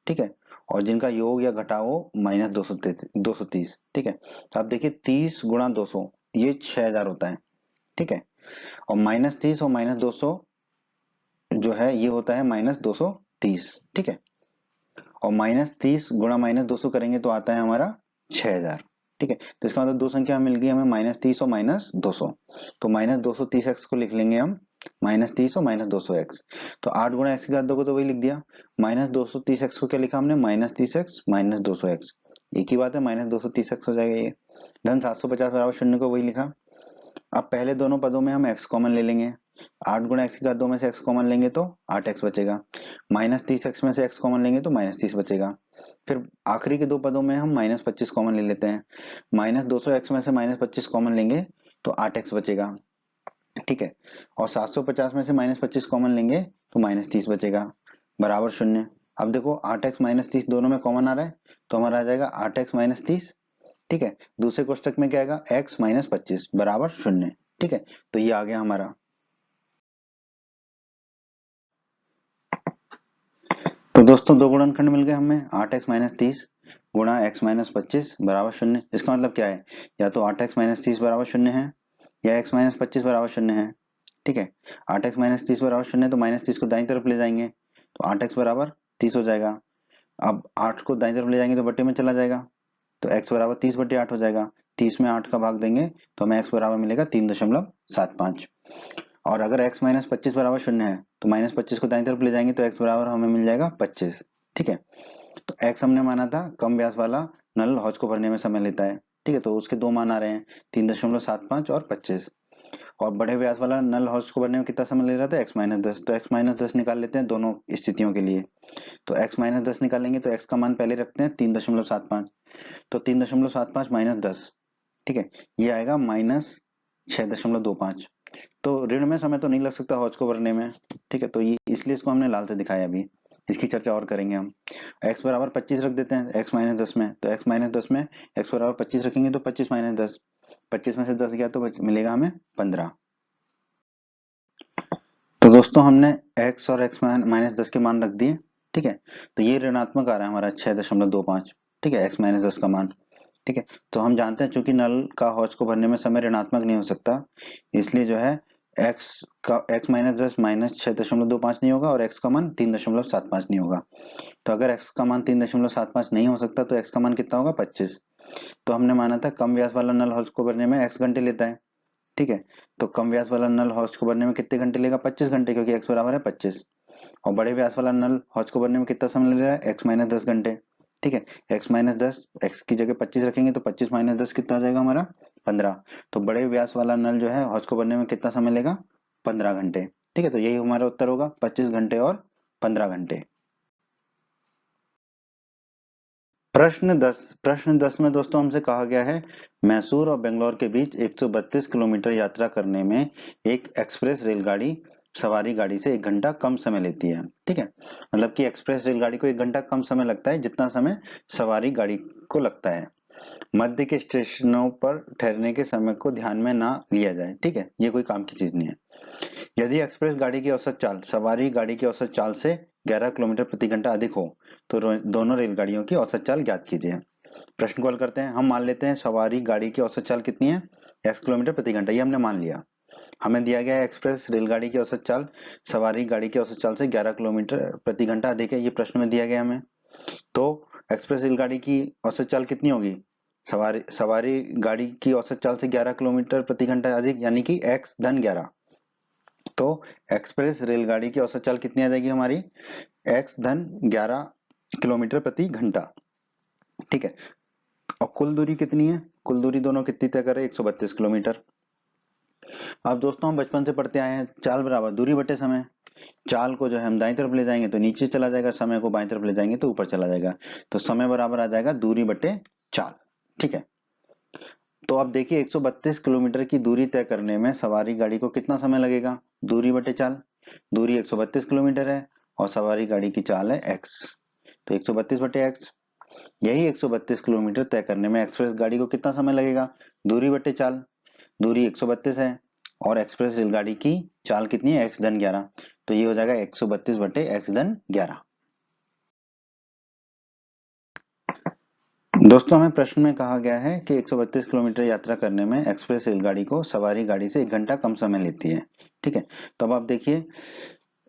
ठीक है, और जिनका योग या घटाव हो माइनस 230। ठीक है, तो आप देखिए 30 गुणा 200 ये 6000 होता है। ठीक है, और माइनस 30 और माइनस 200 जो है ये होता है माइनस 230। ठीक है, और माइनस 30 गुणा माइनस 200 करेंगे तो आता है हमारा 6000। ठीक है, तो इसका मतलब दो संख्या मिल गई हमें माइनस 30 और माइनस 200, तो माइनस 230x को लिख लेंगे हम माइनस 30 और माइनस 200x। तो 8 गुणा एक्स की घात 2 को तो वही लिख दिया, माइनस 230x को क्या लिखा हमने माइनस 30x माइनस 200x, एक ही बात है माइनस 230x हो जाएगा ये। धन 750 बराबर शून्य को वही लिखा। अब पहले दोनों पदों में हम x कॉमन ले लेंगे, 8 गुणा एक्स की घात 2 में से x कॉमन लेंगे तो 8x बचेगा, माइनस 30x में से x कॉमन लेंगे तो माइनस 30 बचेगा। फिर आखिरी के दो पदों में हम माइनस 25 कॉमन ले लेते हैं, माइनस 200x में से माइनस 25 कॉमन लेंगे तो 8x बचेगा। ठीक है, और 750 में से माइनस 25 कॉमन लेंगे तो माइनस 30 बचेगा बराबर शून्य। अब देखो 8x माइनस 30 दोनों में कॉमन आ रहा है तो हमारा आ जाएगा 8x माइनस 30। ठीक है, दूसरे कोष्टक में क्या आएगा x माइनस 25 बराबर शून्य। ठीक है, तो ये आ गया हमारा। तो दोस्तों दो गुणनखंड मिल गए हमें, 8x माइनस 30 गुणा x माइनस 25 बराबर शून्य। इसका मतलब क्या है, या तो 8x माइनस 30 बराबर शून्य है या x माइनस 25 बराबर शून्य है। ठीक है, 8x माइनस 30 बराबर शून्य तो माइनस 30 को दाईं तरफ ले जाएंगे तो 8x बराबर 30 हो जाएगा। अब 8 को दाईं तरफ ले जाएंगे तो बट्टे में चला जाएगा तो x बराबर 30 बट्टे 8 हो जाएगा। 30 में 8 का भाग देंगे तो हमें x बराबर मिलेगा 3.75। और अगर x माइनस 25 बराबर शून्य है तो माइनस 25 को दाईं तरफ ले जाएंगे तो x बराबर हमें मिल जाएगा 25। ठीक है, तो x हमने माना था कम व्यास वाला नल हौज को भरने में समय लेता है। ठीक है, तो उसके दो मान आ रहे हैं 3.75 और 25। और बड़े व्यास वाला नल हौज को भरने में कितना समय ले रहा था x माइनस 10, तो x माइनस 10 निकाल लेते हैं दोनों स्थितियों के लिए। तो x माइनस 10 निकालेंगे तो x का मान पहले रखते हैं 3.75, तो 3.75 माइनस 10, ठीक है, ये आएगा माइनस 6.25। तो ऋण में समय तो नहीं लग सकता हौज को भरने में। ठीक है, तो ये इसलिए इसको हमने लाल से दिखाया। अभी इसकी चर्चा और करेंगे हम। x बराबर 25 रख देते हैं x माइनस 10 में, तो x माइनस 10 में x बराबर 25 रखेंगे तो 25 माइनस 10, 25 में से 10 गया तो मिलेगा हमें 15। तो दोस्तों हमने x और x माइनस 10 के मान रख दिए। ठीक है, तो ये ऋणात्मक आ रहा है हमारा 6.25। ठीक है, x माइनस 10 का मान। ठीक है, तो हम जानते हैं चूंकि नल का हौज को भरने में समय ऋणात्मक नहीं हो सकता, इसलिए जो है x माइनस 10 माइनस 6.25 नहीं होगा और x का मान 3.75 नहीं होगा। तो अगर x का मान 3.75 नहीं हो सकता तो x का मान कितना होगा 25। तो हमने माना था कम व्यास वाला नल हौज को भरने में x घंटे लेता है। ठीक है, तो कम व्यास वाला नल हौज को भरने में कितने घंटे लेगा 25 घंटे, क्योंकि x बराबर है 25। और बड़े व्यास वाला नल हौज को भरने में कितना समय ले रहा है x माइनस 10 घंटे। ठीक है, x माइनस 10 x की जगह 25 रखेंगे तो 25 माइनस 10 कितना आ जाएगा हमारा 15। तो बड़े व्यास वाला नल जो है हौज को भरने में कितना समय लेगा 15 घंटे। ठीक है, तो यही हमारा उत्तर होगा 25 घंटे और 15 घंटे। प्रश्न 10 में दोस्तों हमसे कहा गया है मैसूर और बेंगलोर के बीच 132 किलोमीटर यात्रा करने में एक एक्सप्रेस रेलगाड़ी सवारी गाड़ी से 1 घंटा कम समय लेती है। ठीक है, मतलब कि एक्सप्रेस रेलगाड़ी को 1 घंटा कम समय लगता है जितना समय सवारी गाड़ी को लगता है। मध्य के स्टेशनों पर ठहरने के समय को ध्यान में ना लिया जाए। ठीक है, ये कोई काम की चीज नहीं है। यदि एक्सप्रेस गाड़ी की औसत चाल सवारी गाड़ी की औसत चाल से 11 किलोमीटर प्रति घंटा अधिक हो तो दोनों रेलगाड़ियों की औसत चाल ज्ञात कीजिए। प्रश्न को हल करते हैं। हम मान लेते हैं सवारी गाड़ी की औसत चाल कितनी है, x किलोमीटर प्रति घंटा, ये हमने मान लिया। हमें दिया गया है एक्सप्रेस रेलगाड़ी की औसत चाल सवारी गाड़ी की औसत चाल से 11 किलोमीटर प्रति घंटा अधिक है, ये प्रश्न में दिया गया हमें। तो एक्सप्रेस रेलगाड़ी की औसत चाल कितनी होगी, सवारी गाड़ी की औसत चाल से 11 किलोमीटर प्रति घंटा अधिक, यानी कि x धन 11। तो एक्सप्रेस रेलगाड़ी की औसत चाल कितनी आ जाएगी हमारी, x धन 11 किलोमीटर प्रति घंटा। ठीक है, और कुल दूरी कितनी है, कुल दूरी दोनों कितनी तय कर रहे हैं, 132 किलोमीटर। अब दोस्तों हम बचपन से पढ़ते आए हैं, चाल बराबर दूरी बटे समय। चाल को जो है हम दाईं तरफ ले जाएंगे तो नीचे चला जाएगा, समय को बाईं तरफ ले जाएंगे तो ऊपर चला जाएगा। तो समय बराबर आ जाएगा दूरी बटे चाल। ठीक है, तो अब देखिए 132 किलोमीटर की दूरी तय करने में सवारी गाड़ी को कितना समय लगेगा, दूरी बटे चाल। दूरी 132 किलोमीटर है और सवारी गाड़ी की चाल है x, तो 132 बटे x। यही 132 किलोमीटर तय करने में एक्सप्रेस गाड़ी को कितना समय लगेगा, दूरी बटे चाल। दूरी 132 है और एक्सप्रेस रेलगाड़ी की चाल कितनी है, x धन 11, तो ये हो जाएगा 132 बटे x धन 11। दोस्तों हमें प्रश्न में कहा गया है कि 132 किलोमीटर यात्रा करने में एक्सप्रेस रेलगाड़ी को सवारी गाड़ी से 1 घंटा कम समय लेती है। ठीक है, तो अब आप देखिए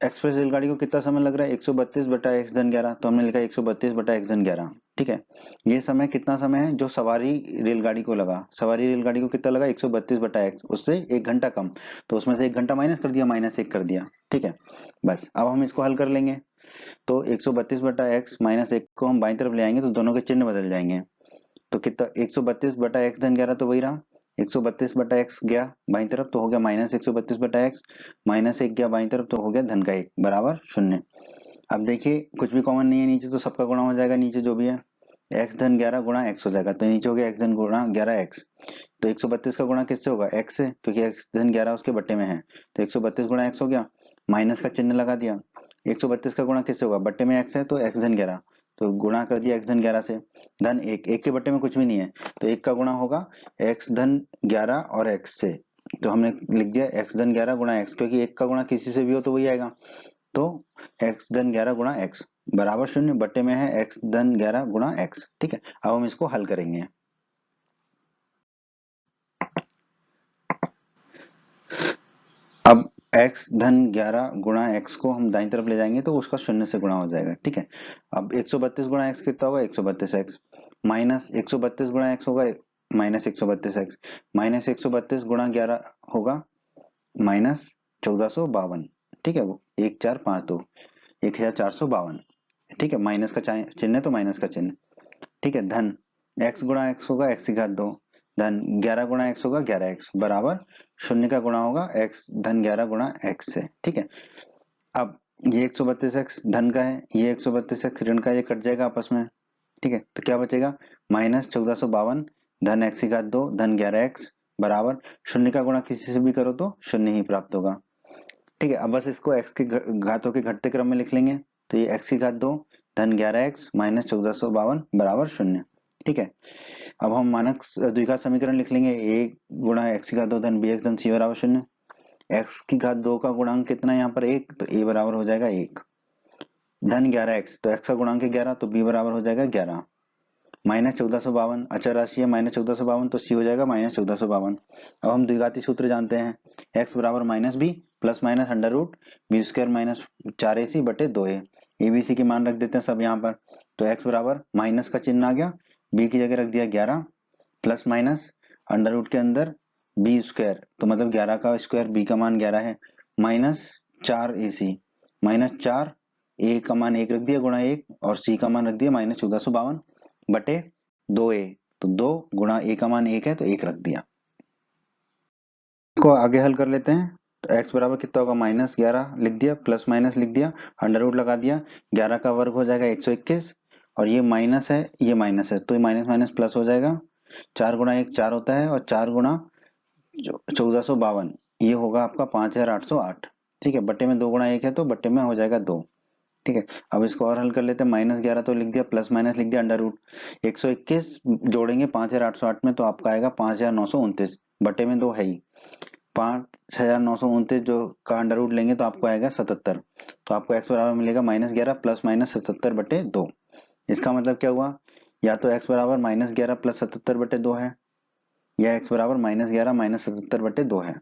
एक्सप्रेस रेलगाड़ी को कितना समय लग रहा है, 132 बटा x धन 11, तो हमने लिखा 132 बटा x धन 11। ठीक है, ये समय कितना समय है जो सवारी रेलगाड़ी को लगा, सवारी रेलगाड़ी को कितना लगा 132 बटा x, उससे 1 घंटा कम, तो उसमें से 1 घंटा माइनस कर दिया, -1 कर दिया। ठीक है, बस अब हम इसको हल कर लेंगे। तो 132 बटा x -1 को हम बाईं तरफ ले आएंगे तो दोनों के चिन्ह बदल जाएंगे। तो कितना 132 बटा x धन 11 तो वही रहा, 132 बटा x गया बाईं तरफ तो हो गया -132 बटा x, -1 गया बाईं तरफ तो हो गया धन का 1 बराबर 0। अब देखिए कुछ भी कॉमन नहीं है नीचे, तो सबका गुणा हो जाएगा, नीचे जो भी है x धन 11 गुणा x हो जाएगा, तो नीचे हो गया x धन गुणा 11x। तो 132 का गुणा किससे होगा, x से, क्योंकि x धन 11 उसके बट्टे में है, तो 132 गुणा x हो गया, माइनस का चिन्ह लगा दिया। 132 का गुणा किससे होगा, बट्टे में x है तो x धन 11, तो गुणा कर दिया x धन 11 से। धन 1, 1 के बट्टे में कुछ भी नहीं है, तो 1 का गुणा होगा x धन 11 और x से, तो हमने लिख दिया x धन 11 गुणा x, क्योंकि 1 का गुणा किसी से भी हो तो वही आएगा। तो x धन 11 गुणा x बराबर 0, बट्टे में है x धन 11 गुणा x। ठीक है, अब हम इसको हल करेंगे। अब x धन 11 गुणा x को हम दाईं तरफ ले जाएंगे तो उसका 0 से गुणा हो जाएगा। ठीक है, अब 132 गुणा x कितना होगा, 132x, माइनस 132 गुणा x होगा -132x, माइनस 132 गुणा 11 होगा -1452। ठीक है, वो 1452 1452। ठीक है, माइनस का चिन्ह है तो माइनस का चिन्ह। ठीक है, धन x गुणा x होगा x की घात 2, धन 11 गुणा x होगा 11x बराबर 0 का गुणा होगा x धन 11 गुणा x से। ठीक है, अब ये 132x धन का है, ये 132x ऋण का, ये कट जाएगा आपस में। ठीक है, तो क्या बचेगा, -1452 धन x की घात 2 धन 11x बराबर 0 का गुणा किसी से भी करो तो 0 ही प्राप्त होगा। ठीक है, अब बस इसको x के घातों के घटते क्रम में लिख लेंगे, तो ये x की घात 2 धन 11x -1452 बराबर 0। ठीक है, अब हम मानक द्विघात समीकरण लिख लेंगे, a गुणा x की घात 2 धन bx धन c बराबर 0। x की घात 2 का गुणांक कितना है यहाँ पर 1, तो a बराबर हो जाएगा 1, धन 11x, तो x का गुणांक है 11 तो b बराबर हो जाएगा 11, -1452 अचर राशि है -1452, तो c हो जाएगा -1452। अब हम द्विघाती सूत्र जानते हैं, x बराबर -b plus minus under root b square minus 4ac बटे 2a, abc के मान रख देते हैं सब यहाँ पर। तो x बराबर माइनस का चिन्ह आ गया, b की जगह रख दिया 11 प्लस माइनस अंडर रूट के अंदर बी स्क्वायर, तो मतलब 11 का स्क्वायर, b का मान 11 है, माइनस 4ac, -4 a का मान 1 रख दिया गुणा 1 और c का मान रख दिया -1452 बटे 2a, तो 2 गुणा a का मान 1 है तो 1 रख दिया। को आगे हल कर लेते हैं, तो x बराबर कितना होगा, -11 लिख दिया, प्लस माइनस लिख दिया, अंडर रूट लगा दिया, 11 का वर्ग हो जाएगा 121 और ये माइनस है ये माइनस है, तो ये माइनस माइनस प्लस हो जाएगा, 4 गुणा 1 4 होता है और 4 गुणा 1452 ये होगा आपका 5808। ठीक है, बट्टे में 2 गुणा 1 है तो बट्टे में हो जाएगा 2। ठीक है, अब इसको और हल कर लेते हैं, -11 तो लिख दिया, प्लस माइनस लिख दिया, अंडर रूट 121 जोड़ेंगे 5808 में तो आपका आएगा 5929, बटे में 2 है ही, 5929 जो का अंडर रूट लेंगे तो आपको आएगा 77, तो आपको x बराबर मिलेगा -11 प्लस माइनस 77 बटे 2। इसका मतलब क्या हुआ, या तो x बराबर -11 प्लस 77/2 है, या x बराबर -11 माइनस 77/2 है।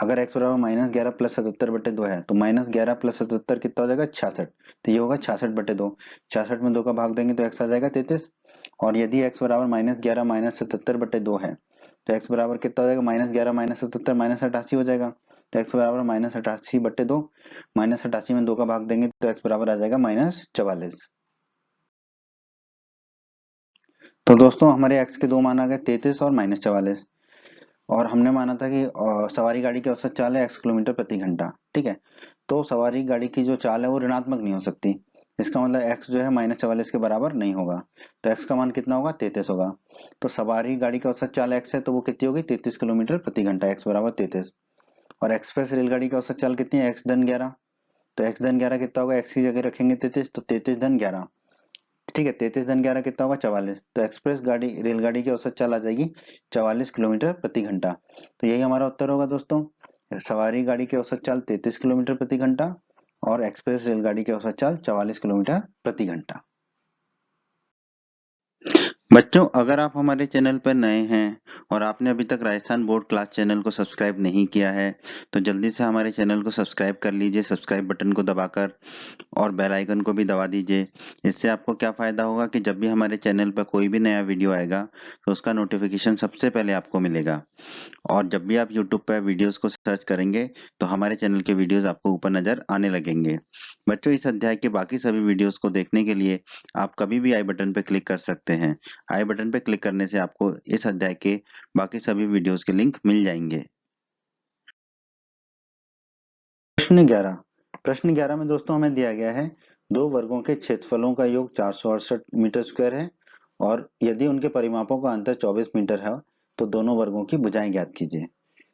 अगर x बराबर -11 प्लस 77/2 है तो -11 प्लस 77 कितना हो जाएगा 66, तो ये होगा 66/2। 66 में 2 का भाग देंगे तो x आ जाएगा 33। और यदि x बराबर -11 माइनस 77/2 है तो x बराबर कितना हो जाएगा -11 माइनस 77 -88 हो जाएगा। तो x बराबर -88/2, -88 में 2 का भाग देंगे तो x बराबर आ जाएगा -44। तो दोस्तों हमारे x के दो मान आ गए 33 और -44। और हमने माना था कि सवारी गाड़ी की औसत चाल है x किलोमीटर प्रति घंटा, ठीक है। तो सवारी गाड़ी की जो चाल है वो ऋणात्मक नहीं हो सकती, इसका मतलब x जो है -44 के बराबर नहीं होगा। तो x का मान कितना होगा 33 होगा। तो सवारी गाड़ी की औसत चाल x है तो वो कितनी होगी 33 किलोमीटर प्रति घंटा, x बराबर 33। और एक्सप्रेस रेलगाड़ी की औसत चाल कितनी है x धन 11, तो x धन 11 कितना होगा, x की जगह रखेंगे 33 तो 33 धन 11, ठीक है। 33 धन 11 कितना होगा 44। तो एक्सप्रेस गाड़ी रेलगाड़ी की औसत चाल आ जाएगी 44 किलोमीटर प्रति घंटा। तो यही हमारा उत्तर होगा दोस्तों, सवारी गाड़ी की औसत चाल 33 किलोमीटर प्रति घंटा और एक्सप्रेस रेलगाड़ी की औसत चाल 44 किलोमीटर प्रति घंटा। बच्चों अगर आप हमारे चैनल पर नए हैं और आपने अभी तक राजस्थान बोर्ड क्लास चैनल को सब्सक्राइब नहीं किया है तो जल्दी से हमारे चैनल को सब्सक्राइब कर लीजिए, सब्सक्राइब बटन को दबाकर, और बेल आइकन को भी दबा दीजिए। इससे आपको क्या फायदा होगा कि जब भी हमारे चैनल पर कोई भी नया वीडियो आएगा तो उसका नोटिफिकेशन सबसे पहले आपको मिलेगा। और जब भी आप YouTube पर वीडियोस को सर्च करेंगे तो हमारे चैनल के वीडियोस आपको ऊपर नजर आने लगेंगे। बच्चों इस अध्याय के बाकी सभी वीडियोस को देखने के लिए आप कभी भी आई बटन पर क्लिक कर सकते हैं। आई बटन पर क्लिक करने से आपको इस अध्याय के बाकी सभी वीडियोस के लिंक मिल जाएंगे। प्रश्न 11 में दोस्तों हमें दिया गया है दो वर्गों के क्षेत्रफलों का योग 468 मीटर स्क्वायर है और यदि उनके परिमापों का अंतर 24 मीटर है तो दोनों वर्गों की भुजाएं ज्ञात कीजिए।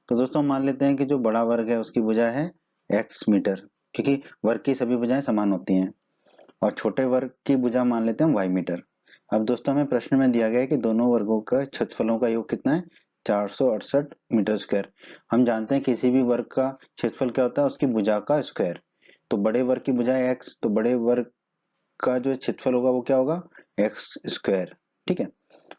तो दोस्तों मान लेते हैं कि जो बड़ा वर्ग है उसकी भुजा है x मीटर, क्योंकि वर्ग की सभी भुजाएं समान होती हैं, और छोटे वर्ग की भुजा मान लेते हैं y मीटर। अब दोस्तों हमें प्रश्न में दिया गया है कि दोनों वर्गों का क्षेत्रफलों का योग कितना है 468 मीटर स्क्वायर। हम जानते हैं किसी भी वर्ग का क्षेत्रफल क्या होता है उसकी भुजा का स्क्वायर। तो बड़े वर्ग की भुजा है x, तो बड़े वर्ग का जो क्षेत्रफल होगा वो क्या होगा x स्क्वायर, ठीक है।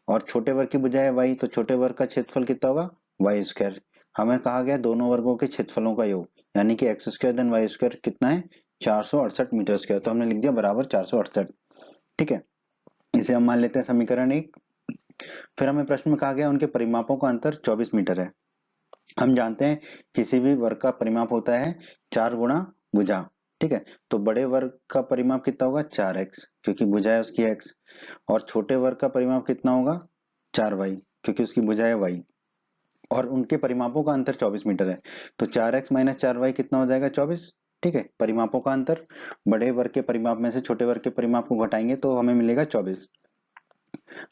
और छोटे वर्ग की भुजा है y, तो छोटे वर्ग का क्षेत्रफल कितना होगा y स्क्वायर। हमें कहा गया दोनों वर्गों के क्षेत्रफलों का योग, यानी कि x स्क्वायर धन y स्क्वायर कितना है 468 मीटर स्क्वायर, तो हमने लिख दिया बराबर 468, ठीक है। इसे हम मान लेते हैं समीकरण 1। फिर हमें प्रश्न में कहा गया उनके परिमापों का अंतर 24 मीटर है। हम जानते हैं किसी भी वर्ग का परिमाप होता है 4 गुणा भुजा, ठीक है। तो बड़े वर्ग का परिमाप कितना होगा 4x, क्योंकि भुजा है उसकी x, और छोटे वर्ग का परिमाप कितना होगा 4y, क्योंकि उसकी भुजा है y, और उनके परिमापों का अंतर 24 मीटर है। तो 4x माइनस 4y कितना हो जाएगा 24, ठीक है। परिमापों का अंतर, बड़े वर्ग के परिमाप में से छोटे वर्ग के परिमाप को घटाएंगे तो हमें मिलेगा 24।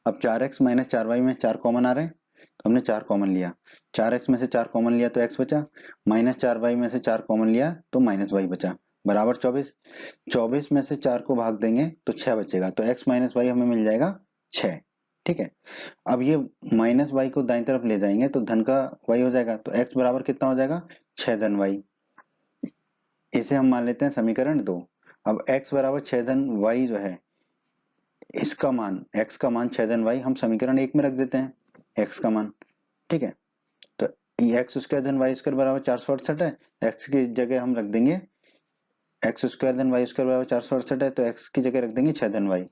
अब 4x माइनस 4y में 4 कॉमन आ रहे हैं तो हमने 4 कॉमन लिया, 4x में से 4 कॉमन लिया तो x बचा, माइनस 4y में से 4 कॉमन लिया तो माइनस y बचा, बराबर 24। 24 में से 4 को भाग देंगे तो 6 बचेगा, तो x माइनस y हमें मिल जाएगा 6, ठीक है। अब ये माइनस y को दाईं तरफ ले जाएंगे तो धन का y हो जाएगा, तो x बराबर कितना हो जाएगा 6 धन y। इसे हम मान लेते हैं समीकरण 2। अब x बराबर 6 धन y जो है इसका मान x का मान 6 धन y हम समीकरण 1 में रख देते हैं x का मान, ठीक है। तो ये एक्स स्क्वायर धन वाई स्क्वायर बराबर 468 है, x की जगह हम रख देंगे एक्स स्क्वायर धन वाई स्क्वायर बराबर 468 है तो x की जगह रख देंगे 6 धन y।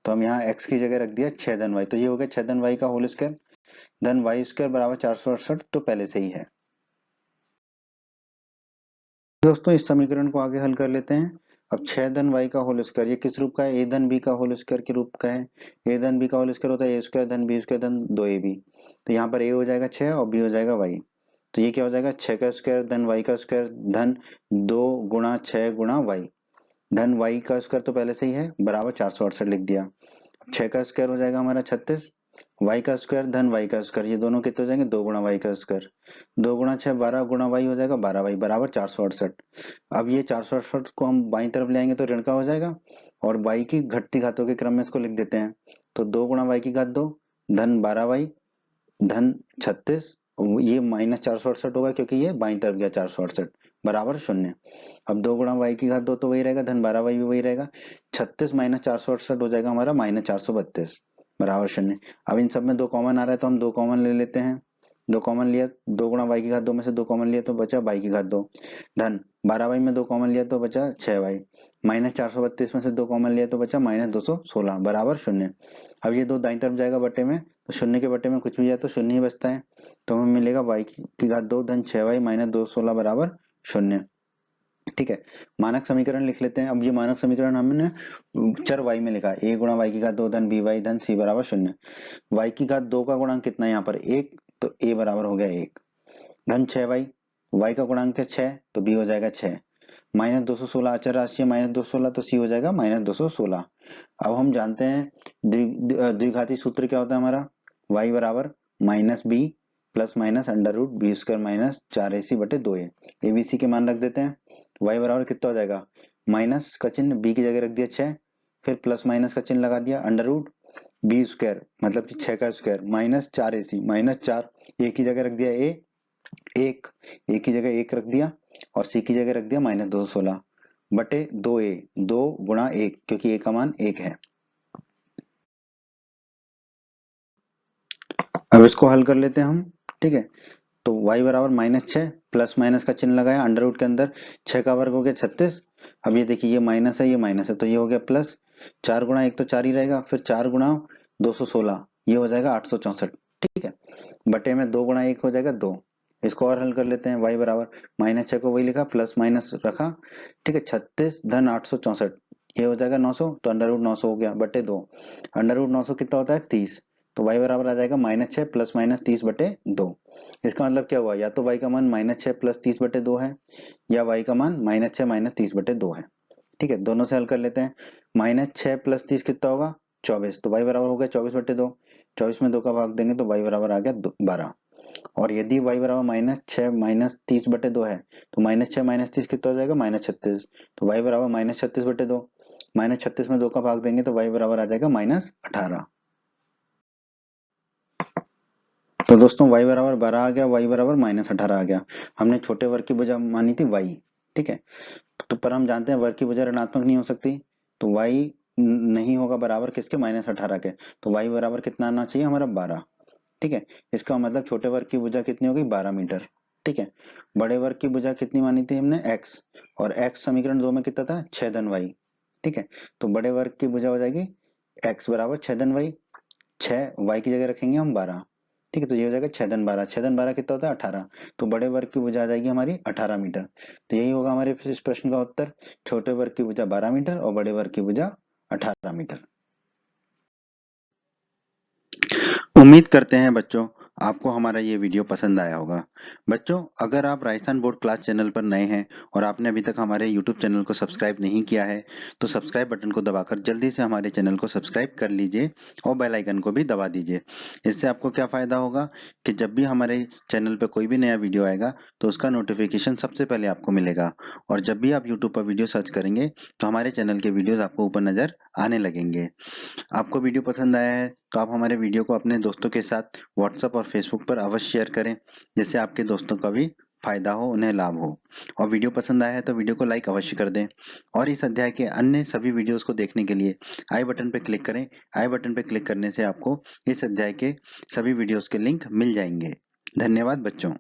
तो हम यहाँ x की जगह रख दिया 6 धन y, तो ये हो गया 6 धन y का होल स्क्वायर धन वाई स्क्वायर बराबर 468, तो पहले से ही है। दोस्तों इस समीकरण को आगे हल कर लेते हैं। अब 6 धन y का होल स्क्वायर ये किस रूप का है, a धन b का होल स्क्वायर के रूप का है। a धन b का होल स्क्वायर होता है a स्क्वायर धन b स्क्वायर धन 2ab, तो यहाँ पर a हो जाएगा 6 और b हो जाएगा y। तो ये क्या हो जाएगा 6 का स्क्वायर धन y का स्क्वायर धन 2 गुणा 6 गुणा y, धन y का स्क्वायर तो पहले से ही है बराबर 468 लिख दिया। 6 का स्क्वायर हो जाएगा हमारा 36, y का स्क्वायर धन y का स्क्वायर ये दोनों कितने हो जाएंगे 2 गुणा y का स्क्वायर, 2 गुणा 6 12 गुणा y हो जाएगा 12y बराबर 468। अब ये 468 को हम बाईं तरफ ले आएंगे तो ऋण का हो जाएगा, और y की घटती घातों के क्रम में इसको लिख देते हैं। तो 2 गुणा y की घात 2 धन 12y धन 36, ये माइनस 468 होगा क्योंकि ये बाईं तरफ गया 468 बराबर 0। अब 2 गुणा y की घात 2 तो वही रहेगा धन 12y भी वही रहेगा, 36 माइनस 468 हो जाएगा हमारा माइनस 432। बराबर 0। अब इन सब में 2 कॉमन आ रहा है तो हम 2 कॉमन ले लेते हैं। 2 कॉमन लिया, 2 गुणा y की घात 2 में से 2 कॉमन लिया तो बचा y की घात 2 धन 12y में 2 कॉमन लिया तो बचा 6y माइनस 432 में से 2 कॉमन लिया तो बचा माइनस 216 बराबर 0। अब ये 2 दाईं तरफ जाएगा बटे में, तो 0 के बटे में कुछ भी जाए तो 0 ही बचता है, तो हमें मिलेगा y की घात 2 धन 6y माइनस 216 बराबर 0। ठीक है, मानक समीकरण लिख लेते हैं। अब ये मानक समीकरण हमने चर y में लिखा है, a गुणा y की घात 2 धन by धन c बराबर 0। y की घात 2 का गुणांक कितना है यहाँ पर 1, तो a बराबर हो गया 1 धन 6y, y का गुणांक है 6 तो b हो जाएगा 6 माइनस 216 अचर राशि है माइनस 216 तो c हो जाएगा माइनस 216। अब हम जानते हैं द्विघाती सूत्र क्या होता है हमारा, y बराबर minus b plus minus under root b square minus 4ac बटे 2a। abc के मान रख देते हैं, y बराबर कितना हो जाएगा, माइनस का चिन्ह b की जगह रख दिया 6, फिर प्लस माइनस का चिन्ह लगा दिया अंडर रूट बी स्क्वायर मतलब कि 6 का square minus 4ac minus 4, a की जगह रख दिया a की जगह 1 रख दिया और c की जगह रख दिया माइनस 216 बटे 2a 2 गुणा 1 क्योंकि a का मान 1 है। अब इसको हल कर लेते हैं हम। ठीक है, तो y बराबर माइनस 6 प्लस माइनस का चिन्ह लगाया अंडर रूट के अंदर 6 का वर्ग हो गया 36। अब ये देखिए ये माइनस है ये माइनस है तो ये हो गया प्लस 4 गुणा 1 तो 4 ही रहेगा, फिर 4 गुणा 216 ये हो जाएगा 864। ठीक है, बटे में 2 गुणा 1 हो जाएगा 2। इसको और हल कर लेते हैं, y बराबर माइनस 6 को वही लिखा प्लस माइनस रखा। ठीक है, 36 धन 864 ये हो जाएगा 900 तो अंडर रूट 900 हो गया बटे 2। अंडर रूट 900 कितना होता है 30, तो y बराबर आ जाएगा माइनस 6 प्लस माइनस 30 बटे 2। इसका मतलब क्या हुआ, या तो y का मान माइनस 6 प्लस 30 बटे 2 है या y का मान माइनस 6 माइनस 30 बटे 2 है। ठीक है, दोनों से हल कर लेते हैं। माइनस 6 प्लस 30 कितना होगा 24, तो y बराबर हो गया 24 बटे 2। 24 में 2 का भाग देंगे तो y बराबर आ गया 12। और यदि y बराबर माइनस 6 माइनस 30 बटे 2 है तो माइनस 6 माइनस 30 कितना हो जाएगा माइनस 36, तो y बराबर माइनस 36 बटे 2। माइनस 36 में 2 का भाग देंगे तो y बराबर आ जाएगा माइनस 18। तो दोस्तों y बराबर 12 आ गया, y बराबर माइनस 18 आ गया। हमने छोटे वर्ग की भुजा मानी थी y। ठीक है, तो पर हम जानते हैं वर्ग की भुजा ऋणात्मक नहीं हो सकती, तो y नहीं होगा बराबर किसके माइनस 18 के, तो y बराबर कितना आना चाहिए हमारा 12। ठीक है, इसका मतलब छोटे वर्ग की भुजा कितनी होगी 12 मीटर। ठीक है, बड़े वर्ग की भुजा कितनी मानी थी हमने x, और x समीकरण 2 में कितना था 6 धन y। ठीक है, तो बड़े वर्ग की भुजा हो जाएगी x बराबर 6 धन y, 6 y की जगह रखेंगे हम 12। ठीक है, तो ये हो जाएगा 6 धन 12, 6 धन 12 कितना होता है 18, तो बड़े वर्ग की भुजा आ जाएगी हमारी 18 मीटर। तो यही होगा हमारे इस प्रश्न का उत्तर, छोटे वर्ग की भुजा 12 मीटर और बड़े वर्ग की भुजा 18 मीटर। उम्मीद करते हैं बच्चों आपको हमारा ये वीडियो पसंद आया होगा। बच्चों अगर आप राजस्थान बोर्ड क्लास चैनल पर नए हैं और आपने अभी तक हमारे YouTube चैनल को सब्सक्राइब नहीं किया है तो सब्सक्राइब बटन को दबाकर जल्दी से हमारे चैनल को सब्सक्राइब कर लीजिए और बेल आइकन को भी दबा दीजिए। इससे आपको क्या फ़ायदा होगा कि जब भी हमारे चैनल पर कोई भी नया वीडियो आएगा तो उसका नोटिफिकेशन सबसे पहले आपको मिलेगा, और जब भी आप यूट्यूब पर वीडियो सर्च करेंगे तो हमारे चैनल के वीडियोज़ आपको ऊपर नज़र आने लगेंगे। आपको वीडियो पसंद आया है तो आप हमारे वीडियो को अपने दोस्तों के साथ व्हाट्सएप और फेसबुक पर अवश्य शेयर करें, जिससे आपके दोस्तों का भी फायदा हो, उन्हें लाभ हो। और वीडियो पसंद आया है तो वीडियो को लाइक अवश्य कर दें, और इस अध्याय के अन्य सभी वीडियोस को देखने के लिए आई बटन पर क्लिक करें। आई बटन पर क्लिक करने से आपको इस अध्याय के सभी वीडियोस के लिंक मिल जाएंगे। धन्यवाद बच्चों।